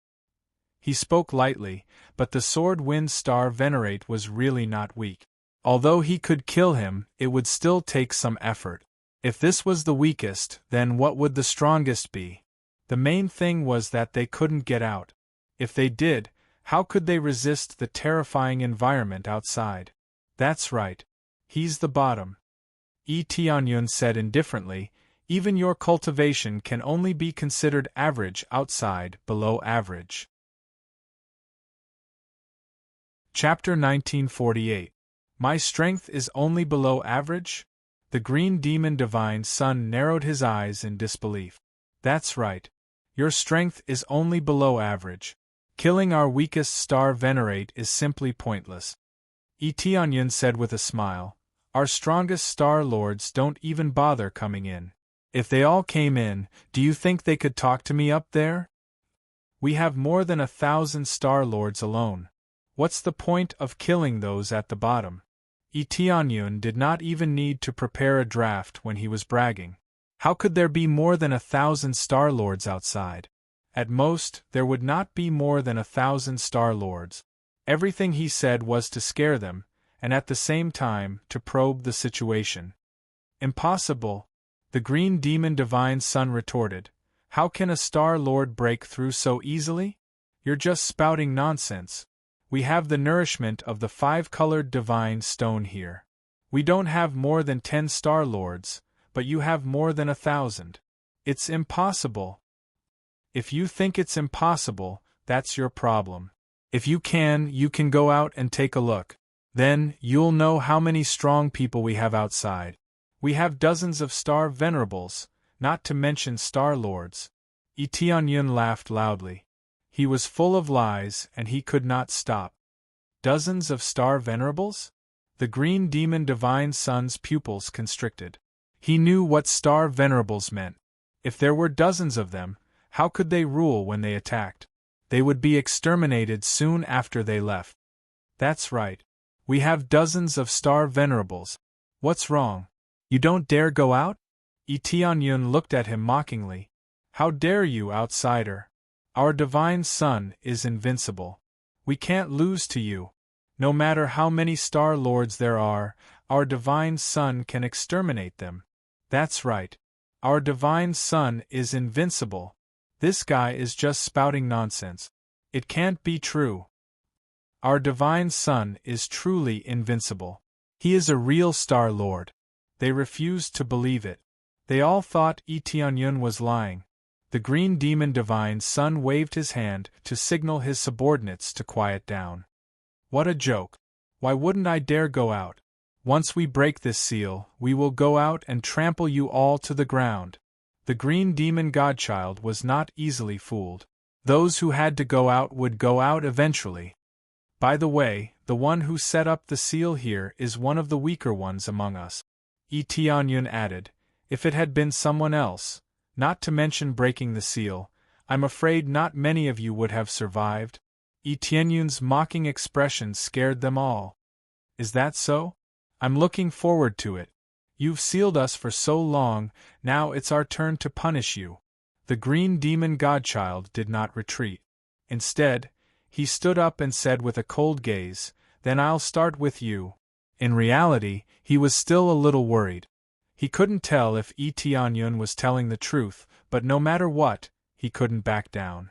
He spoke lightly, but the Sword Wind Star Venerate was really not weak. Although he could kill him, it would still take some effort. If this was the weakest, then what would the strongest be? The main thing was that they couldn't get out. If they did, how could they resist the terrifying environment outside? That's right. He's the bottom. Tianyun said indifferently, even your cultivation can only be considered average outside, below average. Chapter 1948. My strength is only below average? The Green Demon Divine Son narrowed his eyes in disbelief. That's right. Your strength is only below average. Killing our weakest Star Venerate is simply pointless. Tianyun said with a smile. Our strongest Star Lords don't even bother coming in. If they all came in, do you think they could talk to me up there? We have more than 1,000 Star Lords alone. What's the point of killing those at the bottom? Tianyun did not even need to prepare a draft when he was bragging. How could there be more than 1,000 Star Lords outside? At most, there would not be more than 1,000 Star Lords. Everything he said was to scare them, and at the same time, to probe the situation. Impossible, the Green Demon Divine Son retorted. How can a Star Lord break through so easily? You're just spouting nonsense. We have the nourishment of the 5-colored divine stone here. We don't have more than 10 Star Lords, but you have more than 1,000. It's impossible. If you think it's impossible, that's your problem. If you can go out and take a look. Then, you'll know how many strong people we have outside. We have dozens of Star Venerables, not to mention Star Lords. Tianyun laughed loudly. He was full of lies and he could not stop. Dozens of Star Venerables? The Green Demon Divine Son's pupils constricted. He knew what Star Venerables meant. If there were dozens of them, how could they rule when they attacked? They would be exterminated soon after they left. That's right. We have dozens of Star Venerables. What's wrong? You don't dare go out? Tianyun looked at him mockingly. How dare you, outsider? Our Divine Son is invincible. We can't lose to you. No matter how many Star Lords there are, our Divine Son can exterminate them. That's right. Our Divine Son is invincible. This guy is just spouting nonsense. It can't be true. Our Divine Son is truly invincible. He is a real Star Lord. They refused to believe it. They all thought Tianyun was lying. The Green Demon Divine Son waved his hand to signal his subordinates to quiet down. What a joke! Why wouldn't I dare go out? Once we break this seal, we will go out and trample you all to the ground. The Green Demon Godchild was not easily fooled. Those who had to go out would go out eventually. By the way, the one who set up the seal here is one of the weaker ones among us. Tianyun added, if it had been someone else, not to mention breaking the seal, I'm afraid not many of you would have survived. Tianyun's mocking expression scared them all. Is that so? I'm looking forward to it. You've sealed us for so long, now it's our turn to punish you. The Green Demon Godchild did not retreat. Instead, he stood up and said with a cold gaze, then I'll start with you. In reality, he was still a little worried. He couldn't tell if Tianyun was telling the truth, but no matter what, he couldn't back down.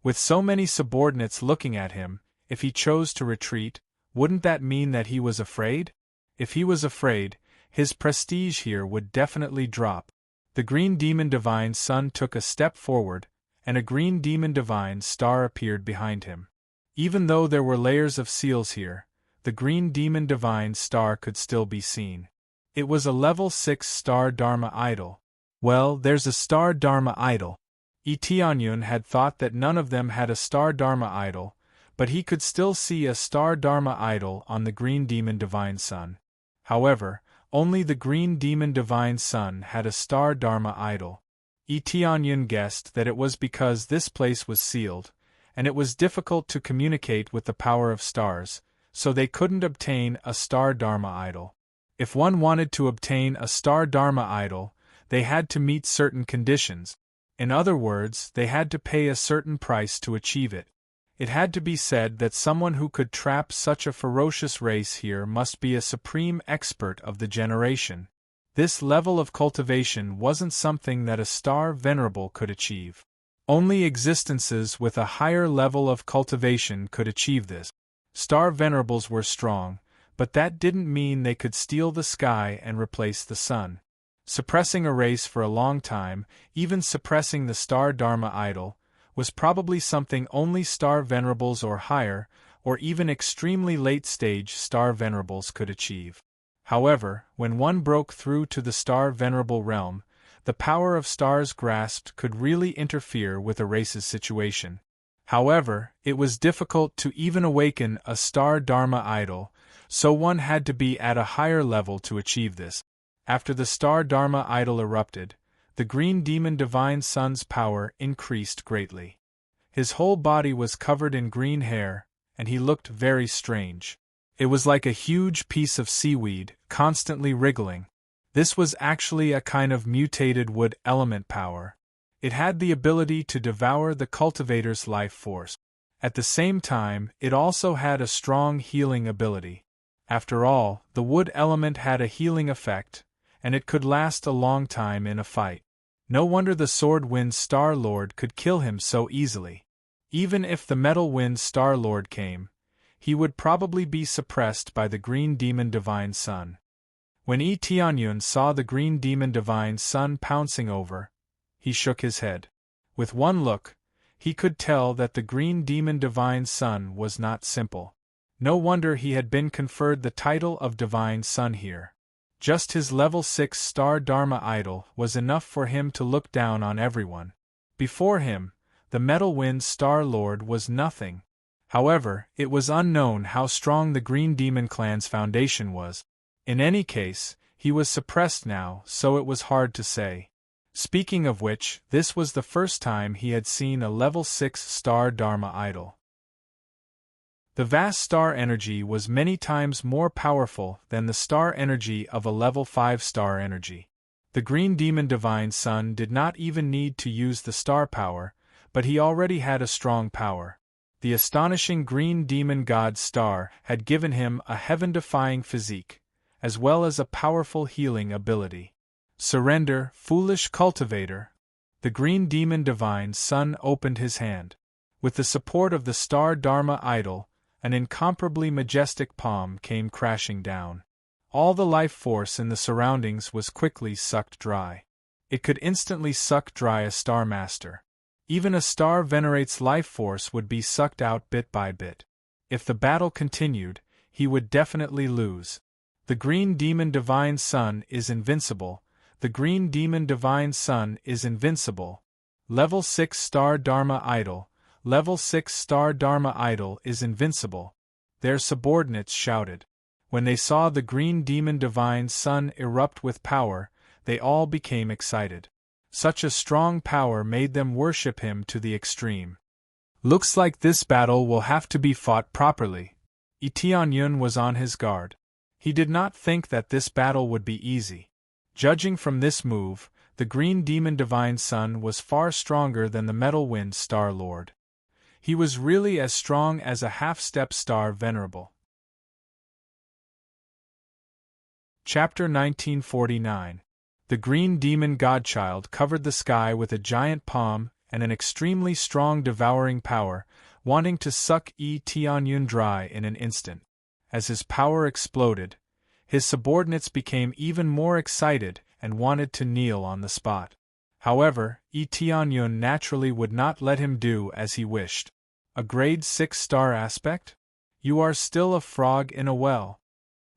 With so many subordinates looking at him, if he chose to retreat, wouldn't that mean that he was afraid? If he was afraid, his prestige here would definitely drop. The Green Demon Divine Son took a step forward, and a Green Demon Divine Star appeared behind him. Even though there were layers of seals here, the Green Demon Divine Star could still be seen. It was a level 6 Star Dharma idol. Well, there's a Star Dharma idol. Tianyun had thought that none of them had a Star Dharma idol, but he could still see a Star Dharma idol on the Green Demon Divine Son. However, only the Green Demon Divine Son had a Star Dharma idol. Tianyun guessed that it was because this place was sealed, and it was difficult to communicate with the power of stars, so they couldn't obtain a Star Dharma idol. If one wanted to obtain a Star Dharma idol, they had to meet certain conditions. In other words, they had to pay a certain price to achieve it. It had to be said that someone who could trap such a ferocious race here must be a supreme expert of the generation. This level of cultivation wasn't something that a Star Venerable could achieve. Only existences with a higher level of cultivation could achieve this. Star Venerables were strong, but that didn't mean they could steal the sky and replace the sun. Suppressing a race for a long time, even suppressing the Star Dharma idol, was probably something only Star Venerables or higher, or even extremely late-stage Star Venerables could achieve. However, when one broke through to the Star Venerable realm, the power of stars grasped could really interfere with a race's situation. However, it was difficult to even awaken a Star Dharma idol, so one had to be at a higher level to achieve this. After the Star Dharma idol erupted, the Green Demon Divine Son's power increased greatly. His whole body was covered in green hair, and he looked very strange. It was like a huge piece of seaweed, constantly wriggling. This was actually a kind of mutated wood element power. It had the ability to devour the cultivator's life force. At the same time, it also had a strong healing ability. After all, the wood element had a healing effect, and it could last a long time in a fight. No wonder the Sword Wind Star Lord could kill him so easily. Even if the Metal Wind Star Lord came, he would probably be suppressed by the Green Demon Divine Son. When Tianyun saw the Green Demon Divine Son pouncing over, he shook his head. With one look, he could tell that the Green Demon Divine Son was not simple. No wonder he had been conferred the title of Divine Son here. Just his level 6 Star Dharma idol was enough for him to look down on everyone. Before him, the Metal Wind Star Lord was nothing. However, it was unknown how strong the Green Demon Clan's foundation was. In any case, he was suppressed now, so it was hard to say. Speaking of which, this was the first time he had seen a level 6 Star Dharma idol. The vast star energy was many times more powerful than the star energy of a level 5 star energy. The Green Demon Divine Son did not even need to use the star power, but he already had a strong power. The astonishing Green Demon God Star had given him a heaven-defying physique, as well as a powerful healing ability. Surrender, foolish cultivator. The Green Demon Divine Son opened his hand. With the support of the Star Dharma idol, an incomparably majestic palm came crashing down. All the life force in the surroundings was quickly sucked dry. It could instantly suck dry a Star Master. Even a star venerate's life force would be sucked out bit by bit. If the battle continued, he would definitely lose. The Green Demon Divine Sun is invincible. The Green Demon Divine Sun is invincible. Level 6 Star Dharma Idol. Level 6 Star Dharma Idol is invincible. Their subordinates shouted. When they saw the Green Demon Divine Sun erupt with power, they all became excited. Such a strong power made them worship him to the extreme. Looks like this battle will have to be fought properly. Tianyun was on his guard. He did not think that this battle would be easy. Judging from this move, the Green Demon Divine Sun was far stronger than the Metal Wind Star Lord. He was really as strong as a half-step star venerable. Chapter 1949. The Green Demon Godchild covered the sky with a giant palm and an extremely strong devouring power, wanting to suck Tianyun dry in an instant. As his power exploded, his subordinates became even more excited and wanted to kneel on the spot. However, Tianyun naturally would not let him do as he wished. A grade 6 star aspect? You are still a frog in a well.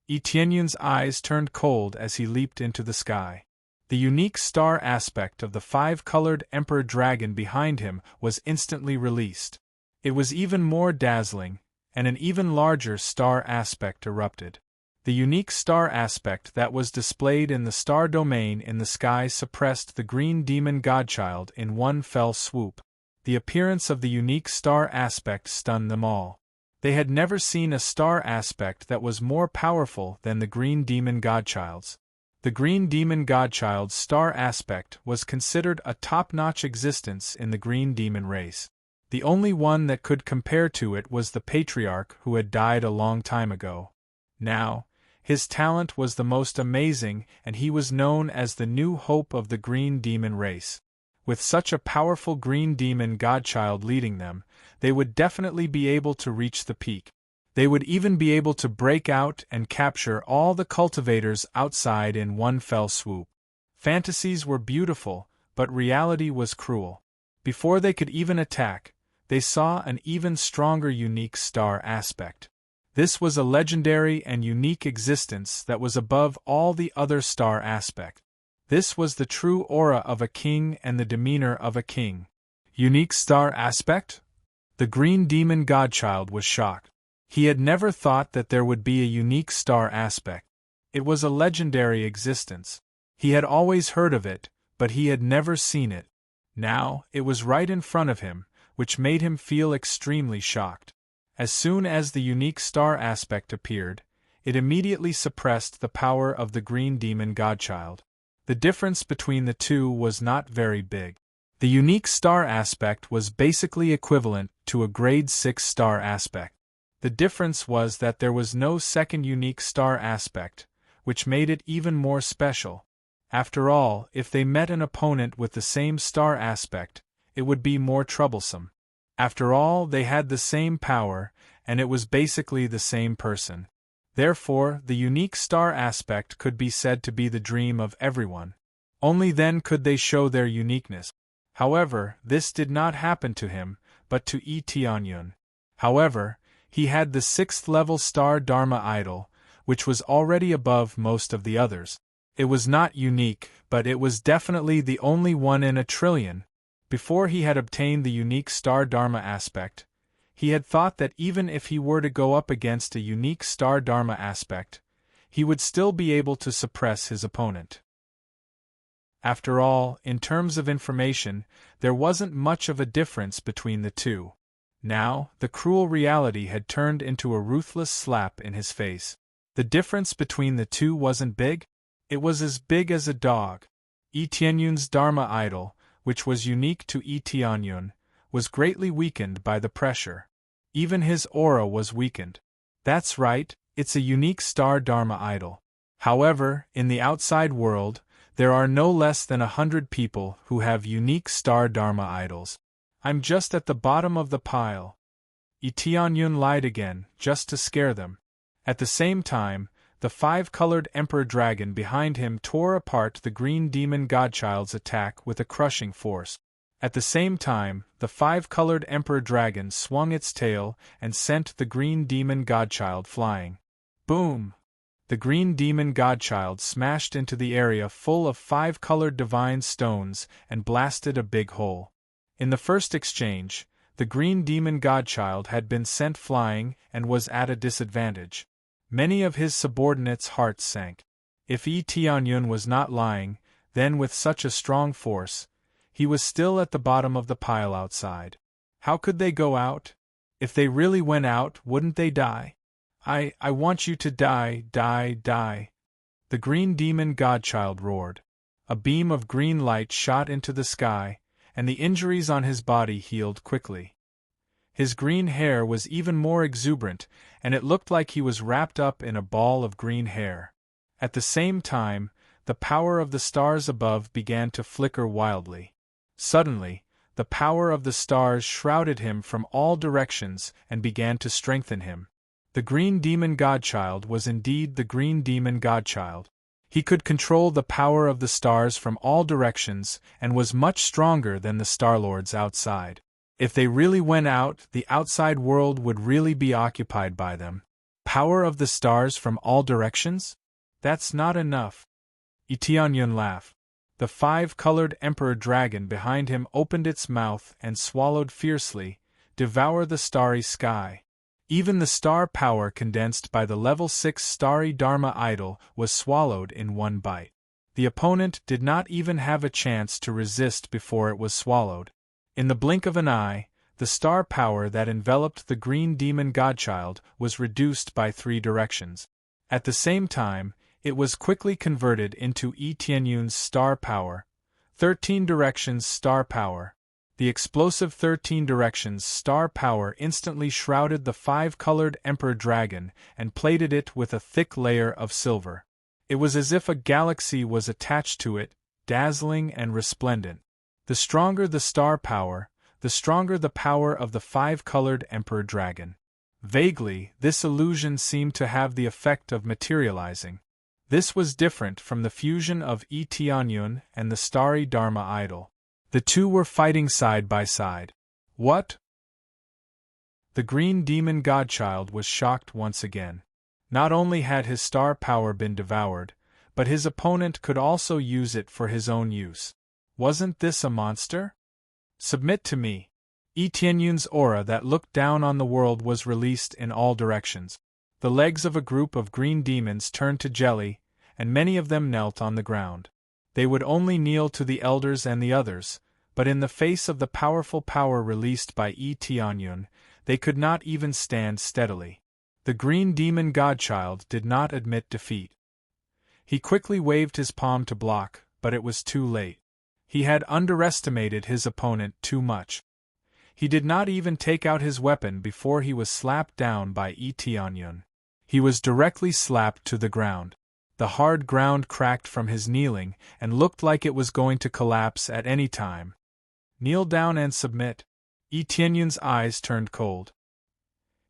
Tianyun's eyes turned cold as he leaped into the sky. The unique star aspect of the 5-colored Emperor Dragon behind him was instantly released. It was even more dazzling, and an even larger star aspect erupted. The unique star aspect that was displayed in the star domain in the sky suppressed the Green Demon Godchild in one fell swoop. The appearance of the unique star aspect stunned them all. They had never seen a star aspect that was more powerful than the Green Demon Godchild's. The Green Demon Godchild's star aspect was considered a top-notch existence in the Green Demon race. The only one that could compare to it was the Patriarch who had died a long time ago. Now, his talent was the most amazing and he was known as the new hope of the Green Demon race. With such a powerful Green Demon Godchild leading them, they would definitely be able to reach the peak. They would even be able to break out and capture all the cultivators outside in one fell swoop. Fantasies were beautiful, but reality was cruel. Before they could even attack, they saw an even stronger unique star aspect. This was a legendary and unique existence that was above all the other star aspects. This was the true aura of a king and the demeanor of a king. Unique star aspect? The Green Demon Godchild was shocked. He had never thought that there would be a unique star aspect. It was a legendary existence. He had always heard of it, but he had never seen it. Now, it was right in front of him, which made him feel extremely shocked. As soon as the unique star aspect appeared, it immediately suppressed the power of the Green Demon Godchild. The difference between the two was not very big. The unique star aspect was basically equivalent to a grade 6 star aspect. The difference was that there was no second unique star aspect, which made it even more special. After all, if they met an opponent with the same star aspect, it would be more troublesome. After all, they had the same power, and it was basically the same person. Therefore, the unique star aspect could be said to be the dream of everyone. Only then could they show their uniqueness. However, this did not happen to him, but to Tianyun. However, he had the 6th level Star Dharma Idol, which was already above most of the others. It was not unique, but it was definitely the only one in a trillion. Before he had obtained the unique Star Dharma aspect, he had thought that even if he were to go up against a unique Star Dharma aspect, he would still be able to suppress his opponent. After all, in terms of information, there wasn't much of a difference between the two. Now, the cruel reality had turned into a ruthless slap in his face. The difference between the two wasn't big. It was as big as a dog. Tianyun's Dharma Idol, which was unique to Tianyun, was greatly weakened by the pressure. Even his aura was weakened. That's right, it's a unique Star Dharma Idol. However, in the outside world, there are no less than 100 people who have unique Star Dharma Idols. I'm just at the bottom of the pile. Tianyun lied again, just to scare them. At the same time, The five-colored Emperor Dragon behind him tore apart the green demon godchild's attack with a crushing force. At the same time, the five-colored Emperor Dragon swung its tail and sent the green demon godchild flying. Boom! The green demon godchild smashed into the area full of five-colored divine stones and blasted a big hole. In the first exchange, the green demon godchild had been sent flying and was at a disadvantage. Many of his subordinates' hearts sank. If Yi Tianyun was not lying, then with such a strong force, he was still at the bottom of the pile outside. How could they go out? If they really went out, wouldn't they die? I want you to die, die, die. The green demon godchild roared. A beam of green light shot into the sky, and the injuries on his body healed quickly. His green hair was even more exuberant, and it looked like he was wrapped up in a ball of green hair. At the same time, the power of the stars above began to flicker wildly. Suddenly, the power of the stars shrouded him from all directions and began to strengthen him. The green demon godchild was indeed the green demon godchild. He could control the power of the stars from all directions and was much stronger than the Starlords outside. If they really went out, the outside world would really be occupied by them. Power of the stars from all directions? That's not enough. Yi Tianyun laughed. The five-colored Emperor Dragon behind him opened its mouth and swallowed fiercely, devour the starry sky. Even the star power condensed by the level 6 starry Dharma idol was swallowed in one bite. The opponent did not even have a chance to resist before it was swallowed. In the blink of an eye, the star power that enveloped the green demon godchild was reduced by 3 directions. At the same time, it was quickly converted into Yi Tianyun's star power, 13 directions star power. The explosive 13 directions star power instantly shrouded the five-colored Emperor Dragon and plated it with a thick layer of silver. It was as if a galaxy was attached to it, dazzling and resplendent. The stronger the star power, the stronger the power of the five-colored Emperor Dragon. Vaguely, this illusion seemed to have the effect of materializing. This was different from the fusion of Yi Tianyun and the starry Dharma idol. The two were fighting side by side. What? The green demon godchild was shocked once again. Not only had his star power been devoured, but his opponent could also use it for his own use. Wasn't this a monster? Submit to me. Yi Tianyun's aura that looked down on the world was released in all directions. The legs of a group of green demons turned to jelly, and many of them knelt on the ground. They would only kneel to the elders and the others, but in the face of the powerful power released by Yi Tianyun, they could not even stand steadily. The green demon godchild did not admit defeat. He quickly waved his palm to block, but it was too late. He had underestimated his opponent too much. He did not even take out his weapon before he was slapped down by Yi Tianyun. He was directly slapped to the ground. The hard ground cracked from his kneeling and looked like it was going to collapse at any time. Kneel down and submit. Yi Tianyun's eyes turned cold.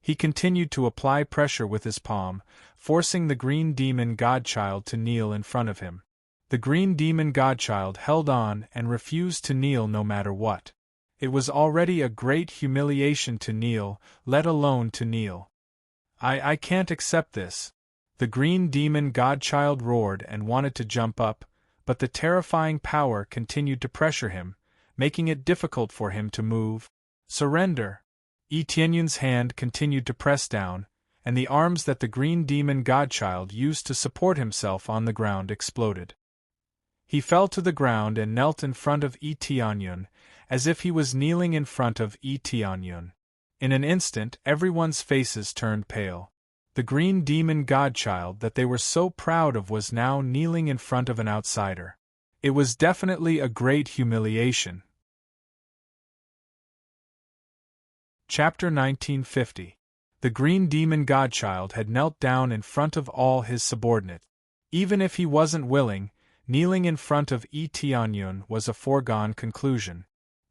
He continued to apply pressure with his palm, forcing the green demon godchild to kneel in front of him. The green demon godchild held on and refused to kneel no matter what. It was already a great humiliation to kneel, let alone to kneel. I can't accept this. The green demon godchild roared and wanted to jump up, but the terrifying power continued to pressure him, making it difficult for him to move. Surrender! Yi Tianyun's hand continued to press down, and the arms that the green demon godchild used to support himself on the ground exploded. He fell to the ground and knelt in front of Yi Tianyun, as if he was kneeling in front of Yi Tianyun. In an instant, everyone's faces turned pale. The green demon godchild that they were so proud of was now kneeling in front of an outsider. It was definitely a great humiliation. Chapter 1950. The green demon godchild had knelt down in front of all his subordinates. Even if he wasn't willing, kneeling in front of Yi Tianyun was a foregone conclusion.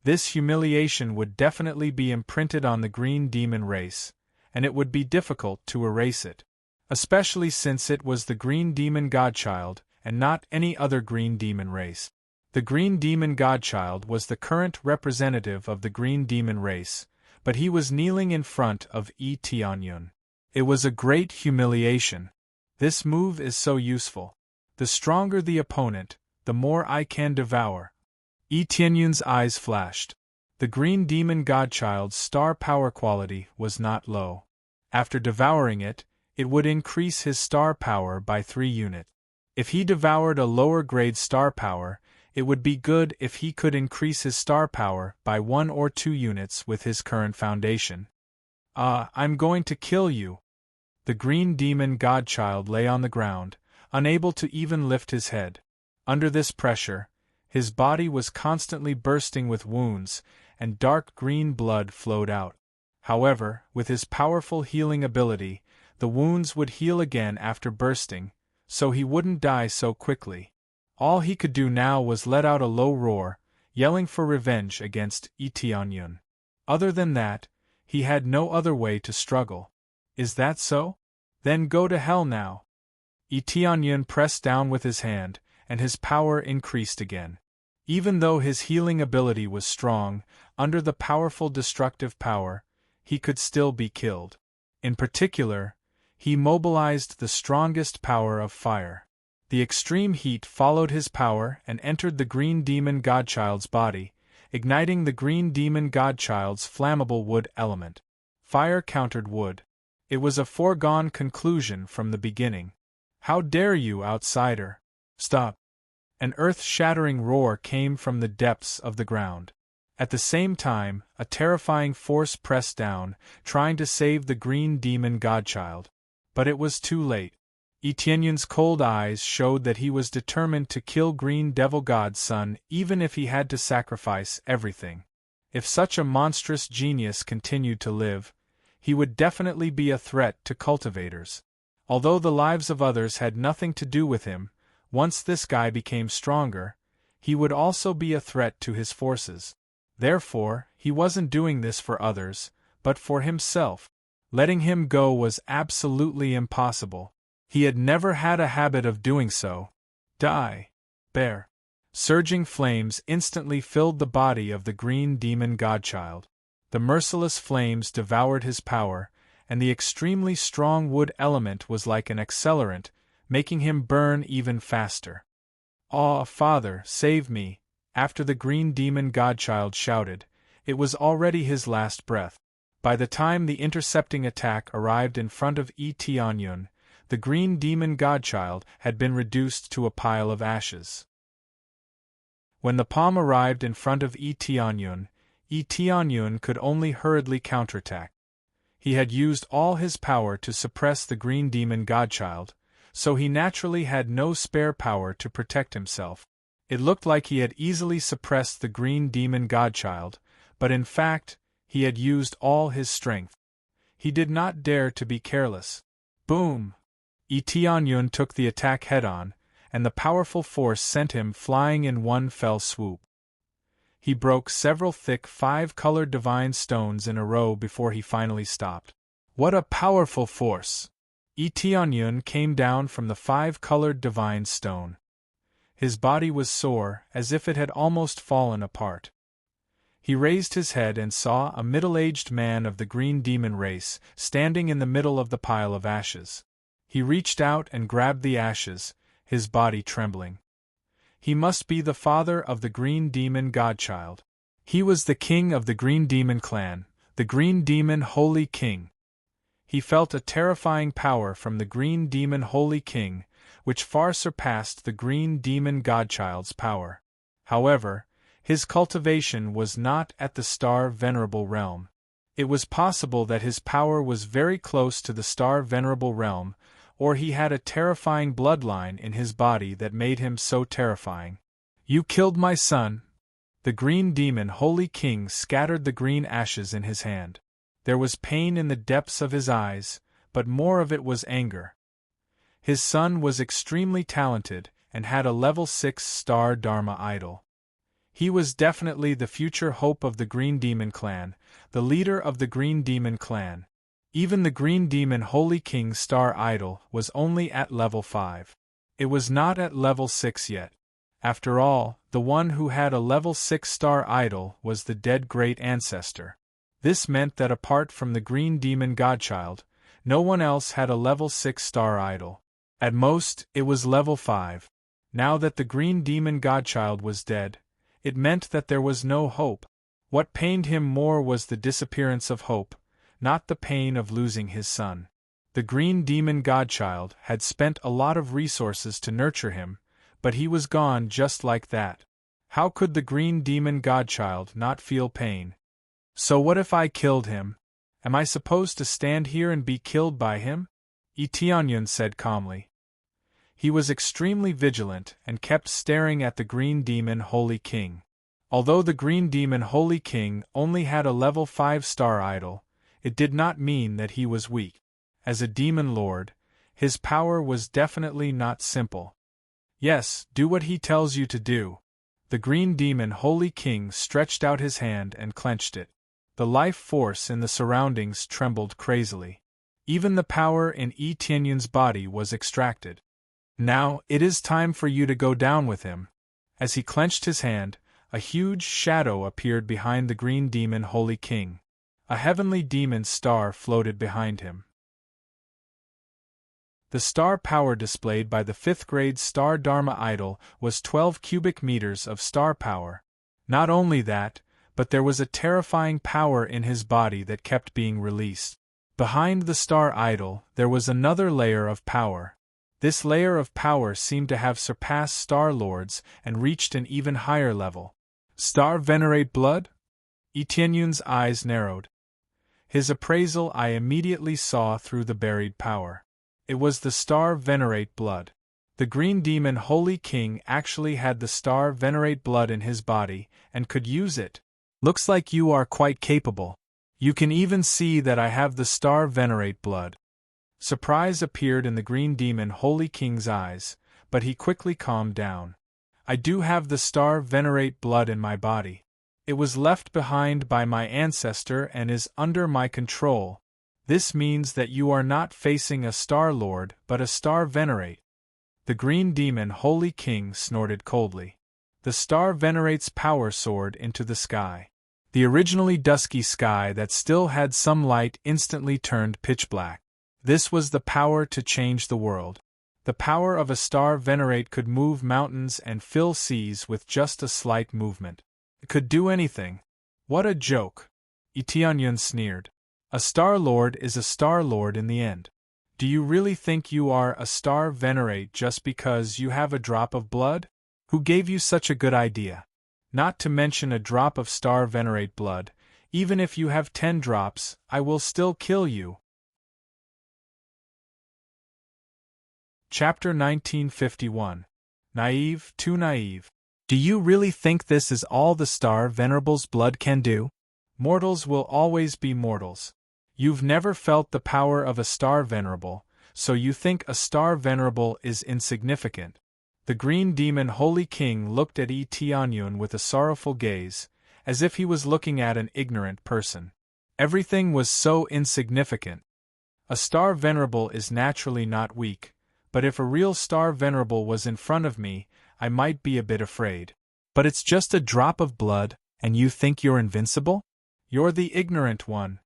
This humiliation would definitely be imprinted on the green demon race, and it would be difficult to erase it. especially since it was the Green Demon Godchild, and not any other Green Demon race. The Green Demon Godchild was the current representative of the Green Demon race, but he was kneeling in front of Yi Tianyun. It was a great humiliation. This move is so useful. The stronger the opponent, the more I can devour. Yi Tianyun's eyes flashed. The Green Demon Godchild's star power quality was not low. After devouring it, it would increase his star power by 3 units. If he devoured a lower grade star power, it would be good if he could increase his star power by 1 or 2 units with his current foundation. I'm going to kill you. The Green Demon Godchild lay on the ground, unable to even lift his head. Under this pressure, his body was constantly bursting with wounds, and dark green blood flowed out. However, with his powerful healing ability, the wounds would heal again after bursting, so he wouldn't die so quickly. All he could do now was let out a low roar, yelling for revenge against Yi Tianyun. Other than that, he had no other way to struggle. Is that so? Then go to hell now. Yi Tianyun pressed down with his hand, and his power increased again. Even though his healing ability was strong, under the powerful destructive power, he could still be killed. In particular, he mobilized the strongest power of fire. The extreme heat followed his power and entered the Green Demon Godchild's body, igniting the Green Demon Godchild's flammable wood element. Fire countered wood. It was a foregone conclusion from the beginning. How dare you, outsider! Stop! An earth-shattering roar came from the depths of the ground. At the same time, a terrifying force pressed down, trying to save the Green Demon Godchild. But it was too late. Yi Tianyun's cold eyes showed that he was determined to kill Green Devil God's son even if he had to sacrifice everything. If such a monstrous genius continued to live, he would definitely be a threat to cultivators. Although the lives of others had nothing to do with him, once this guy became stronger, he would also be a threat to his forces. Therefore, he wasn't doing this for others, but for himself. Letting him go was absolutely impossible. He had never had a habit of doing so. Die, bear. Surging flames instantly filled the body of the Green Demon Godchild. The merciless flames devoured his power, and the extremely strong wood element was like an accelerant, making him burn even faster. "Ah, Father, save me!" After the Green Demon Godchild shouted, it was already his last breath. By the time the intercepting attack arrived in front of Yi Tianyun, the Green Demon Godchild had been reduced to a pile of ashes. When the palm arrived in front of Yi Tianyun could only hurriedly counterattack. He had used all his power to suppress the Green Demon Godchild, so he naturally had no spare power to protect himself. It looked like he had easily suppressed the Green Demon Godchild, but in fact, he had used all his strength. He did not dare to be careless. Boom! Yi Tianyun took the attack head-on, and the powerful force sent him flying in one fell swoop. He broke several thick 5-colored divine stones in a row before he finally stopped. What a powerful force! Yi Tianyun came down from the 5-colored divine stone. His body was sore, as if it had almost fallen apart. He raised his head and saw a middle-aged man of the Green Demon race standing in the middle of the pile of ashes. He reached out and grabbed the ashes, his body trembling. He must be the father of the Green Demon Godchild. He was the king of the Green Demon clan, the Green Demon Holy King. He felt a terrifying power from the Green Demon Holy King, which far surpassed the Green Demon Godchild's power. However, his cultivation was not at the Star Venerable realm. It was possible that his power was very close to the Star Venerable realm, or he had a terrifying bloodline in his body that made him so terrifying. "You killed my son!" The Green Demon Holy King scattered the green ashes in his hand. There was pain in the depths of his eyes, but more of it was anger. His son was extremely talented and had a level 6 star Dharma idol. He was definitely the future hope of the Green Demon clan, the leader of the Green Demon clan. Even the Green Demon Holy King's star idol was only at level 5. It was not at level 6 yet. After all, the one who had a level 6 star idol was the dead great ancestor. This meant that apart from the Green Demon Godchild, no one else had a level 6 star idol. At most, it was level 5. Now that the Green Demon Godchild was dead, it meant that there was no hope. What pained him more was the disappearance of hope, not the pain of losing his son. The Green Demon Godchild had spent a lot of resources to nurture him, but he was gone just like that. How could the Green Demon Godchild not feel pain? So what if I killed him? Am I supposed to stand here and be killed by him? Tianyun said calmly. He was extremely vigilant and kept staring at the Green Demon Holy King. Although the Green Demon Holy King only had a level 5 star idol, it did not mean that he was weak. As a demon lord, his power was definitely not simple. Yes, do what he tells you to do. The Green Demon Holy King stretched out his hand and clenched it. The life force in the surroundings trembled crazily. Even the power in Tianyun's body was extracted. Now, it is time for you to go down with him. As he clenched his hand, a huge shadow appeared behind the Green Demon Holy King. A heavenly demon star floated behind him. The star power displayed by the 5th grade Star Dharma idol was 12 cubic meters of star power. Not only that, but there was a terrifying power in his body that kept being released. Behind the star idol, there was another layer of power. This layer of power seemed to have surpassed Star Lords and reached an even higher level. Star Venerate Blood? Tianyun's eyes narrowed. His appraisal eye immediately saw through the buried power. It was the Star Venerate Blood. The Green Demon Holy King actually had the Star Venerate Blood in his body, and could use it. Looks like you are quite capable. You can even see that I have the Star Venerate Blood. Surprise appeared in the Green Demon Holy King's eyes, but he quickly calmed down. I do have the Star Venerate Blood in my body. It was left behind by my ancestor and is under my control. This means that you are not facing a Star Lord but a Star Venerate. The Green Demon Holy King snorted coldly. The Star Venerate's power soared into the sky. The originally dusky sky that still had some light instantly turned pitch black. This was the power to change the world. The power of a Star Venerate could move mountains and fill seas with just a slight movement. It could do anything. What a joke! Tianyun sneered. A Star Lord is a Star Lord in the end. Do you really think you are a Star Venerate just because you have a drop of blood? Who gave you such a good idea? Not to mention a drop of Star Venerate blood. Even if you have 10 drops, I will still kill you. Chapter 1951. Naive, too naive. Do you really think this is all the Star Venerable's blood can do? Mortals will always be mortals. You've never felt the power of a Star Venerable, so you think a Star Venerable is insignificant. The Green Demon Holy King looked at Tianyun with a sorrowful gaze, as if he was looking at an ignorant person. Everything was so insignificant. A Star Venerable is naturally not weak, but if a real Star Venerable was in front of me, I might be a bit afraid. But it's just a drop of blood, and you think you're invincible? You're the ignorant one.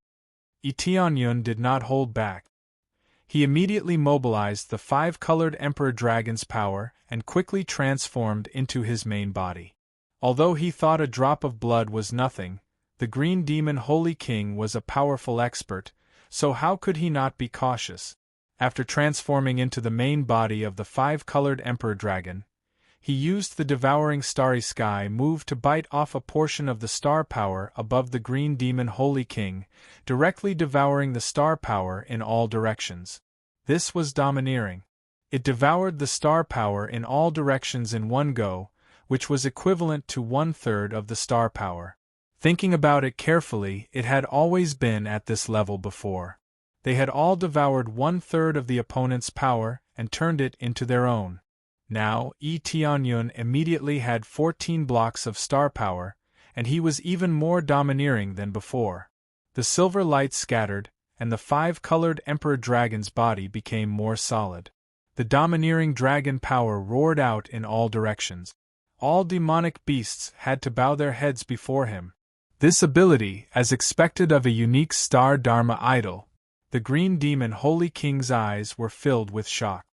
Tianyun did not hold back. He immediately mobilized the 5-colored Emperor Dragon's power and quickly transformed into his main body. Although he thought a drop of blood was nothing, the Green Demon Holy King was a powerful expert, so how could he not be cautious? After transforming into the main body of the 5-colored Emperor Dragon, he used the devouring starry sky move to bite off a portion of the star power above the Green Demon Holy King, directly devouring the star power in all directions. This was domineering. It devoured the star power in all directions in one go, which was equivalent to 1/3 of the star power. Thinking about it carefully, it had always been at this level before. They had all devoured 1/3 of the opponent's power and turned it into their own. Now, Tianyun immediately had 14 blocks of star power, and he was even more domineering than before. The silver light scattered, and the five-colored Emperor Dragon's body became more solid. The domineering dragon power roared out in all directions. All demonic beasts had to bow their heads before him. This ability, as expected of a unique star Dharma idol, the Green Demon Holy King's eyes were filled with shock.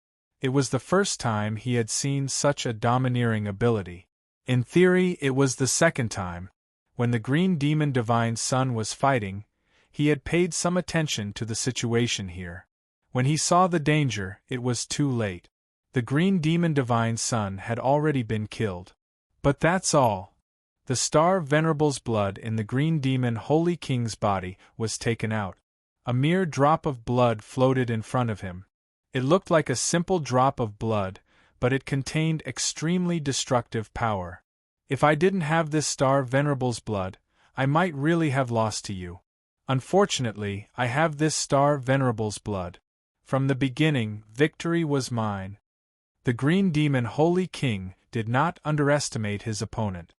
It was the first time he had seen such a domineering ability. In theory, it was the second time. When the Green Demon Divine Son was fighting, he had paid some attention to the situation here. When he saw the danger, it was too late. The Green Demon Divine Son had already been killed. But that's all. The Star Venerable's blood in the Green Demon Holy King's body was taken out. A mere drop of blood floated in front of him. It looked like a simple drop of blood, but it contained extremely destructive power. If I didn't have this Star Venerable's blood, I might really have lost to you. Unfortunately, I have this Star Venerable's blood. From the beginning, victory was mine. The Green Demon Holy King did not underestimate his opponent.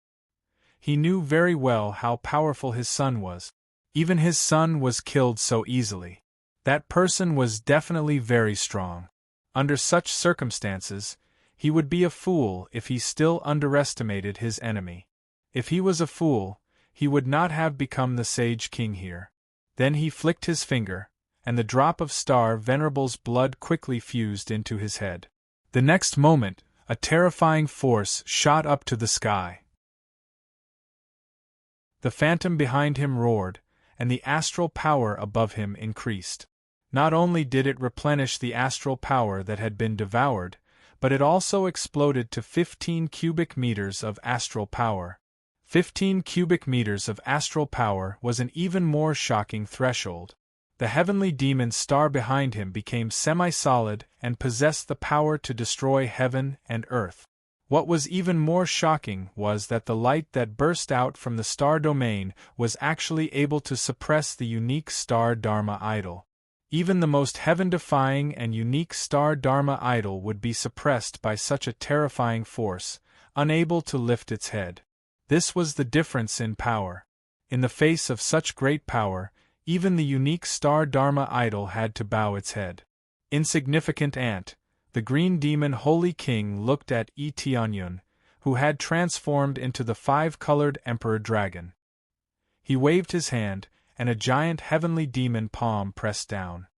He knew very well how powerful his son was. Even his son was killed so easily. That person was definitely very strong. Under such circumstances, he would be a fool if he still underestimated his enemy. If he was a fool, he would not have become the Sage King here. Then he flicked his finger, and the drop of Star Venerable's blood quickly fused into his head. The next moment, a terrifying force shot up to the sky. The phantom behind him roared, and the astral power above him increased. Not only did it replenish the astral power that had been devoured, but it also exploded to 15 cubic meters of astral power. 15 cubic meters of astral power was an even more shocking threshold. The heavenly demon star behind him became semi-solid and possessed the power to destroy heaven and earth. What was even more shocking was that the light that burst out from the star domain was actually able to suppress the unique star Dharma idol. Even the most heaven-defying and unique star Dharma idol would be suppressed by such a terrifying force, unable to lift its head. This was the difference in power. In the face of such great power, even the unique star Dharma idol had to bow its head. Insignificant ant. The Green Demon Holy King looked at Tianyun, who had transformed into the five-colored Emperor Dragon. He waved his hand, and a giant heavenly demon palm pressed down.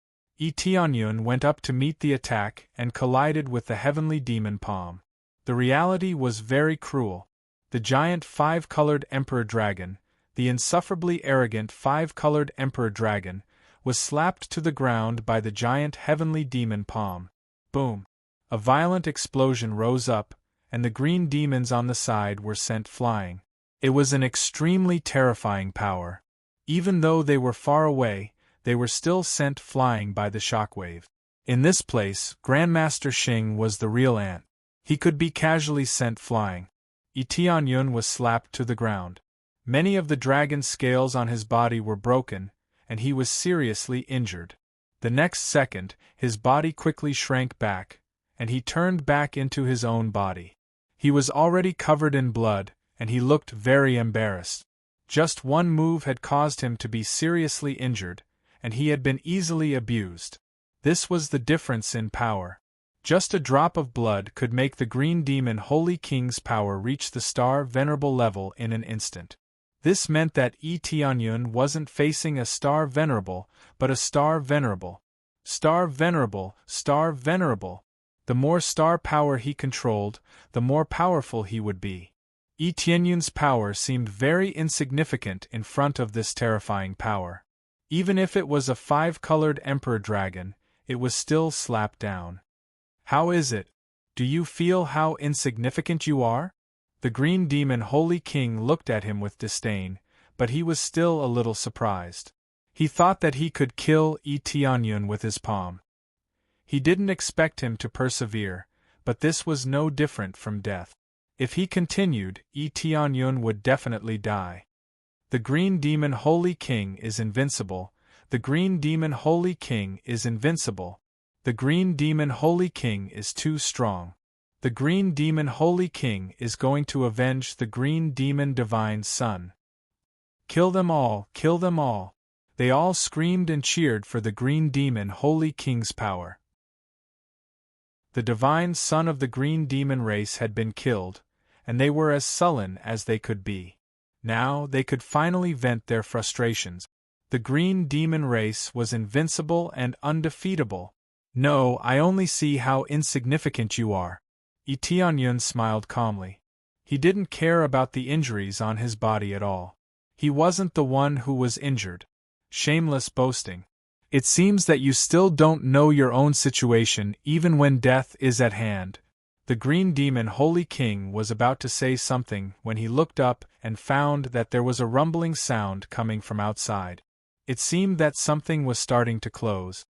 Tianyun went up to meet the attack and collided with the heavenly demon palm. The reality was very cruel. The giant five-colored Emperor Dragon, the insufferably arrogant five-colored Emperor Dragon, was slapped to the ground by the giant heavenly demon palm. Boom! A violent explosion rose up, and the green demons on the side were sent flying. It was an extremely terrifying power. Even though they were far away, they were still sent flying by the shockwave. In this place, Grandmaster Xing was the real ant. He could be casually sent flying. Tianyun was slapped to the ground. Many of the dragon's scales on his body were broken, and he was seriously injured. The next second, his body quickly shrank back, and he turned back into his own body. He was already covered in blood, and he looked very embarrassed. Just one move had caused him to be seriously injured, and he had been easily abused. This was the difference in power. Just a drop of blood could make the Green Demon Holy King's power reach the Star Venerable level in an instant. This meant that Tianyun wasn't facing a Star Venerable, but a Star Venerable. Star Venerable, Star Venerable. The more star power he controlled, the more powerful he would be. Tianyun's power seemed very insignificant in front of this terrifying power. Even if it was a five-colored Emperor Dragon, it was still slapped down. How is it? Do you feel how insignificant you are? The Green Demon Holy King looked at him with disdain, but he was still a little surprised. He thought that he could kill Tianyun with his palm. He didn't expect him to persevere, but this was no different from death. If he continued, Tianyun would definitely die. The Green Demon Holy King is invincible. The Green Demon Holy King is invincible. The Green Demon Holy King is too strong. The Green Demon Holy King is going to avenge the Green Demon Divine Son. Kill them all, kill them all. They all screamed and cheered for the Green Demon Holy King's power. The divine son of the Green Demon race had been killed, and they were as sullen as they could be. Now they could finally vent their frustrations. The Green Demon race was invincible and undefeatable. No, I only see how insignificant you are. Tianyun smiled calmly. He didn't care about the injuries on his body at all. He wasn't the one who was injured. Shameless boasting. It seems that you still don't know your own situation even when death is at hand. The Green Demon Holy King was about to say something when he looked up and found that there was a rumbling sound coming from outside. It seemed that something was starting to close.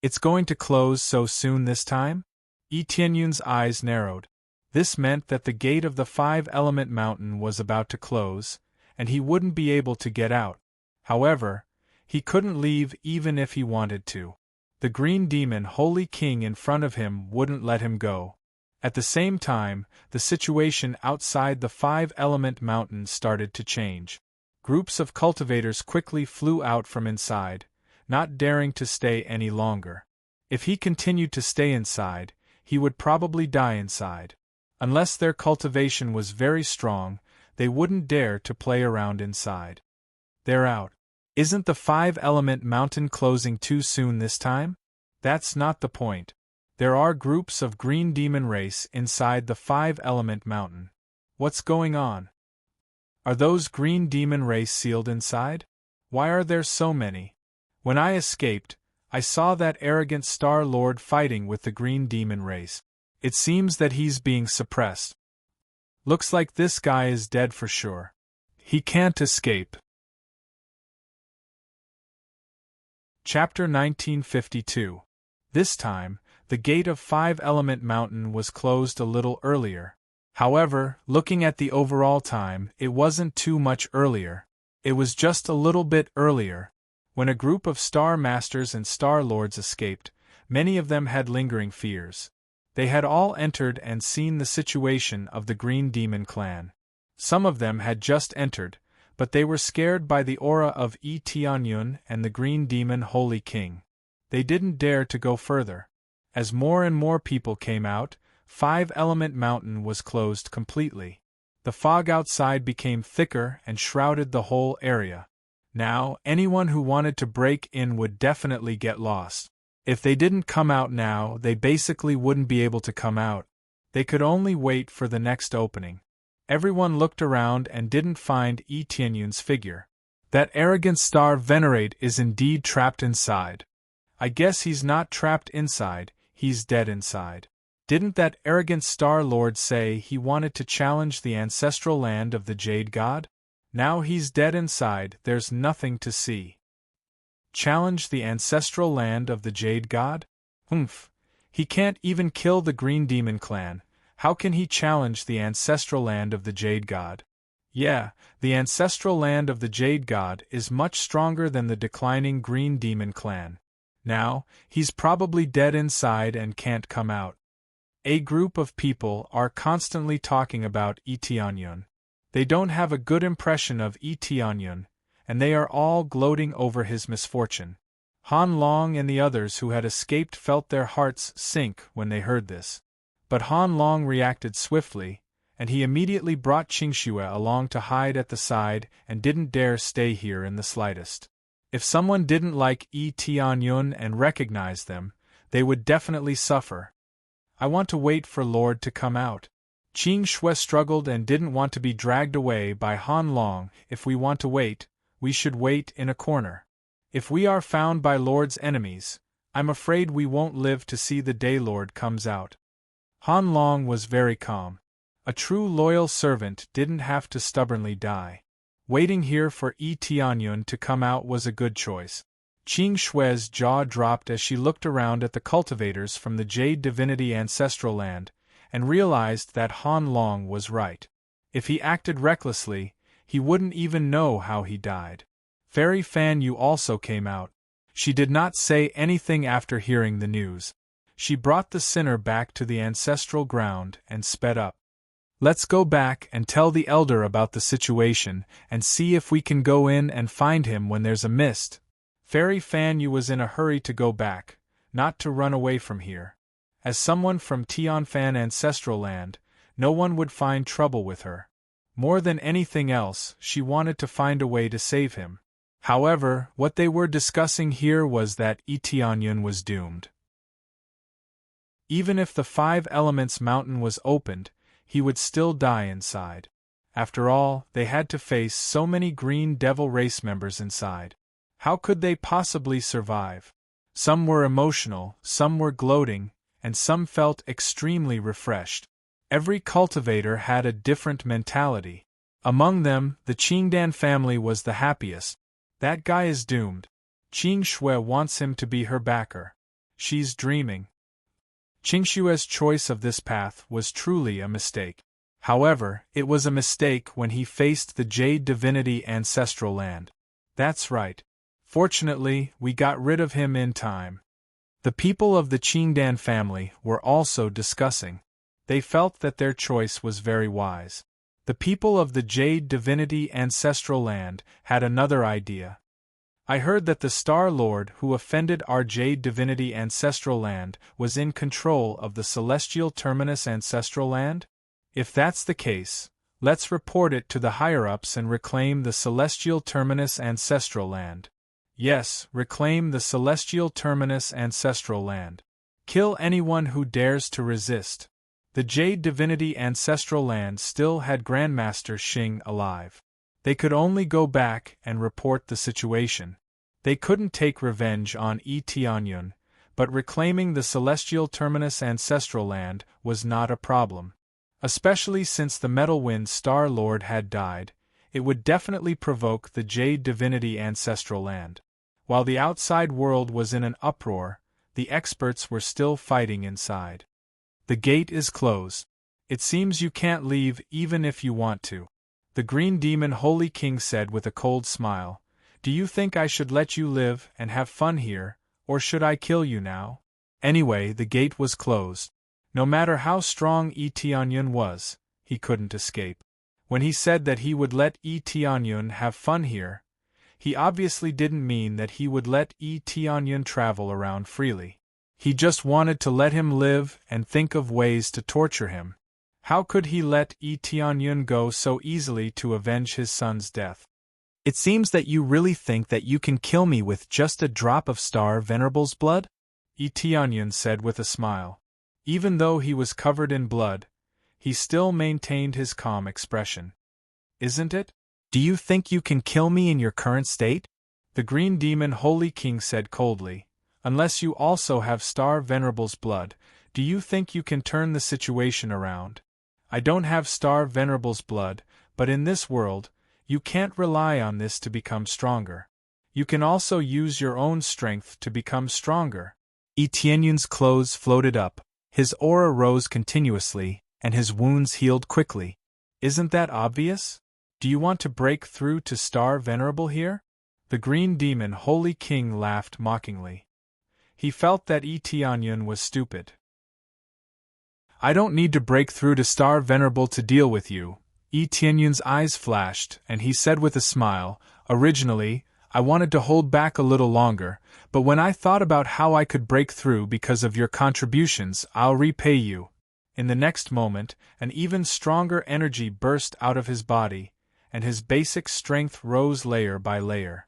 It's going to close so soon this time? Tianyun's eyes narrowed. This meant that the gate of the Five-Element Mountain was about to close, and he wouldn't be able to get out. However, he couldn't leave even if he wanted to. The Green Demon Holy King in front of him wouldn't let him go. At the same time, the situation outside the Five-Element Mountain started to change. Groups of cultivators quickly flew out from inside, not daring to stay any longer. If he continued to stay inside, he would probably die inside. Unless their cultivation was very strong, they wouldn't dare to play around inside. They're out. Isn't the Five-Element Mountain closing too soon this time? That's not the point. There are groups of Green Demon race inside the Five-Element Mountain. What's going on? Are those Green Demon race sealed inside? Why are there so many? When I escaped, I saw that arrogant Star Lord fighting with the Green Demon race. It seems that he's being suppressed. Looks like this guy is dead for sure. He can't escape. Chapter 1952. This time, the gate of Five-Element Mountain was closed a little earlier. However, looking at the overall time, it wasn't too much earlier. It was just a little bit earlier. When a group of Star Masters and Star Lords escaped, many of them had lingering fears. They had all entered and seen the situation of the Green Demon clan. Some of them had just entered, but they were scared by the aura of Tianyun and the Green Demon Holy King. They didn't dare to go further. As more and more people came out, Five-Element Mountain was closed completely. The fog outside became thicker and shrouded the whole area. Now, anyone who wanted to break in would definitely get lost. If they didn't come out now, they basically wouldn't be able to come out. They could only wait for the next opening. Everyone looked around and didn't find Tianyun's figure. That arrogant Star Venerate is indeed trapped inside. I guess he's not trapped inside, he's dead inside. Didn't that arrogant Star Lord say he wanted to challenge the ancestral land of the Jade God? Now he's dead inside, there's nothing to see. Challenge the ancestral land of the Jade God? Humph. He can't even kill the Green Demon clan. How can he challenge the ancestral land of the Jade God? Yeah, the ancestral land of the Jade God is much stronger than the declining Green Demon clan. Now, he's probably dead inside and can't come out. A group of people are constantly talking about Tianyun. They don't have a good impression of Tianyun, and they are all gloating over his misfortune. Han Long and the others who had escaped felt their hearts sink when they heard this. But Han Long reacted swiftly, and he immediately brought Qingxue along to hide at the side and didn't dare stay here in the slightest. If someone didn't like Tianyun and recognized them, they would definitely suffer. I want to wait for Lord to come out. Qingxue struggled and didn't want to be dragged away by Han Long. If we want to wait, we should wait in a corner. If we are found by Lord's enemies, I'm afraid we won't live to see the day Lord comes out. Han Long was very calm. A true loyal servant didn't have to stubbornly die. Waiting here for Tianyun to come out was a good choice. Qingxue's jaw dropped as she looked around at the cultivators from the Jade Divinity Ancestral Land, and realized that Han Long was right. If he acted recklessly, he wouldn't even know how he died. Fairy Fan Yu also came out. She did not say anything after hearing the news. She brought the sinner back to the ancestral ground and sped up. Let's go back and tell the elder about the situation and see if we can go in and find him when there's a mist. Fairy Fan Yu was in a hurry to go back, not to run away from here. As someone from Tianfan ancestral land, no one would find trouble with her. More than anything else, she wanted to find a way to save him. However, what they were discussing here was that Tianyun was doomed. Even if the Five Elements mountain was opened, he would still die inside. After all, they had to face so many Green Devil race members inside. How could they possibly survive? Some were emotional, some were gloating, and some felt extremely refreshed. Every cultivator had a different mentality. Among them, the Qingdan family was the happiest. That guy is doomed. Qing Shui wants him to be her backer. She's dreaming. Qing Shui's choice of this path was truly a mistake. However, it was a mistake when he faced the Jade Divinity ancestral land. That's right. Fortunately, we got rid of him in time. The people of the Qingdan family were also discussing. They felt that their choice was very wise. The people of the Jade Divinity ancestral land had another idea. I heard that the Star Lord who offended our Jade Divinity ancestral land was in control of the Celestial Terminus ancestral land? If that's the case, let's report it to the higher-ups and reclaim the Celestial Terminus ancestral land. Yes, reclaim the Celestial Terminus ancestral land. Kill anyone who dares to resist. The Jade Divinity ancestral land still had Grandmaster Xing alive. They could only go back and report the situation. They couldn't take revenge on Tianyun, but reclaiming the Celestial Terminus ancestral land was not a problem. Especially since the Metalwind Star Lord had died, it would definitely provoke the Jade Divinity ancestral land. While the outside world was in an uproar, the experts were still fighting inside. The gate is closed. It seems you can't leave even if you want to. The Green Demon Holy King said with a cold smile. Do you think I should let you live and have fun here, or should I kill you now? Anyway, the gate was closed. No matter how strong Tianyun was, he couldn't escape. When he said that he would let Tianyun have fun here, he obviously didn't mean that he would let Tianyun travel around freely. He just wanted to let him live and think of ways to torture him. How could he let Tianyun go so easily to avenge his son's death? It seems that you really think that you can kill me with just a drop of Star Venerable's blood? Tianyun said with a smile. Even though he was covered in blood, he still maintained his calm expression. Isn't it? Do you think you can kill me in your current state? The Green Demon Holy King said coldly. Unless you also have Star Venerable's blood, do you think you can turn the situation around? I don't have Star Venerable's blood, but in this world, you can't rely on this to become stronger. You can also use your own strength to become stronger. Tianyun's clothes floated up, his aura rose continuously, and his wounds healed quickly. Isn't that obvious? Do you want to break through to Star Venerable here? The Green Demon Holy King laughed mockingly. He felt that Tianyun was stupid. I don't need to break through to Star Venerable to deal with you. Tianyun's eyes flashed, and he said with a smile, Originally, I wanted to hold back a little longer, but when I thought about how I could break through because of your contributions, I'll repay you. In the next moment, an even stronger energy burst out of his body, and his basic strength rose layer by layer.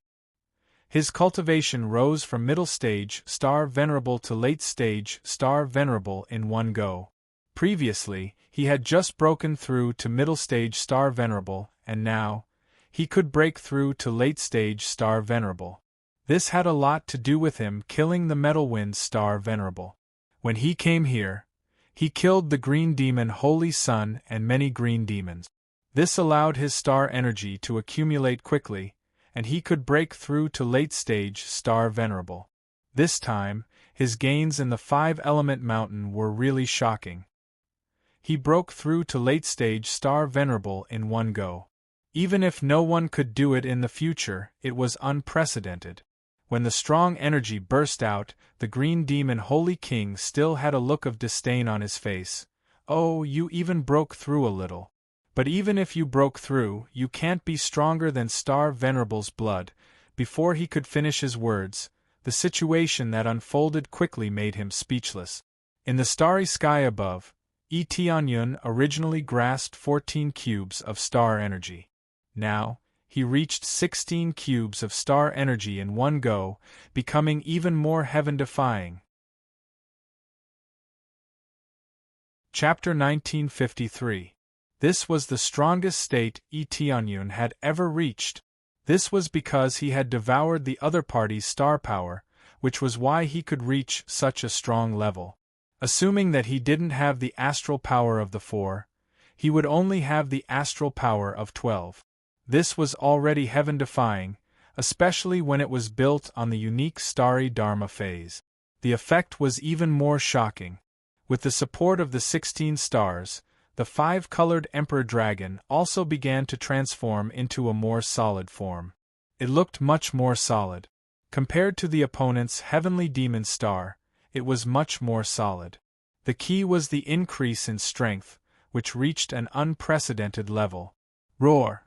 His cultivation rose from middle stage Star Venerable to late stage Star Venerable in one go. Previously, he had just broken through to middle stage Star Venerable, and now, he could break through to late stage Star Venerable. This had a lot to do with him killing the Metalwind Star Venerable. When he came here, he killed the Green Demon Holy Sun and many green demons. This allowed his star energy to accumulate quickly, and he could break through to late-stage Star Venerable. This time, his gains in the Five-Element Mountain were really shocking. He broke through to late-stage Star Venerable in one go. Even if no one could do it in the future, it was unprecedented. When the strong energy burst out, the Green Demon Holy King still had a look of disdain on his face. Oh, you even broke through a little. But even if you broke through, you can't be stronger than Star Venerable's blood, before he could finish his words, the situation that unfolded quickly made him speechless. In the starry sky above, Tianyun originally grasped 14 cubes of star energy. Now, he reached 16 cubes of star energy in one go, becoming even more heaven-defying. Chapter 1953. This was the strongest state Tianyun had ever reached. This was because he had devoured the other party's star power, which was why he could reach such a strong level. Assuming that he didn't have the astral power of the 4, he would only have the astral power of 12. This was already heaven-defying, especially when it was built on the unique starry Dharma phase. The effect was even more shocking. With the support of the 16 stars, the 5-colored Emperor Dragon also began to transform into a more solid form. It looked much more solid. Compared to the opponent's heavenly demon star, it was much more solid. The key was the increase in strength, which reached an unprecedented level. Roar!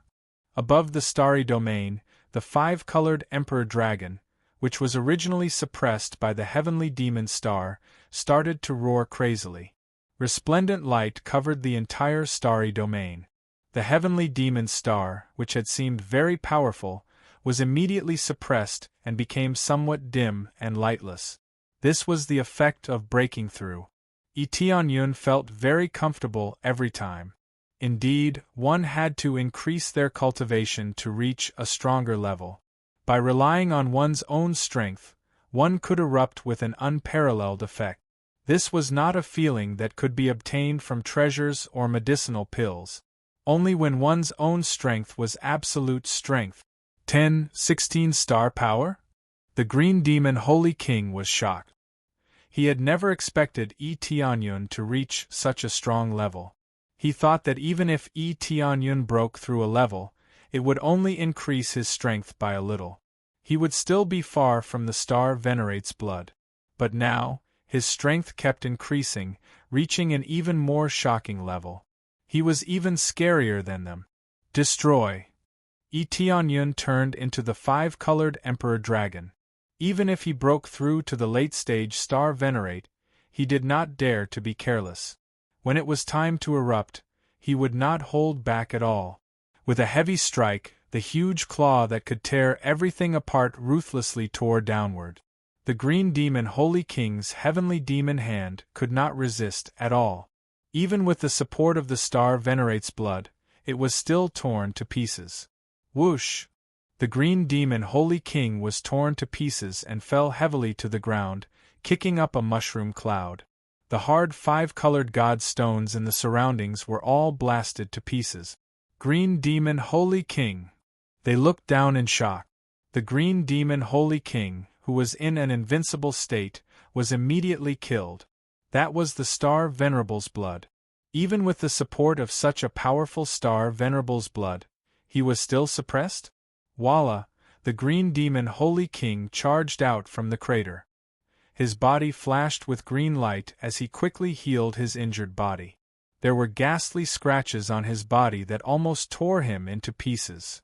Above the starry domain, the 5-colored Emperor Dragon, which was originally suppressed by the heavenly demon star, started to roar crazily. Resplendent light covered the entire starry domain. The heavenly demon star, which had seemed very powerful, was immediately suppressed and became somewhat dim and lightless. This was the effect of breaking through. Tianyun felt very comfortable every time. Indeed, one had to increase their cultivation to reach a stronger level. By relying on one's own strength, one could erupt with an unparalleled effect. This was not a feeling that could be obtained from treasures or medicinal pills. Only when one's own strength was absolute strength. 16 star power? The Green Demon Holy King was shocked. He had never expected Tianyun to reach such a strong level. He thought that even if Tianyun broke through a level, it would only increase his strength by a little. He would still be far from the star Venerate's blood. But now, his strength kept increasing, reaching an even more shocking level. He was even scarier than them. Destroy! Tianyun turned into the 5-colored Emperor Dragon. Even if he broke through to the late-stage star Venerate, he did not dare to be careless. When it was time to erupt, he would not hold back at all. With a heavy strike, the huge claw that could tear everything apart ruthlessly tore downward. The Green Demon Holy King's heavenly demon hand could not resist at all. Even with the support of the star Venerate's blood, it was still torn to pieces. Whoosh! The Green Demon Holy King was torn to pieces and fell heavily to the ground, kicking up a mushroom cloud. The hard 5-colored god stones in the surroundings were all blasted to pieces. Green Demon Holy King! They looked down in shock. The Green Demon Holy King, who was in an invincible state, was immediately killed. That was the star Venerable's blood. Even with the support of such a powerful star Venerable's blood, he was still suppressed? Voila! The Green Demon Holy King charged out from the crater. His body flashed with green light as he quickly healed his injured body. There were ghastly scratches on his body that almost tore him into pieces.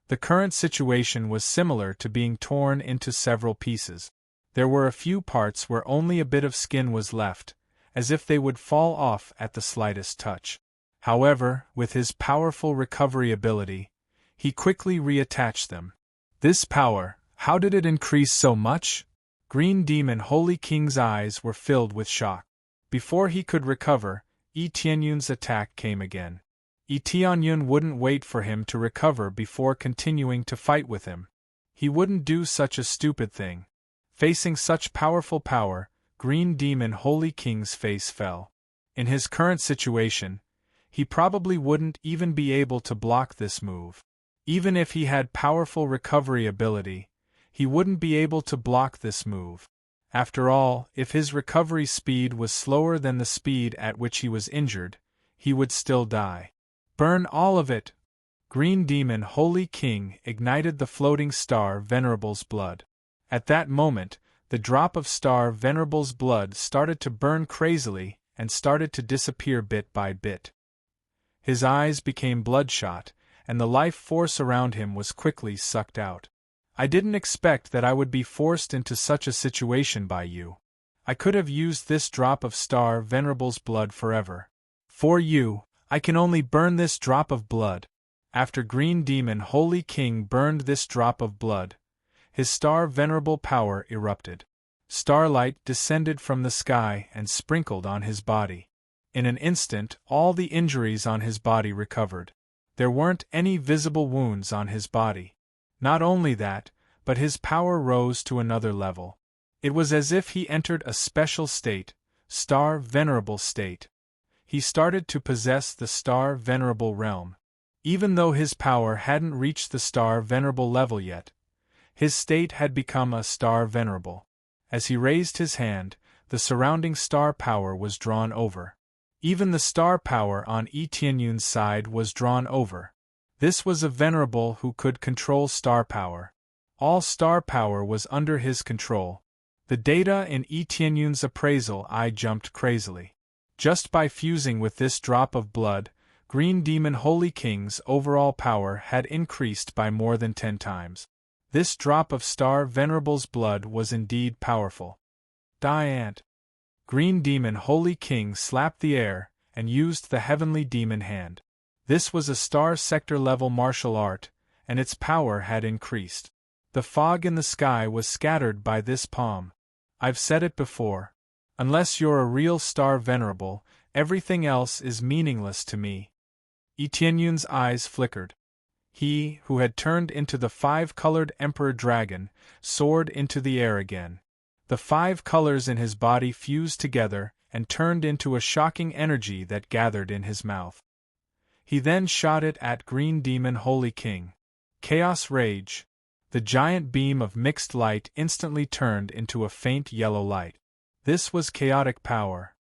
The current situation was similar to being torn into several pieces. There were a few parts where only a bit of skin was left, as if they would fall off at the slightest touch. However, with his powerful recovery ability, he quickly reattached them. This power, how did it increase so much? Green Demon Holy King's eyes were filled with shock. Before he could recover, Tianyun's attack came again. Tianyun wouldn't wait for him to recover before continuing to fight with him. He wouldn't do such a stupid thing. Facing such powerful power, Green Demon Holy King's face fell. In his current situation, he probably wouldn't even be able to block this move. Even if he had powerful recovery ability, he wouldn't be able to block this move. After all, if his recovery speed was slower than the speed at which he was injured, he would still die. Burn all of it! Green Demon Holy King ignited the floating star Venerable's blood. At that moment, the drop of star Venerable's blood started to burn crazily and started to disappear bit by bit. His eyes became bloodshot, and the life force around him was quickly sucked out. I didn't expect that I would be forced into such a situation by you. I could have used this drop of Star Venerable's blood forever. For you, I can only burn this drop of blood. After Green Demon Holy King burned this drop of blood, his Star Venerable power erupted. Starlight descended from the sky and sprinkled on his body. In an instant, all the injuries on his body recovered. There weren't any visible wounds on his body. Not only that, but his power rose to another level. It was as if he entered a special state, Star Venerable state. He started to possess the Star Venerable realm. Even though his power hadn't reached the Star Venerable level yet, his state had become a Star Venerable. As he raised his hand, the surrounding star power was drawn over. Even the star power on Tianyun's side was drawn over. This was a Venerable who could control star power. All star power was under his control. The data in Tianyun's appraisal eye jumped crazily. Just by fusing with this drop of blood, Green Demon Holy King's overall power had increased by more than 10 times. This drop of Star Venerable's blood was indeed powerful. Diant. Green Demon Holy King slapped the air and used the Heavenly Demon Hand. This was a star sector level martial art, and its power had increased. The fog in the sky was scattered by this palm. I've said it before. Unless you're a real Star Venerable, everything else is meaningless to me. Tianyun's eyes flickered. He, who had turned into the 5-colored Emperor Dragon, soared into the air again. The 5 colors in his body fused together and turned into a shocking energy that gathered in his mouth. He then shot it at Green Demon Holy King. Chaos Rage. The giant beam of mixed light instantly turned into a faint yellow light. This was chaotic power.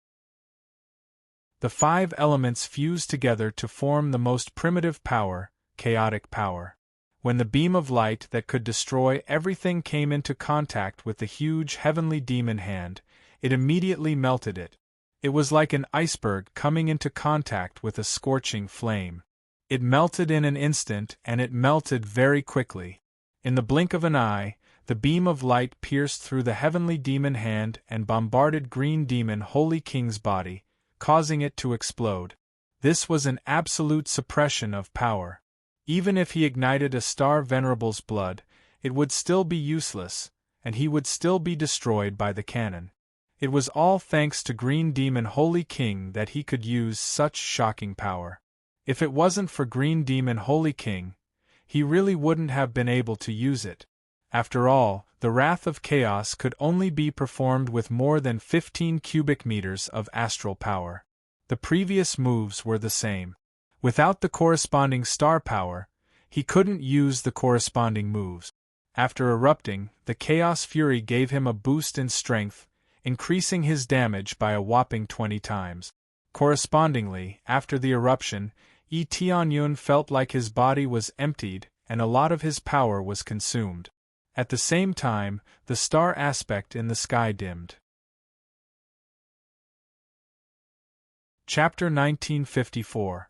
The 5 elements fused together to form the most primitive power, chaotic power. When the beam of light that could destroy everything came into contact with the huge Heavenly Demon Hand, it immediately melted it. It was like an iceberg coming into contact with a scorching flame. It melted in an instant, and it melted very quickly. In the blink of an eye, the beam of light pierced through the Heavenly Demon Hand and bombarded Green Demon Holy King's body, causing it to explode. This was an absolute suppression of power. Even if he ignited a Star Venerable's blood, it would still be useless, and he would still be destroyed by the cannon. It was all thanks to Green Demon Holy King that he could use such shocking power. If it wasn't for Green Demon Holy King, he really wouldn't have been able to use it. After all, the Wrath of Chaos could only be performed with more than 15 cubic meters of astral power. The previous moves were the same. Without the corresponding star power, he couldn't use the corresponding moves. After erupting, the Chaos Fury gave him a boost in strength, increasing his damage by a whopping 20 times. Correspondingly, after the eruption, Tianyun felt like his body was emptied and a lot of his power was consumed. At the same time, the star aspect in the sky dimmed. Chapter 1954.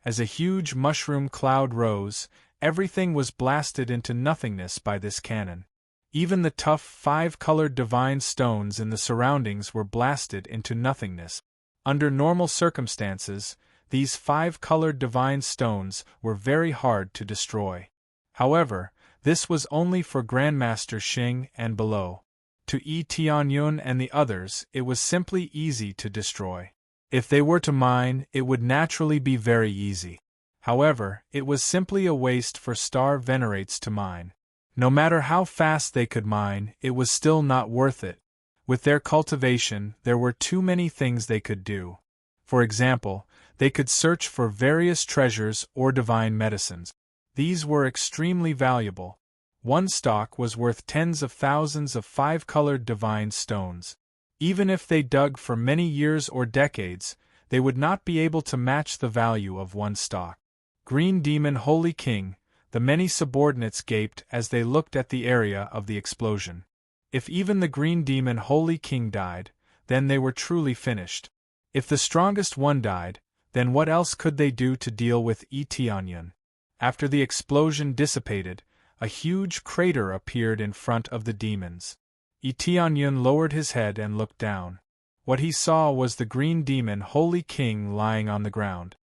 As a huge mushroom cloud rose, everything was blasted into nothingness by this cannon. Even the tough 5-colored divine stones in the surroundings were blasted into nothingness. Under normal circumstances, these 5-colored divine stones were very hard to destroy. However, this was only for Grandmaster Xing and below. To Tianyun and the others, it was simply easy to destroy. If they were to mine, it would naturally be very easy. However, it was simply a waste for Star Venerates to mine. No matter how fast they could mine, it was still not worth it. With their cultivation, there were too many things they could do. For example, they could search for various treasures or divine medicines. These were extremely valuable. One stock was worth tens of thousands of 5-colored divine stones. Even if they dug for many years or decades, they would not be able to match the value of one stock. Green Demon Holy King, the many subordinates gaped as they looked at the area of the explosion. If even the Green Demon Holy King died, then they were truly finished. If the strongest one died, then what else could they do to deal with Tianyun? After the explosion dissipated, a huge crater appeared in front of the demons. Tianyun lowered his head and looked down. What he saw was the green demon Holy King lying on the ground.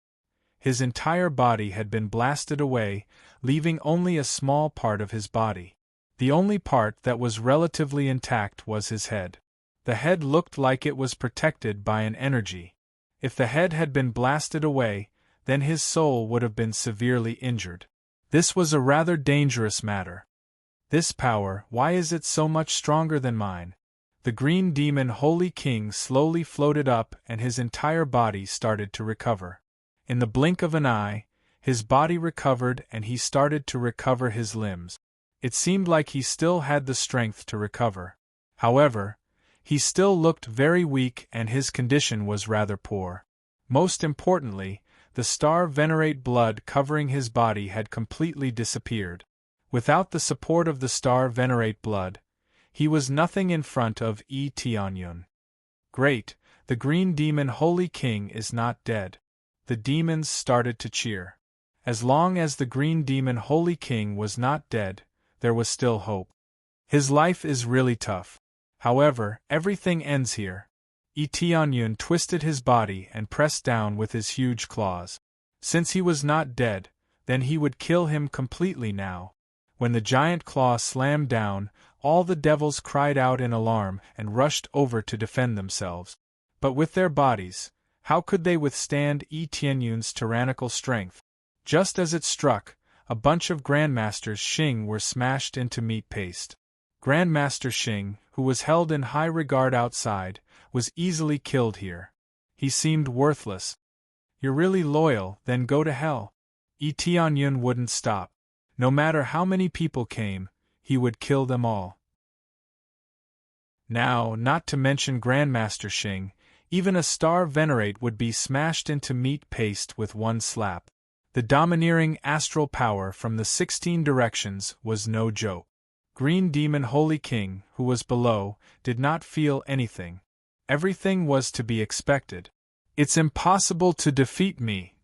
His entire body had been blasted away, leaving only a small part of his body. The only part that was relatively intact was his head. The head looked like it was protected by an energy. If the head had been blasted away, then his soul would have been severely injured. This was a rather dangerous matter. This power, why is it so much stronger than mine? The green demon Holy King slowly floated up and his entire body started to recover. In the blink of an eye, his body recovered and he started to recover his limbs. It seemed like he still had the strength to recover. However, he still looked very weak and his condition was rather poor. Most importantly, the star venerate blood covering his body had completely disappeared. Without the support of the star venerate blood, he was nothing in front of Tianyun. Great, the green demon Holy King is not dead. The demons started to cheer. As long as the green demon Holy King was not dead, there was still hope. His life is really tough. However, everything ends here. Tianyun twisted his body and pressed down with his huge claws. Since he was not dead, then he would kill him completely now. When the giant claw slammed down, all the devils cried out in alarm and rushed over to defend themselves. But with their bodies, how could they withstand Tianyun's tyrannical strength? Just as it struck, a bunch of Grandmasters Xing were smashed into meat paste. Grandmaster Xing, who was held in high regard outside, was easily killed here. He seemed worthless. You're really loyal, then go to hell. Tianyun wouldn't stop. No matter how many people came, he would kill them all. Now, not to mention Grandmaster Xing, even a star venerate would be smashed into meat paste with one slap. The domineering astral power from the 16 directions was no joke. Green Demon Holy King, who was below, did not feel anything. Everything was to be expected. It's impossible to defeat me!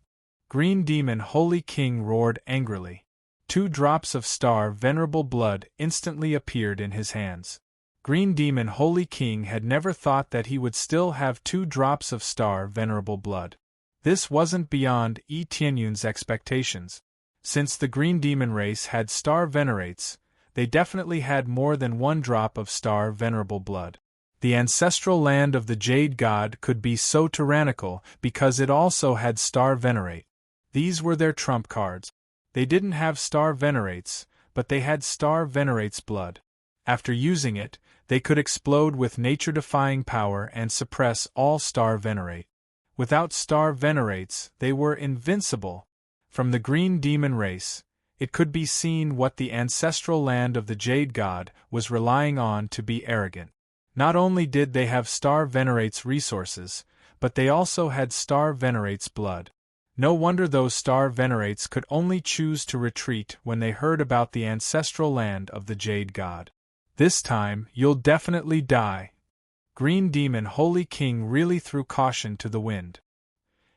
Green Demon Holy King roared angrily. 2 drops of star venerable blood instantly appeared in his hands. Green Demon Holy King had never thought that he would still have 2 drops of star venerable blood. This wasn't beyond Tianyun's expectations. Since the Green Demon race had star venerates, they definitely had more than 1 drop of star venerable blood. The ancestral land of the Jade God could be so tyrannical because it also had star venerate. These were their trump cards. They didn't have star venerates, but they had star venerates blood. After using it, they could explode with nature-defying power and suppress all star venerate. Without star venerates, they were invincible. From the Green Demon race, it could be seen what the ancestral land of the Jade God was relying on to be arrogant. Not only did they have star venerates resources, but they also had star venerates blood. No wonder those star venerates could only choose to retreat when they heard about the ancestral land of the Jade God. This time, you'll definitely die. Green Demon Holy King really threw caution to the wind.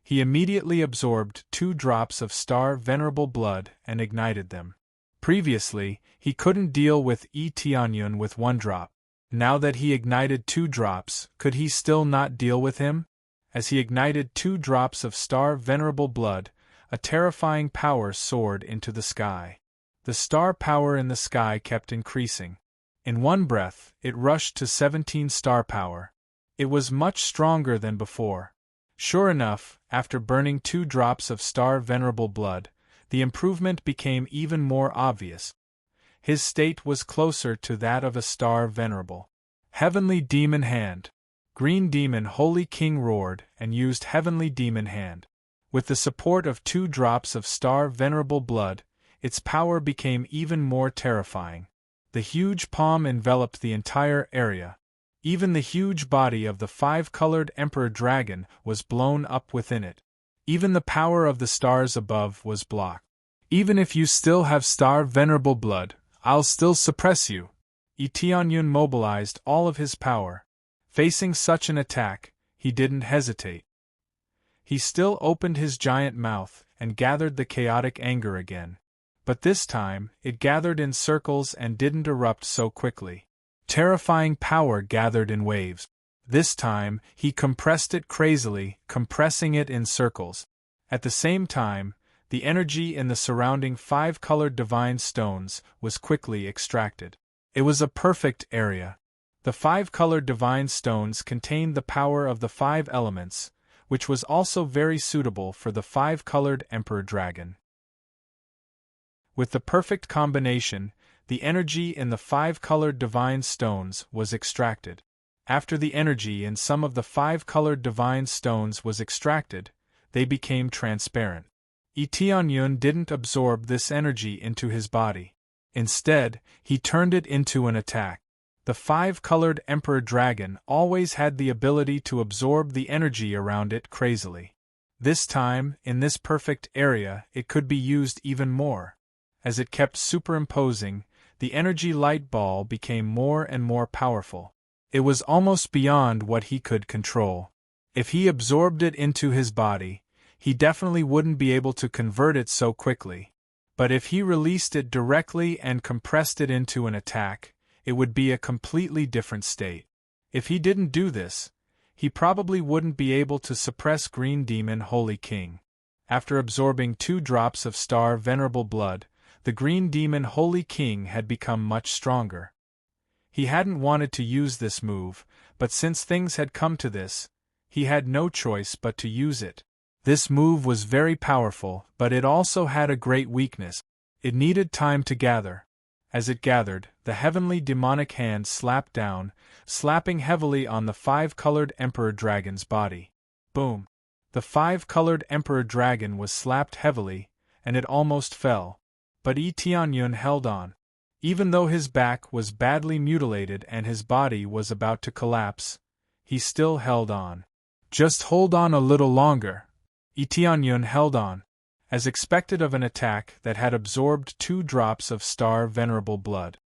He immediately absorbed 2 drops of star venerable blood and ignited them. Previously, he couldn't deal with Tianyun with 1 drop. Now that he ignited 2 drops, could he still not deal with him? As he ignited 2 drops of star venerable blood, a terrifying power soared into the sky. The star power in the sky kept increasing. In one breath, it rushed to 17 star power. It was much stronger than before. Sure enough, after burning 2 drops of star venerable blood, the improvement became even more obvious. His state was closer to that of a star venerable. Heavenly Demon Hand. Green Demon Holy King roared and used Heavenly Demon Hand. With the support of 2 drops of star venerable blood, its power became even more terrifying. The huge palm enveloped the entire area. Even the huge body of the 5-colored Emperor Dragon was blown up within it. Even the power of the stars above was blocked. Even if you still have star venerable blood, I'll still suppress you. Tianyun mobilized all of his power. Facing such an attack, he didn't hesitate. He still opened his giant mouth and gathered the chaotic anger again. But this time, it gathered in circles and didn't erupt so quickly. Terrifying power gathered in waves. This time, he compressed it crazily, compressing it in circles. At the same time, the energy in the surrounding 5-colored divine stones was quickly extracted. It was a perfect area. The 5-colored divine stones contained the power of the 5 elements, which was also very suitable for the 5-colored Emperor Dragon. With the perfect combination, the energy in the 5-colored divine stones was extracted. After the energy in some of the 5-colored divine stones was extracted, they became transparent. Tianyun didn't absorb this energy into his body. Instead, he turned it into an attack. The 5-colored Emperor Dragon always had the ability to absorb the energy around it crazily. This time, in this perfect area, it could be used even more. As it kept superimposing, the energy light ball became more and more powerful. It was almost beyond what he could control. If he absorbed it into his body, he definitely wouldn't be able to convert it so quickly. But if he released it directly and compressed it into an attack, it would be a completely different state. If he didn't do this, he probably wouldn't be able to suppress Green Demon Holy King. After absorbing 2 drops of Star Venerable Blood, the Green Demon Holy King had become much stronger. He hadn't wanted to use this move, but since things had come to this, he had no choice but to use it. This move was very powerful, but it also had a great weakness. It needed time to gather. As it gathered, the heavenly demonic hand slapped down, slapping heavily on the 5-colored Emperor Dragon's body. Boom! The 5-colored Emperor Dragon was slapped heavily, and it almost fell. But Tianyun held on. Even though his back was badly mutilated and his body was about to collapse, he still held on. Just hold on a little longer. Tianyun held on. As expected of an attack that had absorbed 2 drops of Star Venerable Blood.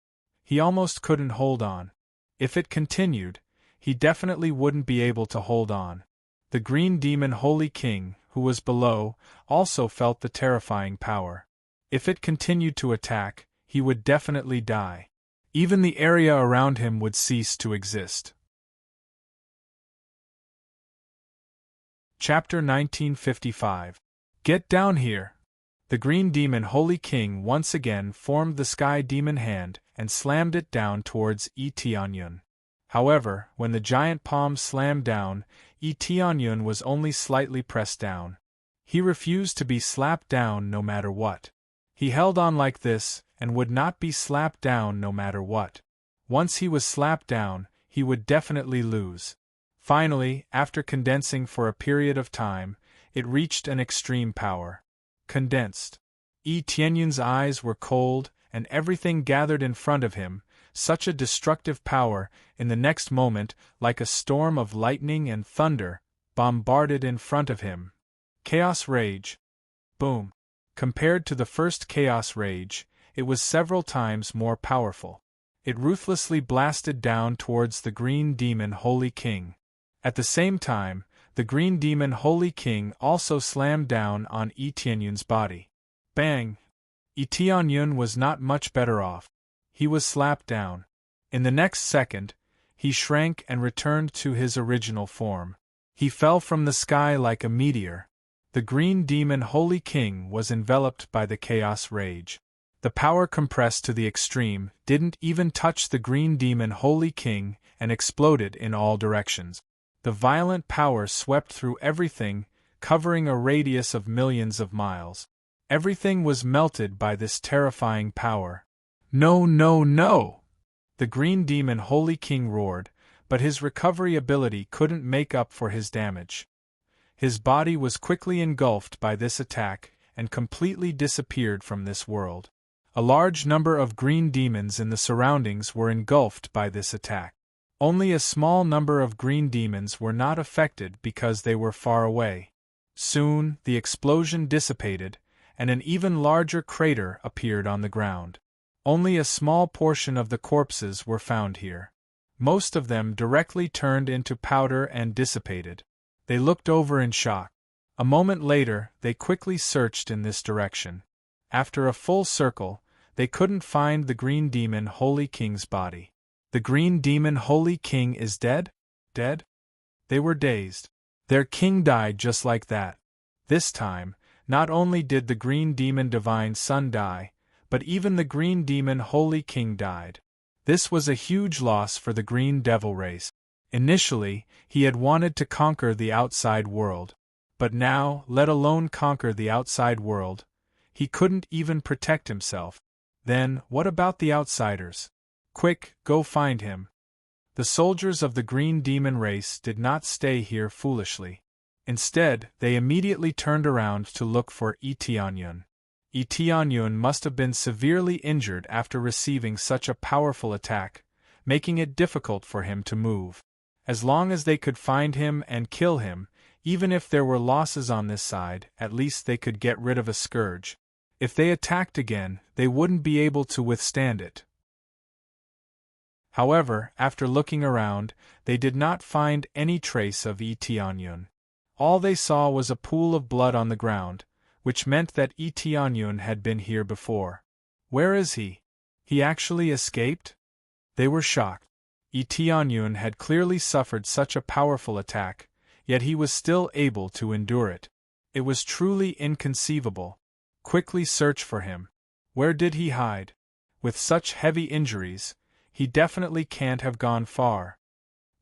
He almost couldn't hold on. If it continued, he definitely wouldn't be able to hold on. The Green Demon Holy King, who was below, also felt the terrifying power. If it continued to attack, he would definitely die. Even the area around him would cease to exist. Chapter 1955. Get down here! The Green Demon Holy King once again formed the Sky Demon hand and slammed it down towards Tianyun. However, when the giant palm slammed down, Tianyun was only slightly pressed down. He refused to be slapped down no matter what. He held on like this, and would not be slapped down no matter what. Once he was slapped down, he would definitely lose. Finally, after condensing for a period of time, it reached an extreme power. Condensed. Tianyun's eyes were cold, and everything gathered in front of him, such a destructive power, in the next moment, like a storm of lightning and thunder, bombarded in front of him. Chaos Rage. Boom. Compared to the first Chaos Rage, it was several times more powerful. It ruthlessly blasted down towards the Green Demon Holy King. At the same time, the Green Demon Holy King also slammed down on Tianyun's body. Bang! Tianyun was not much better off. He was slapped down. In the next second, he shrank and returned to his original form. He fell from the sky like a meteor. The Green Demon Holy King was enveloped by the Chaos Rage. The power compressed to the extreme didn't even touch the Green Demon Holy King and exploded in all directions. The violent power swept through everything, covering a radius of millions of miles. Everything was melted by this terrifying power. No, no, no! The Green Demon Holy King roared, but his recovery ability couldn't make up for his damage. His body was quickly engulfed by this attack and completely disappeared from this world. A large number of green demons in the surroundings were engulfed by this attack. Only a small number of green demons were not affected because they were far away. Soon, the explosion dissipated, and an even larger crater appeared on the ground. Only a small portion of the corpses were found here. Most of them directly turned into powder and dissipated. They looked over in shock. A moment later, they quickly searched in this direction. After a full circle, they couldn't find the Green Demon Holy King's body. The Green Demon Holy King is dead? Dead? They were dazed. Their king died just like that. This time, not only did the Green Demon Divine Son die, but even the Green Demon Holy King died. This was a huge loss for the Green Devil race. Initially, he had wanted to conquer the outside world. But now, let alone conquer the outside world, he couldn't even protect himself. Then, what about the outsiders? Quick, go find him. The soldiers of the Green Demon race did not stay here foolishly. Instead, they immediately turned around to look for Itianyun. Itianyun must have been severely injured after receiving such a powerful attack, making it difficult for him to move. As long as they could find him and kill him, even if there were losses on this side, at least they could get rid of a scourge. If they attacked again, they wouldn't be able to withstand it. However, after looking around, they did not find any trace of Itianyun. All they saw was a pool of blood on the ground, which meant that Itianyun had been here before. Where is he? He actually escaped? They were shocked. Itianyun had clearly suffered such a powerful attack, yet he was still able to endure it. It was truly inconceivable. Quickly search for him. Where did he hide? With such heavy injuries, he definitely can't have gone far.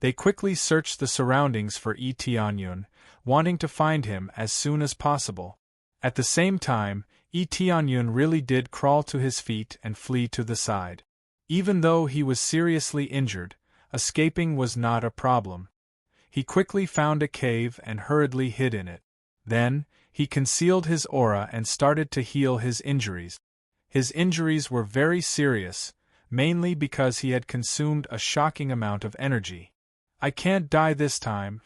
They quickly searched the surroundings for Itianyun, wanting to find him as soon as possible. At the same time, Itianyun really did crawl to his feet and flee to the side. Even though he was seriously injured, escaping was not a problem. He quickly found a cave and hurriedly hid in it. Then, he concealed his aura and started to heal his injuries. His injuries were very serious, mainly because he had consumed a shocking amount of energy. I can't die this time.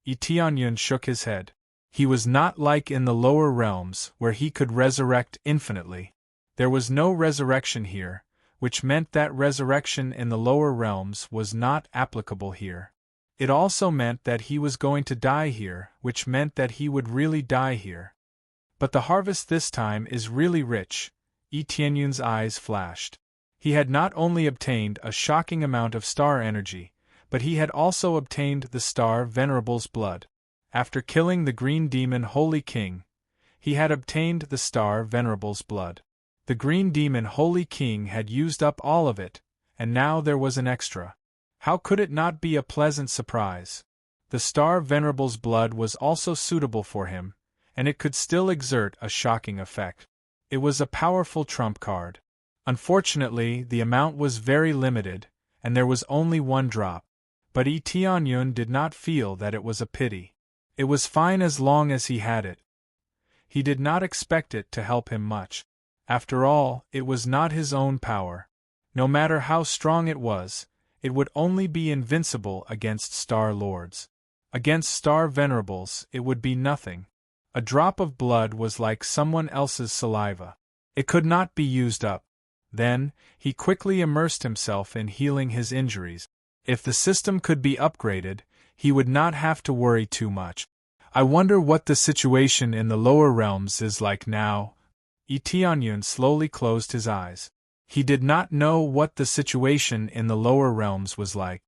Itianyun shook his head. He was not like in the lower realms, where he could resurrect infinitely. There was no resurrection here, which meant that resurrection in the lower realms was not applicable here. It also meant that he was going to die here, which meant that he would really die here. But the harvest this time is really rich. Itianyun's eyes flashed. He had not only obtained a shocking amount of star energy, but he had also obtained the star Venerable's blood. After killing the Green Demon Holy King, he had obtained the star Venerable's blood. The Green Demon Holy King had used up all of it, and now there was an extra. How could it not be a pleasant surprise? The star Venerable's blood was also suitable for him, and it could still exert a shocking effect. It was a powerful trump card. Unfortunately, the amount was very limited, and there was only one drop. But Itianyun did not feel that it was a pity. It was fine as long as he had it. He did not expect it to help him much. After all, it was not his own power. No matter how strong it would only be invincible against Star Lords. Against Star Venerables, it would be nothing. A drop of blood was like someone else's saliva. It could not be used up. Then, he quickly immersed himself in healing his injuries. If the system could be upgraded, he would not have to worry too much. I wonder what the situation in the lower realms is like now. Itianyun slowly closed his eyes. He did not know what the situation in the lower realms was like,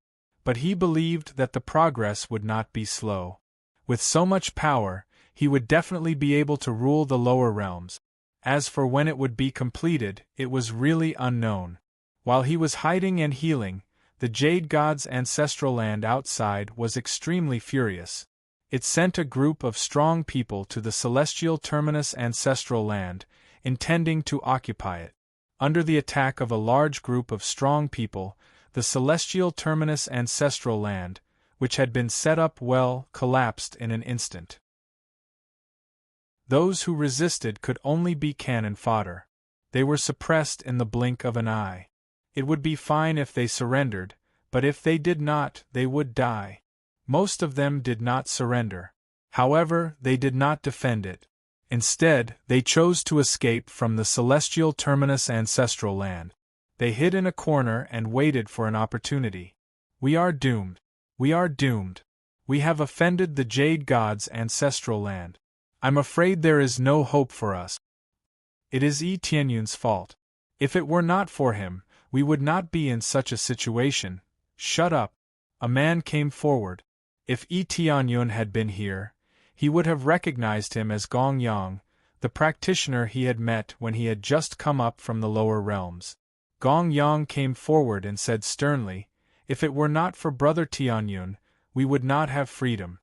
but he believed that the progress would not be slow. With so much power, he would definitely be able to rule the lower realms. As for when it would be completed, it was really unknown. While he was hiding and healing, the Jade God's ancestral land outside was extremely furious. It sent a group of strong people to the celestial terminus ancestral land, intending to occupy it. Under the attack of a large group of strong people, the celestial terminus ancestral land, which had been set up well, collapsed in an instant. Those who resisted could only be cannon fodder. They were suppressed in the blink of an eye. It would be fine if they surrendered, but if they did not, they would die. Most of them did not surrender. However, they did not defend it. Instead, they chose to escape from the celestial terminus ancestral land. They hid in a corner and waited for an opportunity. We are doomed. We are doomed. We have offended the Jade God's ancestral land. I'm afraid there is no hope for us. It is Yi Tianyun's fault. If it were not for him, we would not be in such a situation. Shut up. A man came forward. If Yi Tianyun had been here, he would have recognized him as Gong Yang, the practitioner he had met when he had just come up from the lower realms. Gong Yang came forward and said sternly, "If it were not for Brother Tianyun, we would not have freedom.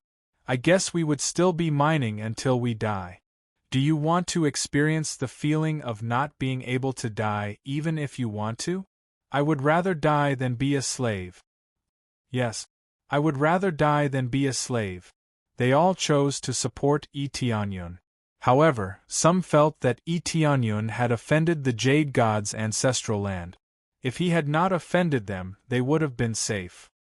I guess we would still be mining until we die. Do you want to experience the feeling of not being able to die even if you want to? I would rather die than be a slave." Yes, I would rather die than be a slave. They all chose to support Yi Tianyun. However, some felt that Yi Tianyun had offended the Jade God's ancestral land. If he had not offended them, they would have been safe.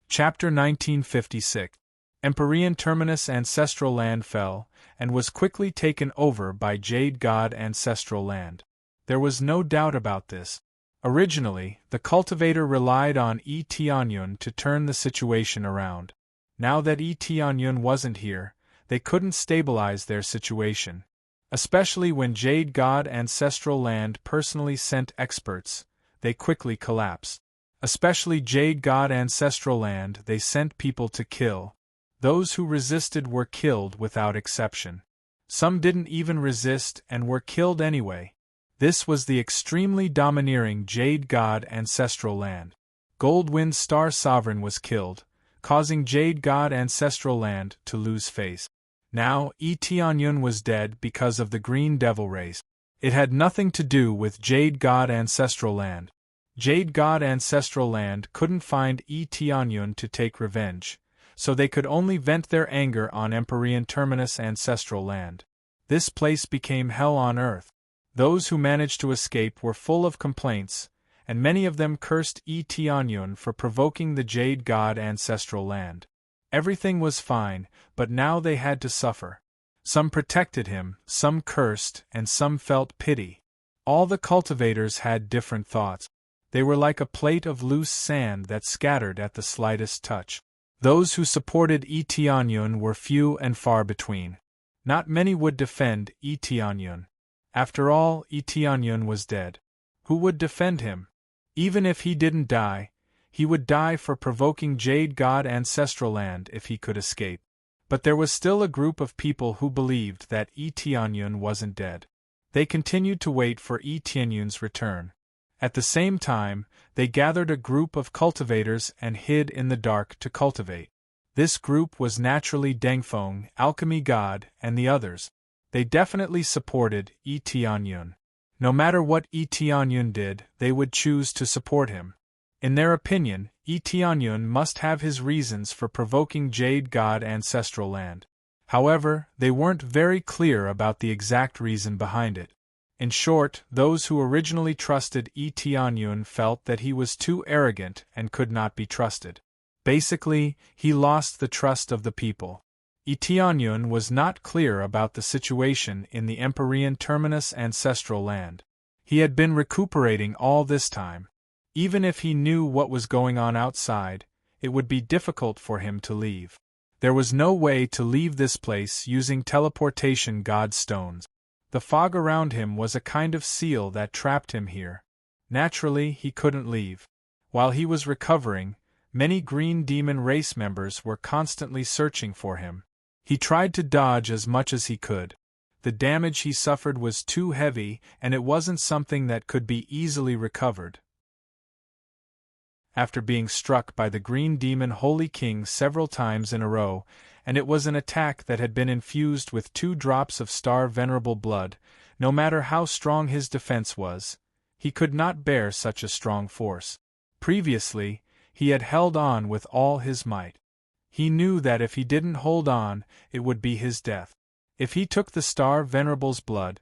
Chapter 1956. Empyrean Terminus ancestral land fell, and was quickly taken over by Jade God ancestral land. There was no doubt about this. Originally, the cultivator relied on Yi Tianyun to turn the situation around. Now that Yi Tianyun wasn't here, they couldn't stabilize their situation. Especially when Jade God ancestral land personally sent experts, they quickly collapsed. Especially Jade God ancestral land, they sent people to kill. Those who resisted were killed without exception. Some didn't even resist and were killed anyway. This was the extremely domineering Jade God ancestral land. Goldwind Star Sovereign was killed, causing Jade God ancestral land to lose face. Now, Yi Tianyun was dead because of the Green Devil race. It had nothing to do with Jade God ancestral land. Jade God ancestral land couldn't find Yi Tianyun to take revenge, so they could only vent their anger on Empyrean Terminus ancestral land. This place became hell on earth. Those who managed to escape were full of complaints, and many of them cursed Yi Tianyun for provoking the Jade God ancestral land. Everything was fine, but now they had to suffer. Some protected him, some cursed, and some felt pity. All the cultivators had different thoughts. They were like a plate of loose sand that scattered at the slightest touch. Those who supported Yi Tianyun were few and far between. Not many would defend Yi Tianyun. After all, Yi Tianyun was dead. Who would defend him? Even if he didn't die, he would die for provoking Jade God ancestral land if he could escape. But there was still a group of people who believed that Yi Tianyun wasn't dead. They continued to wait for Yi Tianyun's return. At the same time, they gathered a group of cultivators and hid in the dark to cultivate. This group was naturally Dengfeng, Alchemy God, and the others. They definitely supported Yi Tianyun. No matter what Yi Tianyun did, they would choose to support him. In their opinion, Yi Tianyun must have his reasons for provoking Jade God ancestral land. However, they weren't very clear about the exact reason behind it. In short, those who originally trusted Yi Tianyun felt that he was too arrogant and could not be trusted. Basically, he lost the trust of the people. Yi Tianyun was not clear about the situation in the Empyrean Terminus ancestral land. He had been recuperating all this time. Even if he knew what was going on outside, it would be difficult for him to leave. There was no way to leave this place using teleportation god stones. The fog around him was a kind of seal that trapped him here. Naturally, he couldn't leave. While he was recovering, many Green Demon race members were constantly searching for him. He tried to dodge as much as he could. The damage he suffered was too heavy, and it wasn't something that could be easily recovered. After being struck by the Green Demon Holy King several times in a row, and it was an attack that had been infused with 2 drops of Star Venerable blood, no matter how strong his defense was, he could not bear such a strong force. Previously, he had held on with all his might. He knew that if he didn't hold on, it would be his death. If he took the Star Venerable's blood,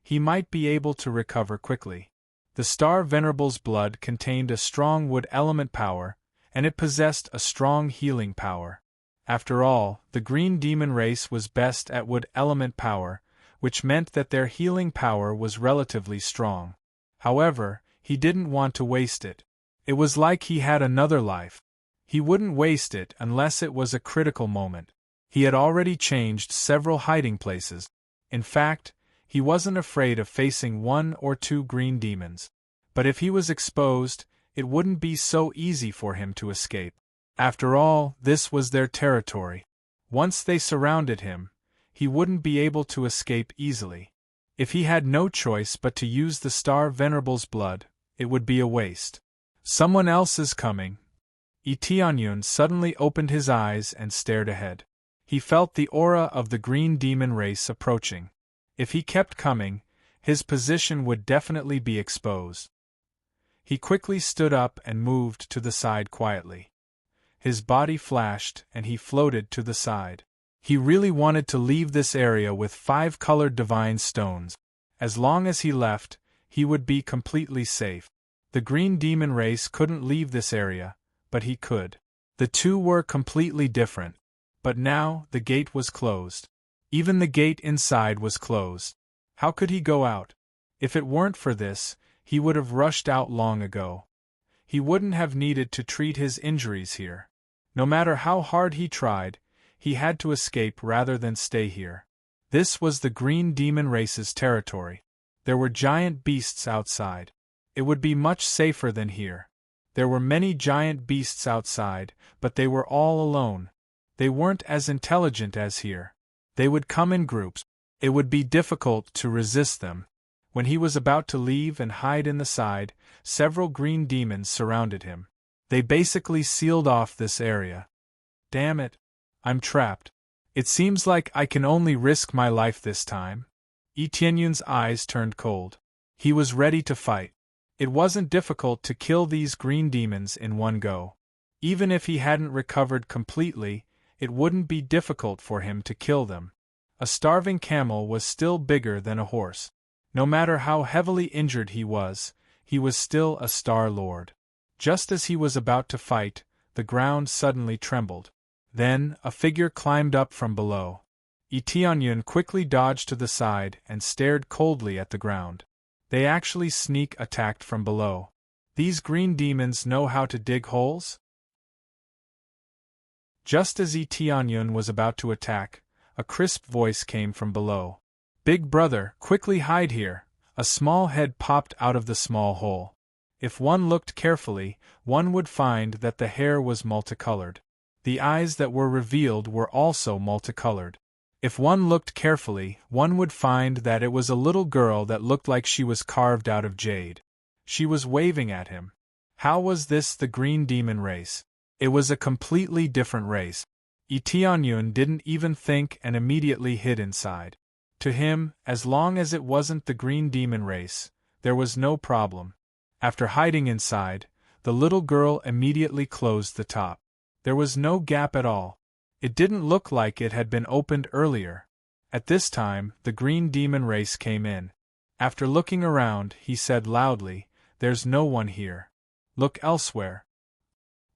he might be able to recover quickly. The Star Venerable's blood contained a strong wood element power, and it possessed a strong healing power. After all, the Green Demon race was best at wood element power, which meant that their healing power was relatively strong. However, he didn't want to waste it. It was like he had another life. He wouldn't waste it unless it was a critical moment. He had already changed several hiding places. In fact, he wasn't afraid of facing 1 or 2 green demons. But if he was exposed, it wouldn't be so easy for him to escape. After all, this was their territory. Once they surrounded him, he wouldn't be able to escape easily. If he had no choice but to use the Star Venerable's blood, it would be a waste. Someone else is coming. Tianyun suddenly opened his eyes and stared ahead. He felt the aura of the green demon race approaching. If he kept coming, his position would definitely be exposed. He quickly stood up and moved to the side quietly. His body flashed and he floated to the side. He really wanted to leave this area with 5 colored divine stones. As long as he left, he would be completely safe. The green demon race couldn't leave this area, but he could. The two were completely different. But now, the gate was closed. Even the gate inside was closed. How could he go out? If it weren't for this, he would have rushed out long ago. He wouldn't have needed to treat his injuries here. No matter how hard he tried, he had to escape rather than stay here. This was the green demon race's territory. There were giant beasts outside. It would be much safer than here. There were many giant beasts outside, but they were all alone. They weren't as intelligent as here. They would come in groups. It would be difficult to resist them. When he was about to leave and hide in the side, several green demons surrounded him. They basically sealed off this area. Damn it. I'm trapped. It seems like I can only risk my life this time. Tianyun's eyes turned cold. He was ready to fight. It wasn't difficult to kill these green demons in one go. Even if he hadn't recovered completely, it wouldn't be difficult for him to kill them. A starving camel was still bigger than a horse. No matter how heavily injured he was still a Star Lord. Just as he was about to fight, the ground suddenly trembled. Then, a figure climbed up from below. Tianyun quickly dodged to the side and stared coldly at the ground. They actually sneak attacked from below. These green demons know how to dig holes? Just as Tianyun was about to attack, a crisp voice came from below. Big brother, quickly hide here. A small head popped out of the small hole. If one looked carefully, one would find that the hair was multicolored. The eyes that were revealed were also multicolored. If one looked carefully, one would find that it was a little girl that looked like she was carved out of jade. She was waving at him. How was this the green demon race? It was a completely different race. Tianyun didn't even think and immediately hid inside. To him, as long as it wasn't the green demon race, there was no problem. After hiding inside, the little girl immediately closed the top. There was no gap at all. It didn't look like it had been opened earlier. At this time, the green demon race came in. After looking around, he said loudly, "There's no one here. Look elsewhere."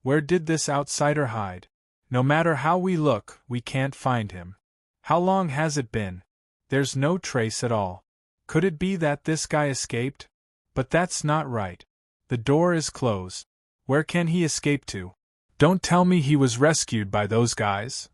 Where did this outsider hide? No matter how we look, we can't find him. How long has it been? There's no trace at all. Could it be that this guy escaped? But that's not right. The door is closed. Where can he escape to? Don't tell me he was rescued by those guys.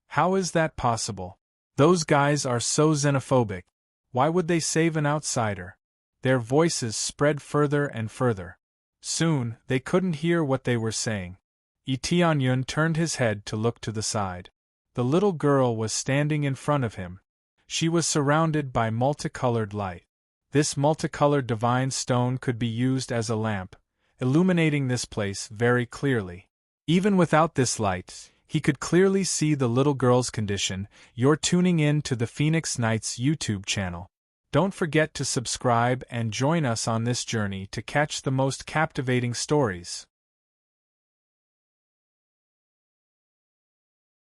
How is that possible? Those guys are so xenophobic. Why would they save an outsider? Their voices spread further and further. Soon, they couldn't hear what they were saying. Tianyun turned his head to look to the side. The little girl was standing in front of him. She was surrounded by multicolored light. This multicolored divine stone could be used as a lamp, illuminating this place very clearly. Even without this light, he could clearly see the little girl's condition. You're tuning in to the Phoenix Knights YouTube channel. Don't forget to subscribe and join us on this journey to catch the most captivating stories.